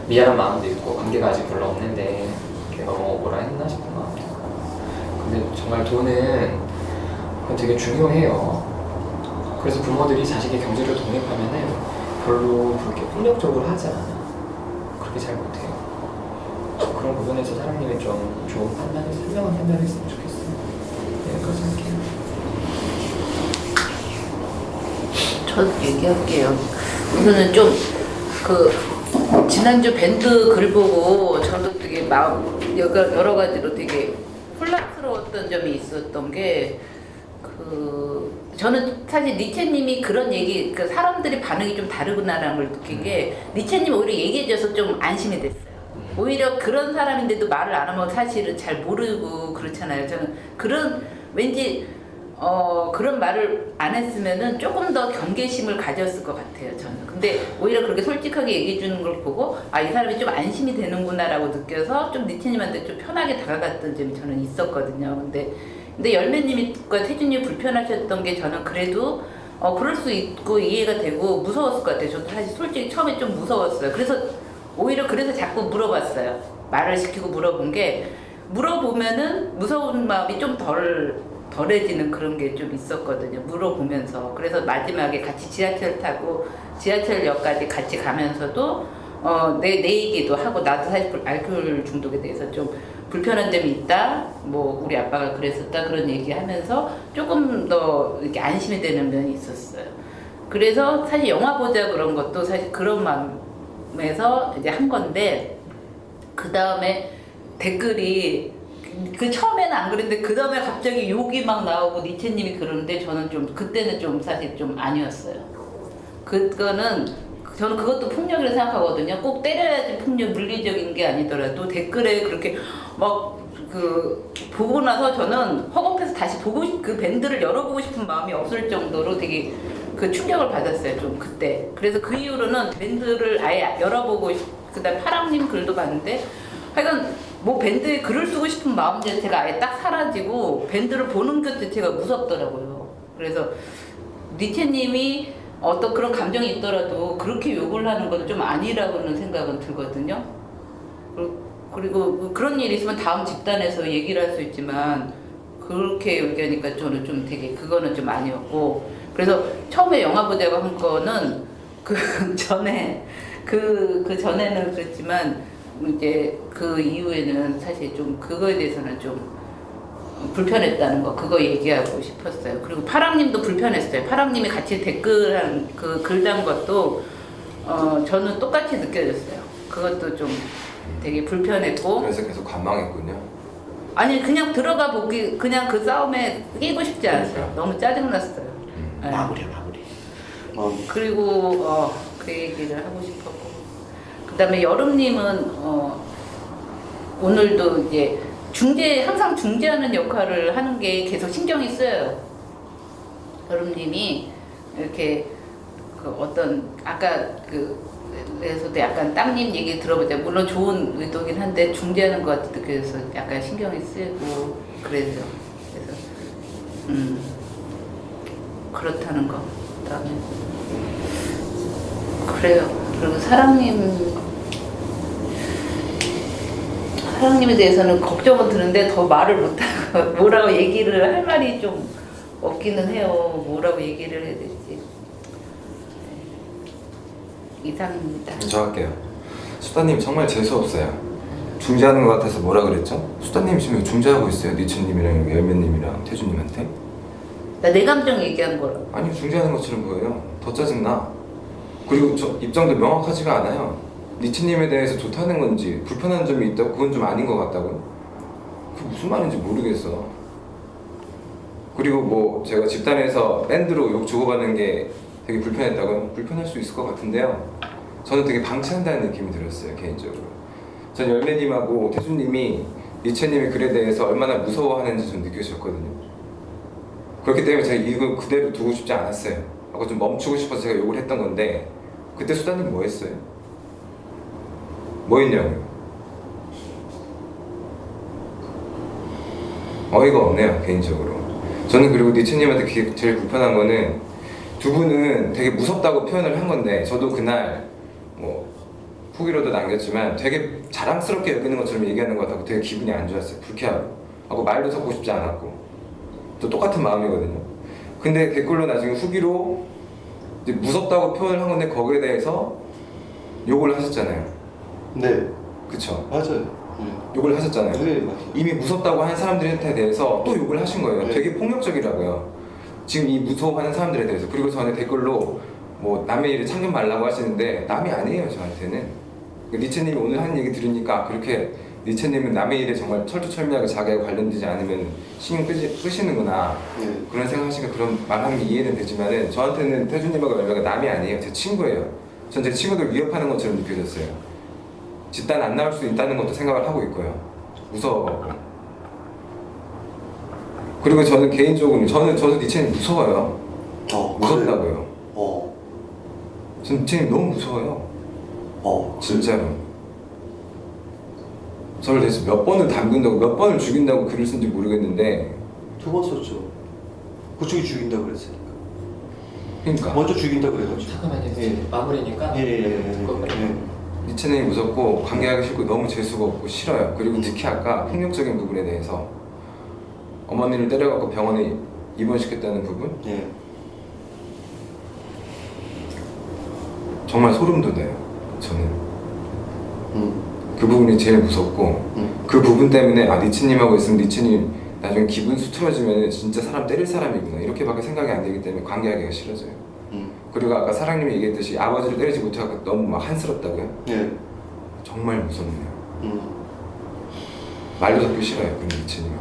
미안한 마음도 있고 관계가 아직 별로 없는데 너무 뭐라 했나 싶은 마음도 있고. 근데 정말 돈은 그건 되게 중요해요. 그래서 부모들이 자식의 경제를 독립하면은 별로 그렇게 폭력적으로 하지 않아. 그렇게 잘 못해요. 그런 부분에서 사장님이 좀 좋은 판단을, 현명한 판단을 했으면 좋겠어요. 여기까지 할게요. 저 얘기할게요. 우선은 좀 지난주 밴드 글 보고 저도 되게 여러 가지로 되게 혼란스러웠던 점이 있었던 게 저는 사실 니체님이 그런 얘기 사람들이 반응이 좀 다르구나라는 걸 느낀 게 니체님이 오히려 얘기해줘서 좀 안심이 됐어요. 오히려 그런 사람인데도 말을 안 하면 사실은 잘 모르고 그렇잖아요. 저는 왠지 그런 말을 안 했으면은 조금 더 경계심을 가졌을 것 같아요, 저는. 근데 오히려 그렇게 솔직하게 얘기해 주는 걸 보고 이 사람이 좀 안심이 되는구나라고 느껴서 좀 니체님한테 좀 편하게 다가갔던 점이 저는 있었거든요. 근데 열매님과 태준이 불편하셨던 게 저는 그래도 그럴 수 있고 이해가 되고 무서웠을 것 같아요. 저도 사실 솔직히 처음에 좀 무서웠어요. 오히려 그래서 자꾸 물어봤어요. 말을 시키고 물어본 게 물어보면은 무서운 마음이 좀 덜해지는 그런 게 좀 있었거든요. 물어보면서. 그래서 마지막에 같이 지하철 타고 지하철역까지 같이 가면서도 내 얘기도 하고 나도 사실 알코올 중독에 대해서 좀 불편한 점이 있다. 뭐 우리 아빠가 그랬었다 그런 얘기하면서 조금 더 이렇게 안심이 되는 면이 있었어요. 그래서 사실 영화 보자 그런 것도 사실 그런 마음에서 이제 한 건데 그 다음에 댓글이 처음에는 안 그랬는데 그 다음에 갑자기 욕이 막 나오고 니체님이 그러는데 저는 좀 그때는 좀 사실 좀 아니었어요. 저는 그것도 폭력이라고 생각하거든요. 꼭 때려야지 폭력 물리적인 게 아니더라도 댓글에 그렇게 보고 나서 저는 허겁해서 다시 그 밴드를 열어보고 싶은 마음이 없을 정도로 되게 충격을 받았어요. 좀 그때. 그래서 그 이후로는 밴드를 아예 열어보고 그다음 파랑님 글도 봤는데 하여간 뭐 밴드에 글을 쓰고 싶은 마음 자체가 아예 딱 사라지고 밴드를 보는 것 자체가 무섭더라고요. 그래서 니체님이 어떤 그런 감정이 있더라도 그렇게 욕을 하는 건 좀 아니라고는 생각은 들거든요. 그리고 그런 일이 있으면 다음 집단에서 얘기를 할 수 있지만 그렇게 얘기하니까 저는 좀 되게 그거는 좀 아니었고 그래서 처음에 영화 보자고 한 거는 전에는 그랬지만 이제 그 이후에는 사실 좀 그거에 대해서는 좀 불편했다는 거 그거 얘기하고 싶었어요. 그리고 파랑님도 불편했어요. 파랑님이 같이 댓글한 글 단 것도 저는 똑같이 느껴졌어요. 그것도 좀 되게 불편했고. 그래서 계속 관망했군요. 아니 그냥 들어가 보기 그냥 그 싸움에 끼고 싶지 않았어요. 너무 짜증났어요. 네. 마무리. 그리고 그 얘기를 하고 싶었고 그다음에 여름님은 오늘도 이제 항상 중재하는 역할을 하는 게 계속 신경이 쓰여요. 여름님이 이렇게 아까 그래서도 약간 땅님 얘기 들어보자 물론 좋은 의도긴 한데 중재하는 것 같아도 그래서 약간 신경이 쓰이고 그래서 그렇다는 거. 그다음에 그래요. 그리고 사랑님에 대해서는 걱정은 드는데 더 말을 못하고 뭐라고 얘기를 할 말이 좀 없기는 해요. 뭐라고 얘기를 해야 될지. 이상입니다. 저 할게요. 수다님 정말 재수없어요. 중재하는 것 같아서 뭐라 그랬죠? 수다님 지금 중재하고 있어요. 니체님이랑 열매님이랑 태준님한테. 나 내 감정 얘기한 거라. 아니 중재하는 것처럼 보여요. 더 짜증나. 그리고 저 입장도 명확하지가 않아요. 니체님에 대해서 좋다는 건지 불편한 점이 있다고 그건 좀 아닌 것 같다고요. 그게 무슨 말인지 모르겠어. 그리고 뭐 제가 집단에서 밴드로 욕 주고받는 게 되게 불편했다고요? 불편할 수 있을 것 같은데요. 저는 되게 방치한다는 느낌이 들었어요, 개인적으로. 전 열매님하고 태준님이 니체님의 글에 대해서 얼마나 무서워하는지 좀 느껴졌거든요. 그렇기 때문에 제가 이거 그대로 두고 싶지 않았어요. 하고 좀 멈추고 싶어서 제가 욕을 했던 건데 그때 수다님 뭐 했어요? 뭐 했냐고요? 어이가 없네요, 개인적으로. 저는 그리고 니체님한테 그게 제일 불편한 거는 두 분은 되게 무섭다고 표현을 한 건데 저도 그날 뭐 후기로도 남겼지만 되게 자랑스럽게 여기는 것처럼 얘기하는 것 같고 되게 기분이 안 좋았어요. 불쾌하고 말도 섞고 싶지 않았고 또 똑같은 마음이거든요. 근데 댓글로 나중에 후기로 이제 무섭다고 표현을 한 건데 거기에 대해서 욕을 하셨잖아요. 네, 그쵸? 맞아요. 욕을 하셨잖아요. 네, 맞아요. 이미 무섭다고 하는 사람들한테 대해서 또 욕을 하신 거예요. 네. 되게 폭력적이라고요. 지금 이 무서워하는 사람들에 대해서. 그리고 저한테 댓글로 뭐 남의 일에 참견 말라고 하시는데 남이 아니에요, 저한테는. 니체님이 오늘 하는 얘기 들으니까 그렇게 니체님은 남의 일에 정말 철두철미하게 자기가 관련되지 않으면 신경 끄시는구나. 네. 그런 생각하시니까 그런 말하는 게 이해는 되지만은 저한테는 태준님하고 열매가 남이 아니에요. 제 친구예요. 전 제 친구들 위협하는 것처럼 느껴졌어요. 집단 안 나올 수 있다는 것도 생각을 하고 있고요. 무서워하고. 그리고 저는 개인적으로 저도 니체님 무서워요. 무섭다고요. 전 니체님 너무 무서워요. 진짜로. 저를 대체 몇 번을 담근다고 몇 번을 죽인다고 글을 쓴지 모르겠는데 2번 썼죠. 그쪽이 죽인다고 그랬으니까. 그러니까 먼저 죽인다고 그래가지고. 잠깐만요. 예. 마무리니까. 니체님이 무섭고 관계하기 싫고 너무 재수가 없고 싫어요. 그리고 특히 아까 폭력적인 부분에 대해서 어머니를 때려갖고 병원에 입원시켰다는 부분 예. 정말 소름 돋아요. 저는 그 부분이 제일 무섭고 그 부분 때문에 니체님하고 있으면 니체님 나중에 기분 수틀어지면 진짜 사람 때릴 사람이구나 이렇게밖에 생각이 안 되기 때문에 관계하기가 싫어져요. 그리고 아까 사랑님이 얘기했듯이 아버지를 때리지 못해서 너무 막 한스럽다고요? 예. 정말 무섭네요. 말도 섞기 싫어요, 그 니체님.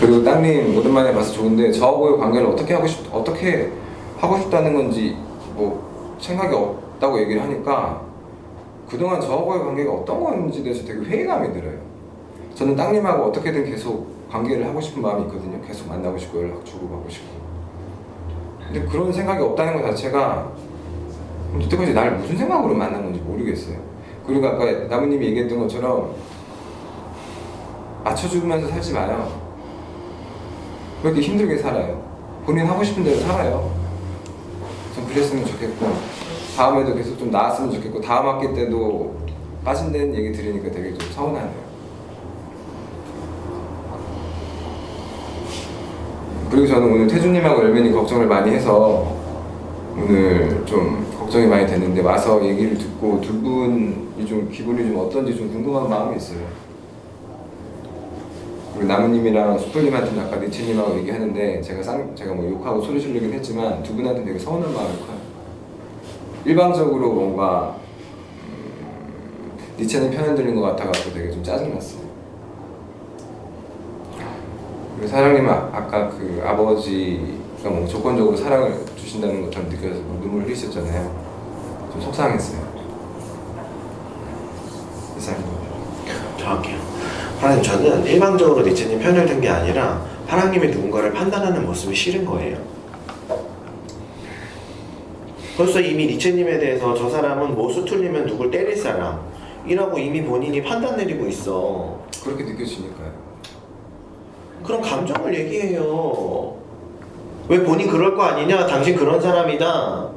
그리고 땅님 오랜만에 봐서 좋은데 저하고의 관계를 어떻게 하고 싶다는 건지 뭐 생각이 없다고 얘기를 하니까 그동안 저하고의 관계가 어떤 건지에 대해서 되게 회의감이 들어요. 저는 땅님하고 어떻게든 계속 관계를 하고 싶은 마음이 있거든요. 계속 만나고 싶고 연락 주고받고 싶고. 근데 그런 생각이 없다는 것 자체가 여태까지 날 무슨 생각으로 만난 건지 모르겠어요. 그리고 아까 나무님이 얘기했던 것처럼 맞춰 죽으면서 살지 마요. 왜 이렇게 힘들게 살아요? 본인 하고 싶은 대로 살아요. 좀 그랬으면 좋겠고 다음에도 계속 좀 나았으면 좋겠고 다음 학기 때도 빠진다는 얘기 들으니까 되게 좀 서운하네요. 그리고 저는 오늘 태준님하고 열매님 걱정을 많이 해서 오늘 좀 걱정이 많이 됐는데 와서 얘기를 듣고 두 분이 좀 기분이 좀 어떤지 좀 궁금한 마음이 있어요. 그리고 나무님이랑 수풀님한테는 아까 니체님하고 얘기하는데 제가 뭐 욕하고 소리 지르긴 했지만 두 분한테 되게 서운한 마음이 커요. 일방적으로 뭔가 니체님 편을 들린 것 같아가지고 되게 좀 짜증났어요. 그리고 사장님은 아까 그 아버지가 뭐 조건적으로 사랑을 주신다는 것처럼 느껴져서 눈물 흘리셨잖아요. 좀 속상했어요. 이상입니다. 정확해요. 하나님, 저는 일방적으로 니체님 편을 든 게 아니라 하나님이 누군가를 판단하는 모습이 싫은 거예요. 벌써 이미 니체님에 대해서 저 사람은 뭐 수틀리면 누굴 때릴 사람이라고 이미 본인이 판단 내리고 있어. 그렇게 느껴지니까요. 그럼 감정을 얘기해요. 왜 본인 그럴 거 아니냐? 당신 그런 사람이다.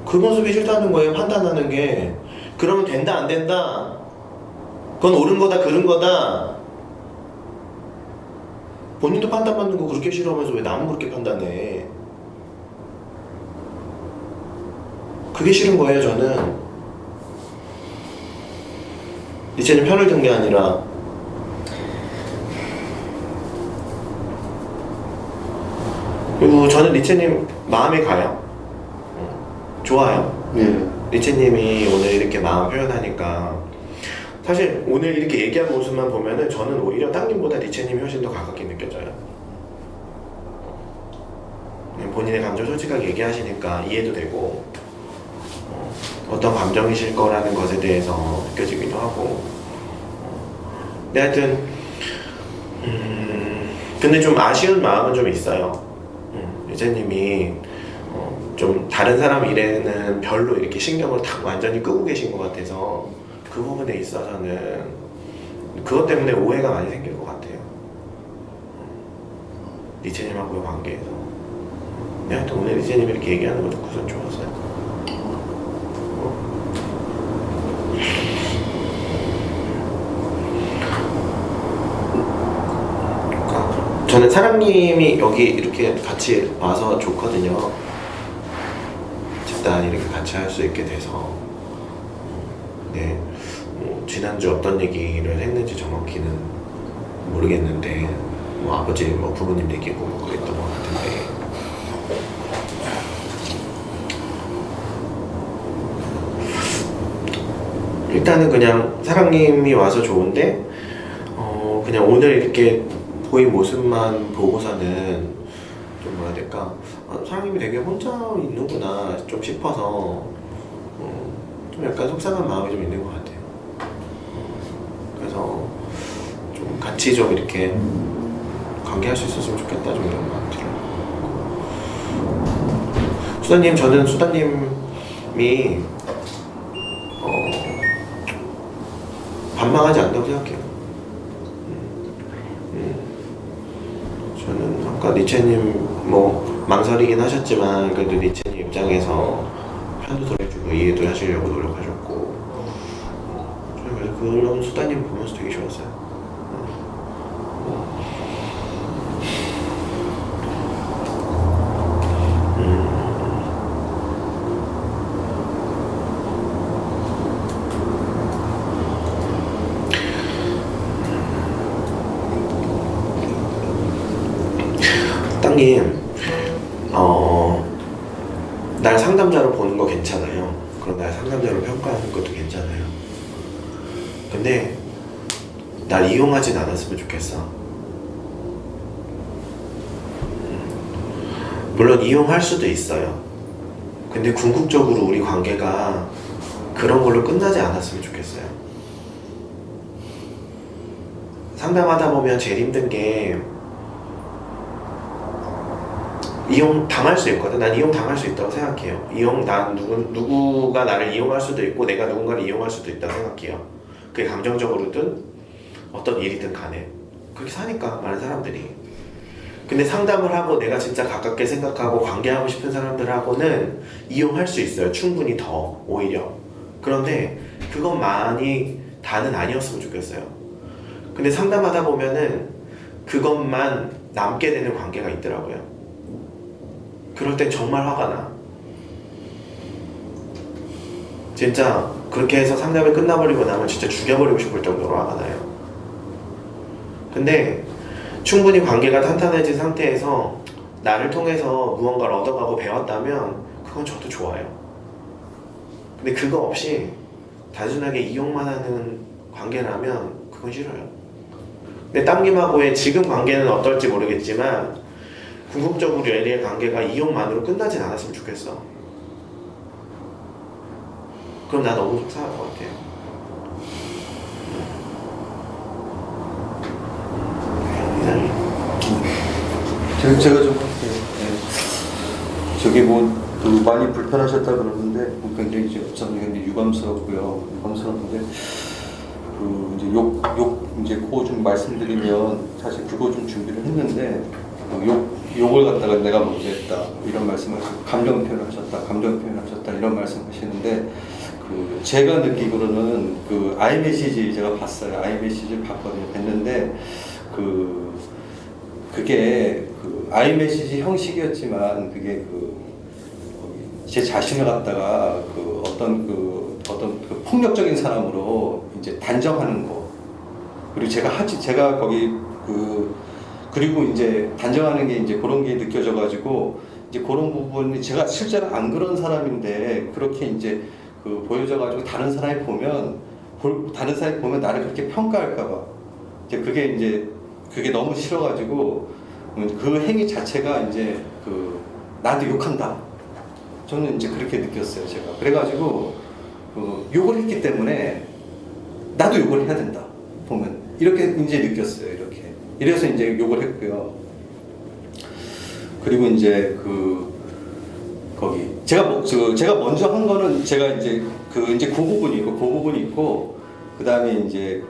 그 모습이 싫다는 거예요. 판단하는 게. 그러면 된다 안 된다. 그건 옳은 거다 그른 거다. 본인도 판단받는 거 그렇게 싫어하면서 왜 남은 그렇게 판단해? 그게 싫은 거예요. 저는 리체님 편을 든 게 아니라 그리고 저는 리체님 마음에 가요. 좋아요. 예. 리체님이 오늘 이렇게 마음 표현하니까 사실 오늘 이렇게 얘기한 모습만 보면은 저는 오히려 땅님보다 리체님이 훨씬 더 가깝게 느껴져요. 본인의 감정 솔직하게 얘기하시니까 이해도 되고 어떤 감정이실 거라는 것에 대해서 느껴지기도 하고 근데 하여튼 근데 좀 아쉬운 마음은 좀 있어요. 리체님이 좀 다른 사람 일에는 별로 이렇게 신경을 딱 완전히 끄고 계신 것 같아서 그 부분에 있어서는 그것 때문에 오해가 많이 생길 것 같아요. 리체님하고의 관계에서. 근데 하여튼 오늘 리체님이 이렇게 얘기하는 거 듣고선 좋았어요. 저는 사랑님이 여기 이렇게 같이 와서 좋거든요. 집단 이렇게 같이 할 수 있게 돼서. 네, 지난주 어떤 얘기를 했는지 정확히는 모르겠는데 아버지 부모님 얘기고 그랬던 것 같은데 일단은 그냥 사랑님이 와서 좋은데 그냥 오늘 이렇게 보인 모습만 보고서는 좀 뭐라 해야 될까 사랑님이 되게 혼자 있는구나 좀 싶어서 좀 약간 속상한 마음이 좀 있는 것 같아요. 그래서 좀 같이 좀 이렇게 관계할 수 있었으면 좋겠다 좀 이런 마음 들어요. 수다님, 저는 수다님이 반망하지 않다고 생각해요. 저는 아까 리체님 망설이긴 하셨지만 그래도 리체님 입장에서 편도 돌려주고 이해도 하시려고 노력하셨고 저는 그런 수다님 보면서 되게 좋았어요. 땅님, 날 상담자로 보는 거 괜찮아요. 그럼 날 상담자로 평가하는 것도 괜찮아요. 근데 날 이용하진 않았으면 좋겠어. 물론 이용할 수도 있어요. 근데 궁극적으로 우리 관계가 그런 걸로 끝나지 않았으면 좋겠어요. 상담하다 보면 제일 힘든 게 이용 당할 수 있거든. 난 이용 당할 수 있다고 생각해요. 누구가 나를 이용할 수도 있고 내가 누군가를 이용할 수도 있다고 생각해요. 그게 감정적으로든 어떤 일이든 간에 그렇게 사니까 많은 사람들이. 근데 상담을 하고 내가 진짜 가깝게 생각하고 관계하고 싶은 사람들하고는 이용할 수 있어요. 충분히 더 오히려. 그런데 그것만이 다는 아니었으면 좋겠어요. 근데 상담하다 보면은 그것만 남게 되는 관계가 있더라고요. 그럴 땐 정말 화가 나. 진짜 그렇게 해서 상담이 끝나버리고 나면 진짜 죽여버리고 싶을 정도로 화가 나요. 근데 충분히 관계가 탄탄해진 상태에서 나를 통해서 무언가를 얻어가고 배웠다면 그건 저도 좋아요. 근데 그거 없이 단순하게 이용만 하는 관계라면 그건 싫어요. 근데 땅님하고의 지금 관계는 어떨지 모르겠지만 궁극적으로 LA의 관계가 이용만으로 끝나진 않았으면 좋겠어. 그럼 나 너무 속상할 것 같아요. 제가 좀 할게요. 저기 많이 불편하셨다 그러는데 굉장히 저는 굉장히 유감스럽고요. 유감스럽는데 이제 그거 좀 말씀드리면 사실 그거 좀 준비를 했는데 욕을 갖다가 내가 먼저 했다 이런 말씀을 감정 표현을 하셨다 이런 말씀하시는데 제가 느끼기로는 아이메시지 제가 봤어요. 아이메시지를 봤거든요. 봤는데 그게 아이메시지 형식이었지만 그게 제 자신을 갖다가 그 어떤 그 폭력적인 사람으로 이제 단정하는 거. 그리고 제가 거기 그리고 이제 단정하는 게 이제 그런 게 느껴져가지고 이제 그런 부분이 제가 실제로 안 그런 사람인데 그렇게 이제 보여져가지고 다른 사람이 보면 나를 그렇게 평가할까봐 이제 그게 너무 싫어가지고 그 행위 자체가 이제 나한테 욕한다. 저는 이제 그렇게 느꼈어요, 제가. 그래가지고 욕을 했기 때문에 나도 욕을 해야 된다. 보면 이렇게 이제 느꼈어요, 이렇게. 이래서 이제 욕을 했고요. 그리고 이제 거기 제가 먼저 한 거는 제가 이제 이제 그 부분이 있고 그 다음에 이제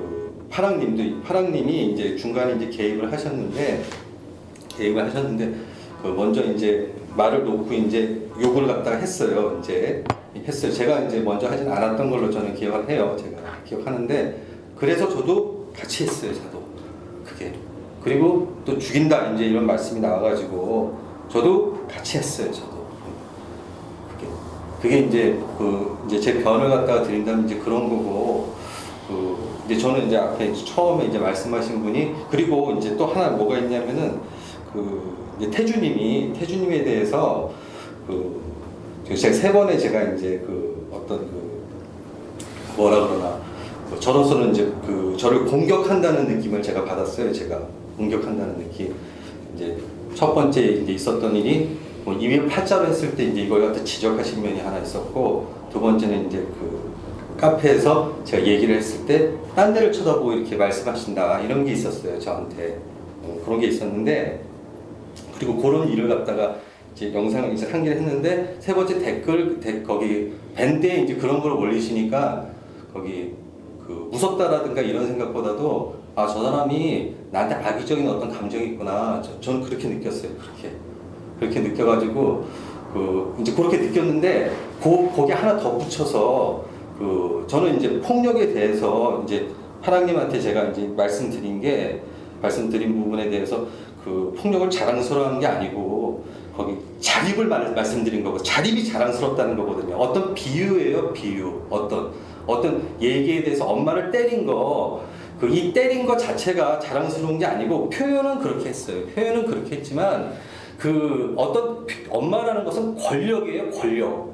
파랑님이 이제 중간에 이제 개입을 하셨는데 먼저 이제 말을 놓고 이제 욕을 갖다가 했어요. 제가 이제 먼저 하진 않았던 걸로 저는 기억을 해요. 제가 기억하는데 그래서 저도 같이 했어요. 저도 그게. 그리고 또 죽인다 이제 이런 말씀이 나와가지고 저도 같이 했어요. 저도 그게 이제 이제 제 변을 갖다가 드린다면 이제 그런 거고 이제 저는 이제 앞에 처음에 이제 말씀하신 분이 그리고 이제 또 하나 뭐가 있냐면은 이제 태주님에 대해서 제가 세 번에 제가 이제 뭐라 그러나 저로서는 이제 저를 공격한다는 느낌을 제가 받았어요. 제가 공격한다는 느낌. 이제 첫 번째 이제 있었던 일이 이미 팔자로 했을 때 이제 이걸 갖다 지적하신 면이 하나 있었고 두 번째는 이제 카페에서 제가 얘기를 했을 때 딴 데를 쳐다보고 이렇게 말씀하신다 이런 게 있었어요. 저한테 그런 게 있었는데 그리고 그런 일을 갖다가 이제 영상을 이제 상기를 했는데 세 번째 거기 밴드에 이제 그런 걸 올리시니까 거기 무섭다라든가 이런 생각보다도 아, 저 사람이 나한테 악의적인 어떤 감정이 있구나. 저는 그렇게 느꼈어요. 그렇게 느껴가지고 이제 그렇게 느꼈는데 거기 하나 덧붙여서 저는 이제 폭력에 대해서 이제 파랑님한테 제가 이제 말씀드린 부분에 대해서 폭력을 자랑스러워하는 게 아니고 거기 자립을 말씀드린 거고 자립이 자랑스럽다는 거거든요. 어떤 비유예요, 비유. 어떤 얘기에 대해서 엄마를 때린 거, 이 때린 것 자체가 자랑스러운 게 아니고 표현은 그렇게 했어요. 표현은 그렇게 했지만 어떤 엄마라는 것은 권력이에요, 권력.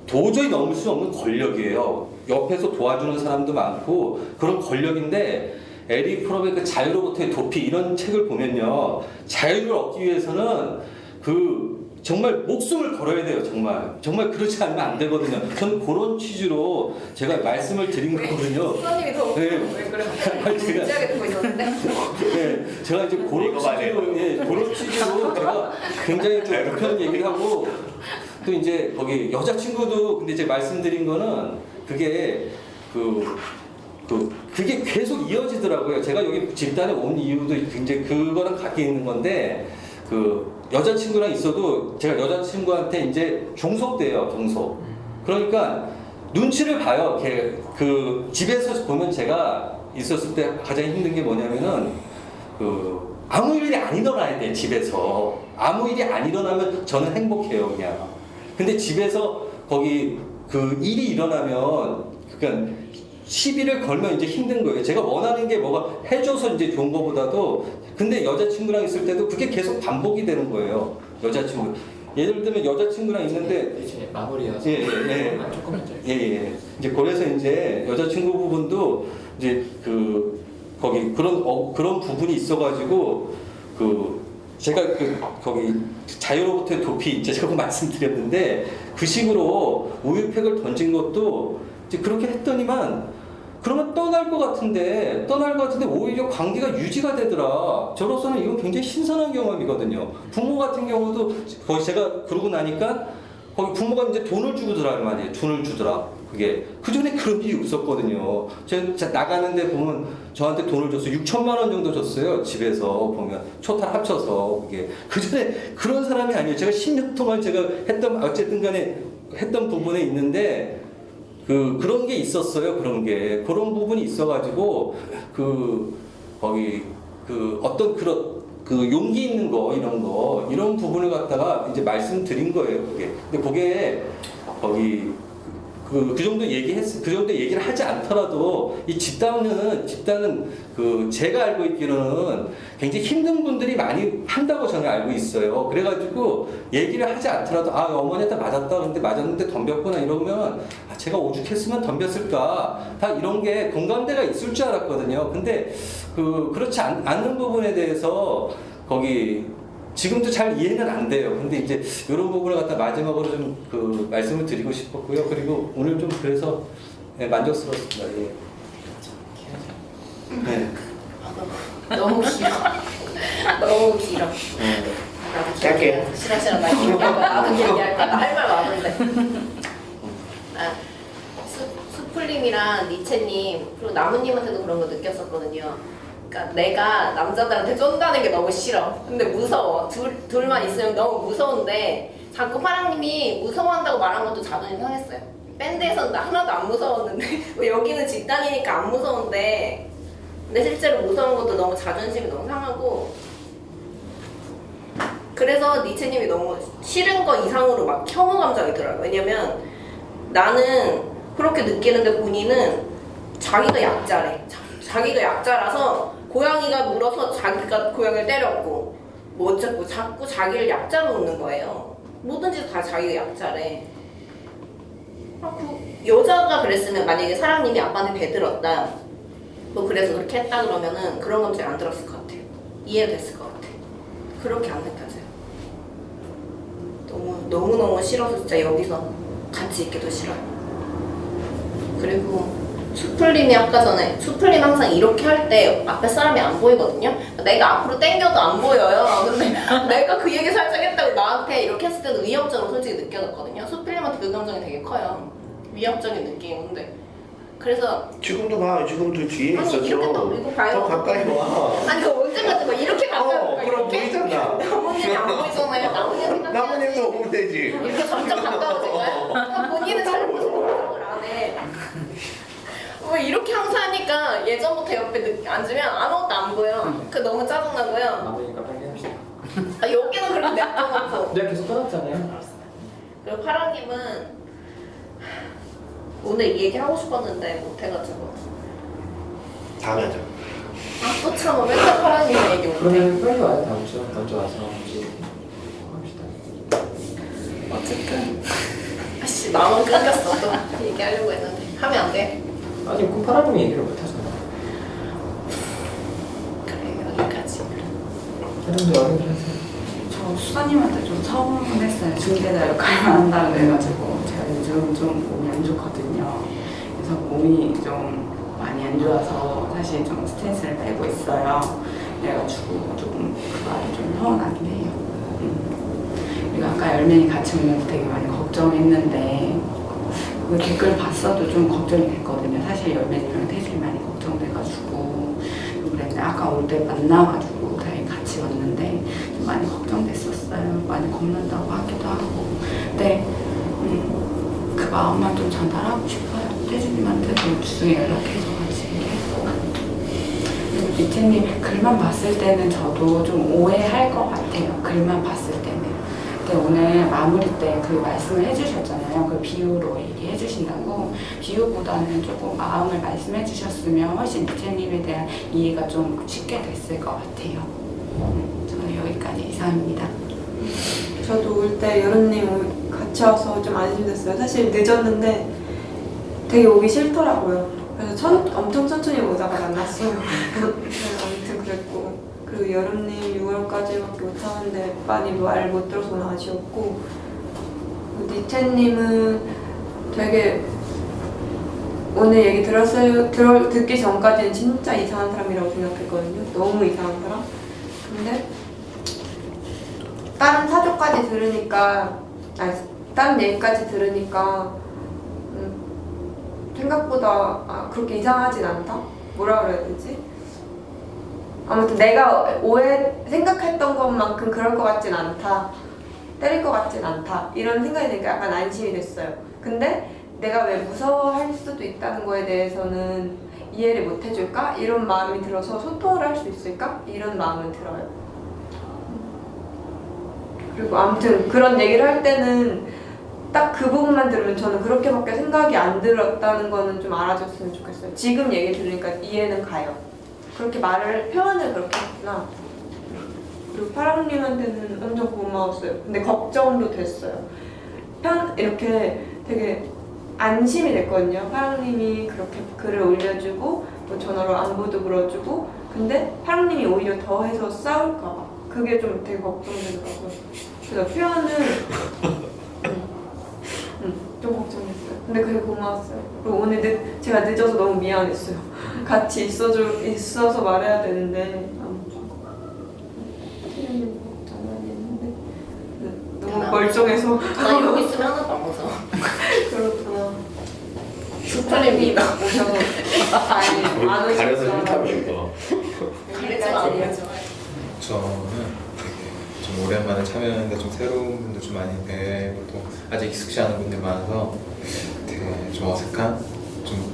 도저히 넘을 수 없는 권력이에요. 옆에서 도와주는 사람도 많고 그런 권력인데 에릭 프롬의 그 자유로부터의 도피 이런 책을 보면요. 자유를 얻기 위해서는 정말 목숨을 걸어야 돼요. 정말 그렇지 않으면 안 되거든요. 저는 그런 취지로 제가 말씀을 드린 거거든요. 수사님이 더 네. 왜 그래? 진지하게 듣고 있었는데. 네, 제가 이제 그런 취지로 제가 굉장히 좀 불편한 얘기를 하고 또 이제 거기 여자친구도 근데 제가 말씀드린 거는 그게 그게 계속 이어지더라고요. 제가 여기 집단에 온 이유도 굉장히 그거랑 같이 있는 건데 여자친구랑 있어도 제가 여자친구한테 이제 종속돼요, 종속. 그러니까 눈치를 봐요. 집에서 보면 제가 있었을 때 가장 힘든 게 뭐냐면은 아무 일이 안 일어나야 돼, 집에서. 아무 일이 안 일어나면 저는 행복해요, 그냥. 근데 집에서 거기 일이 일어나면 그러니까 시비를 걸면 이제 힘든 거예요. 제가 원하는 게 뭐가 해줘서 이제 좋은 거보다도 근데 여자친구랑 있을 때도 그게 계속 반복이 되는 거예요. 여자친구. 예를 들면 여자친구랑 있는데 이제 마무리하서 조금만 예. 이제 그래서 이제 여자친구 부분도 이제 거기 그런 부분이 있어가지고 제가 거기 자유로부터의 도피 이제 제가 말씀드렸는데 그 식으로 우유팩을 던진 것도 이제 그렇게 했더니만 그러면 떠날 것 같은데 오히려 관계가 유지가 되더라. 저로서는 이건 굉장히 신선한 경험이거든요. 부모 같은 경우도 거기 제가 그러고 나니까 거기 부모가 이제 돈을 주더라 말이에요. 돈을 주더라. 그게 그전에 그런 일이 없었거든요. 제가 나가는데 보면 저한테 돈을 줬어요. 6천만 원 정도 줬어요. 집에서 보면 초탈 합쳐서 그게 그전에 그런 사람이 아니에요. 제가 10년 동안 제가 어쨌든 간에 했던 부분에 있는데 그런 게 있었어요. 그런 부분이 있어가지고 거기 어떤 그 용기 있는 거 이런 부분을 갖다가 이제 말씀드린 거예요. 그게. 근데 그게 거기 그 정도 그 정도 얘기를 하지 않더라도 이 집단은 그 제가 알고 있기로는 굉장히 힘든 분들이 많이 한다고 저는 알고 있어요. 그래가지고 얘기를 하지 않더라도 아 어머니한테 맞았다 근데 맞았는데 덤볐구나 이러면 아, 제가 오죽했으면 덤볐을까 다 이런 게 공감대가 있을 줄 알았거든요. 근데 그렇지 않은 부분에 대해서 거기 지금도 잘 이해는 안 돼요. 근데 이제 이런 부분을 갖다 마지막으로 좀 그 말씀을 드리고 싶었고요. 그리고 오늘 좀 그래서 네, 만족스러웠습니다. 예. 네. 너무 길어. 너무 길어. 짧게. 싫어 나 얘기할 거야. 나도 얘기할 거야. 나 할 말 많은데. 수풀님이랑 니체님 그리고 나무님한테도 그런 거 느꼈었거든요. 그러니까 내가 남자들한테 쫀다는 게 너무 싫어. 근데 무서워. 둘만 있으면 너무 무서운데 자꾸 파랑님이 무서워한다고 말한 것도 자존심 상했어요. 밴드에서는 나 하나도 안 무서웠는데 여기는 집단이니까 안 무서운데 근데 실제로 무서운 것도 너무 자존심이 너무 상하고 그래서 니체님이 너무 싫은 거 이상으로 막 혐오 감정이 들어요. 왜냐면 나는 그렇게 느끼는데 본인은 자기가 약자래. 자기가 약자라서 고양이가 물어서 자기가 고양이를 때렸고 뭐 어쨌고 자꾸 자기를 약자로 놓는 거예요. 뭐든지 다 자기가 약자래. 여자가 그랬으면 만약에 사랑님이 아빠한테 배들었다 뭐 그래서 그렇게 했다 그러면은 그런 감정이 안 들었을 것 같아요. 이해가 됐을 것 같아요. 그렇게 안 느껴져요. 너무너무 싫어서 진짜 여기서 같이 있기도 싫어요. 그리고 수풀님이 아까 전에 수풀님 항상 이렇게 할 때 앞에 사람이 안 보이거든요. 내가 앞으로 당겨도 안 보여요. 근데 내가 그 얘기 살짝 했다고 나한테 이렇게 했을 때도 위협적으로 솔직히 느껴졌거든요. 수풀님한테 그 감정이 되게 커요. 위협적인 느낌이 오는데 그래서 지금도 봐. 지금도 뒤에 아니, 있었죠. 이렇게 또 이거 봐요. 더 가까이 와. 아니 그 언제까지 막 이렇게 가까이 그럼 이렇게? 보이잖아. 나무님이 안 보이잖아요. 나무님 생각해야지. 나무님도 오면 되지. 이렇게 점점 가까워질까요? 본인은 잘 보이는 생각을 안 해. 왜 이렇게 항상 하니까 예전부터 옆에 앉으면 아무것도 안 보여. 그 너무 짜증나고요. 안 보니까 빨리 합시다. 아, 여기는 그렇게 냅둬놓고. 내가 계속 떠났잖아요. 그리고 파랑님은 오늘 이 얘기 하고 싶었는데 못해가지고. 다음에 하자. 아, 또 참아. 맨날 파랑님 얘기 못해. 그러면 빨리 와요. 다음 주 먼저 와서 합시다. 어쨌든. 아씨, 나만 끊겼어. 또 얘기하려고 했는데. 하면 안 돼? 아니 그 파라님이 얘기를 못 하잖아. 그래, 여기까지. 사람들 어른 하세요. 저 수사님한테 좀 서운했어요. 중재자 역할을 한다고 해가지고 제가 요즘 좀 몸이 안 좋거든요. 그래서 몸이 좀 많이 안 좋아서 사실 좀 스트레스를 빼고 있어요. 그래가지고 조금 그 말이 좀 서운하긴 해요. 그리고 아까 열매니 같이 오면서 되게 많이 걱정했는데 그 댓글 봤어도 좀 걱정이 됐거든요. 사실 열매니랑 태준이 많이 걱정돼가지고 그랬는데 아까 올 때 만나가지고 다행히 같이 왔는데 좀 많이 걱정됐었어요. 많이 겁난다고 하기도 하고. 근데 그 마음만 좀 전달하고 싶어요. 태준님한테도 주중에 연락해서 같이 얘기했고. 그리고 니체님 글만 봤을 때는 저도 좀 오해할 것 같아요. 글만 봤을 때는. 근데 오늘 마무리 때 그 말씀을 해주셨잖아요. 그 비유로 얘기해 주신다고. 비유보다는 조금 마음을 말씀해 주셨으면 훨씬 니체님에 대한 이해가 좀 쉽게 됐을 것 같아요. 저는 여기까지 이상입니다. 저도 올 때 여름님 같이 와서 좀 안심됐어요. 사실 늦었는데 되게 오기 싫더라고요. 그래서 엄청 천천히 오다가 만났어요. 아무튼 그랬고, 그리고 여름님 6월까지밖에 못하는데 많이 말 못 들어서 너무 아쉬웠고, 니체님은 되게 오늘 얘기 듣기 전까지는 진짜 이상한 사람이라고 생각했거든요. 너무 이상한 사람. 근데 다른 사조까지 들으니까, 다른 얘기까지 들으니까 생각보다 그렇게 이상하진 않다? 뭐라 그래야 되지? 아무튼 내가 생각했던 것만큼 그럴 것 같진 않다. 때릴 것 같진 않다. 이런 생각이 드니까 약간 안심이 됐어요. 근데 내가 왜 무서워할 수도 있다는 거에 대해서는 이해를 못 해줄까? 이런 마음이 들어서 소통을 할 수 있을까? 이런 마음은 들어요. 그리고 아무튼 그런 얘기를 할 때는 딱 그 부분만 들으면 저는 그렇게밖에 생각이 안 들었다는 거는 좀 알아줬으면 좋겠어요. 지금 얘기 들으니까 이해는 가요. 그렇게 표현을 그렇게 했구나. 그리고 파랑님한테는 엄청 고마웠어요. 근데 걱정도 됐어요. 이렇게 되게 안심이 됐거든요. 파랑님이 그렇게 글을 올려주고 뭐 전화로 안부도 물어주고, 근데 파랑님이 오히려 더 해서 싸울까봐 그게 좀 되게 걱정되더라고요. 그래서 표현을 좀 걱정했어요. 근데 그게 고마웠어요. 그리고 오늘 제가 늦어서 너무 미안했어요. 같이 있어서 말해야 되는데 티라님 걱정 많이 했는데 너무 멀쩡해서 나 여기 있으면 하나도 안 무서워. 그렇구나. 숙주님이 오셔서 아니 안 가려서 오셨잖아. 싫다면서. 가르치면 안 되죠. 저는 좀 오랜만에 참여했는데 좀 새로운 분들 좀 많이 뵈고 또 아직 익숙지 않은 분들 많아서 되게 좀 어색한, 좀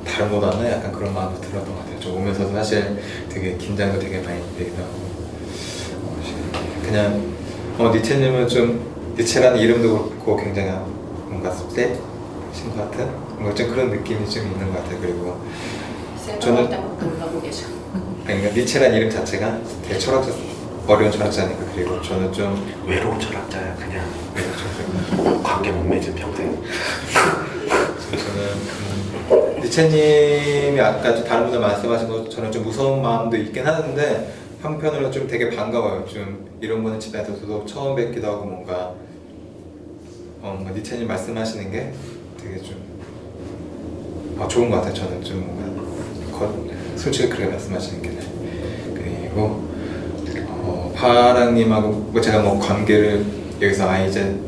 다른 곳보다는 약간 그런 마음도 들었던 것 같아요. 좀 오면서도 사실 되게 긴장도 되게 많이 되기도 하고, 그냥 니체님은 좀 니체라는 이름도 그렇고 굉장히 뭔가 세신 것 같은 뭔가 좀 그런 느낌이 좀 있는 것 같아요. 그리고 저는 때부터 놀라고 계셔. 그러니까 니체라는 이름 자체가 되게 어려운 철학자니까. 그리고 저는 좀 외로운 철학자야 그냥. 관계 못 맺은 평생. 저는 니체님이 아까 좀 다른 분들 말씀하신 것처럼 좀 무서운 마음도 있긴 하는데 한편으로는 좀 되게 반가워요. 좀 이런 분은 집에서도 처음 뵙기도 하고 뭔가 니체님 말씀하시는 게 되게 좀 좋은 것 같아요. 저는 좀 뭔가 솔직히 그렇게 말씀하시는 게. 그리고 파랑님하고 제가 뭐 관계를 여기서 이제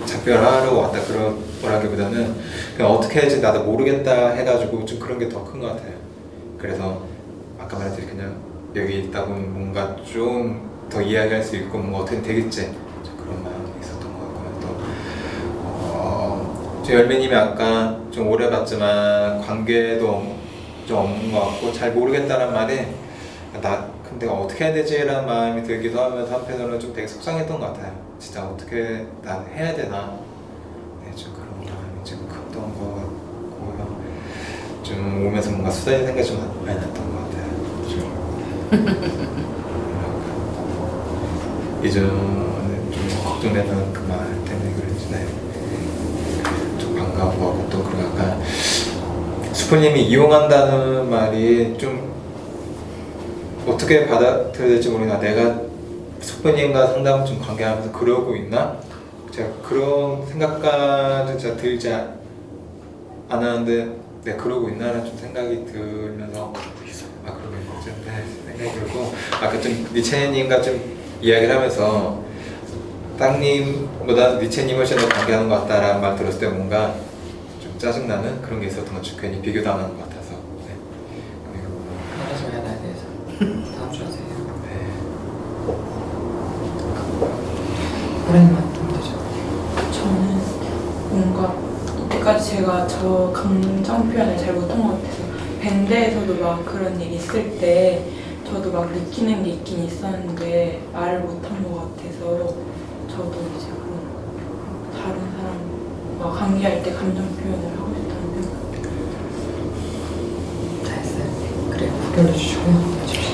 작별하러 왔다 그런 거라기보다는 그냥 어떻게 해야지 나도 모르겠다 해가지고 좀 그런 게 더 큰 것 같아요. 그래서 아까 말했듯이 그냥 여기 있다 보면 뭔가 좀 더 이야기할 수 있고 뭔가 어떻게 되겠지, 그런 마음이 있었던 것 같고요. 또 열매님이 아까 좀 오래 봤지만 관계도 좀 없는 것 같고 잘 모르겠다는 말이 근데 어떻게 해야 되지라는 마음이 들기도 하면서 한편으로는 좀 되게 속상했던 것 같아요. 진짜 어떻게 난 해야 되나, 좀 그런 마음이 좀 컸던 것 같고요. 좀 오면서 뭔가 수다리 생각이 좀 많이 났던 것 같아요. 좀 이전에 좀 걱정되는 그 말 때문에 그런지 좀 반가워하고, 또 그리고 아까 수포님이 이용한다는 말이 좀 어떻게 받아들여야 될지 모르겠나. 내가 숙부님과 상담 좀 관계하면서 그러고 있나? 제가 그런 생각까지 제가 들지 않았는데 내가 그러고 있나라는 좀 생각이 들면서 그러고 있죠. 네, 생각이 들고 아까 좀 니체님과 좀 이야기를 하면서 땅님보다 니체님을 훨씬 더 관계하는 것 같다라는 말 들었을 때 뭔가 좀 짜증나는 그런 게 있었던 것같아요. 괜히 비교당하는 것 같아서. 네. 그리고 편하셔야 나에 대해서 다음 주 하세요. 네. 호랑이만 좀 되죠. 저는 뭔가 이때까지 제가 저 감정 표현을 잘 못한 것 같아서 밴드에서도 막 그런 얘기 있을 때 저도 막 느끼는 게 있긴 있었는데 말을 못한 것 같아서 저도 이제 그런 다른 사람과 관계할 때 감정 표현을 하고 싶다는 생각. 다 했어요. 그래요. 후기 올려주시고요.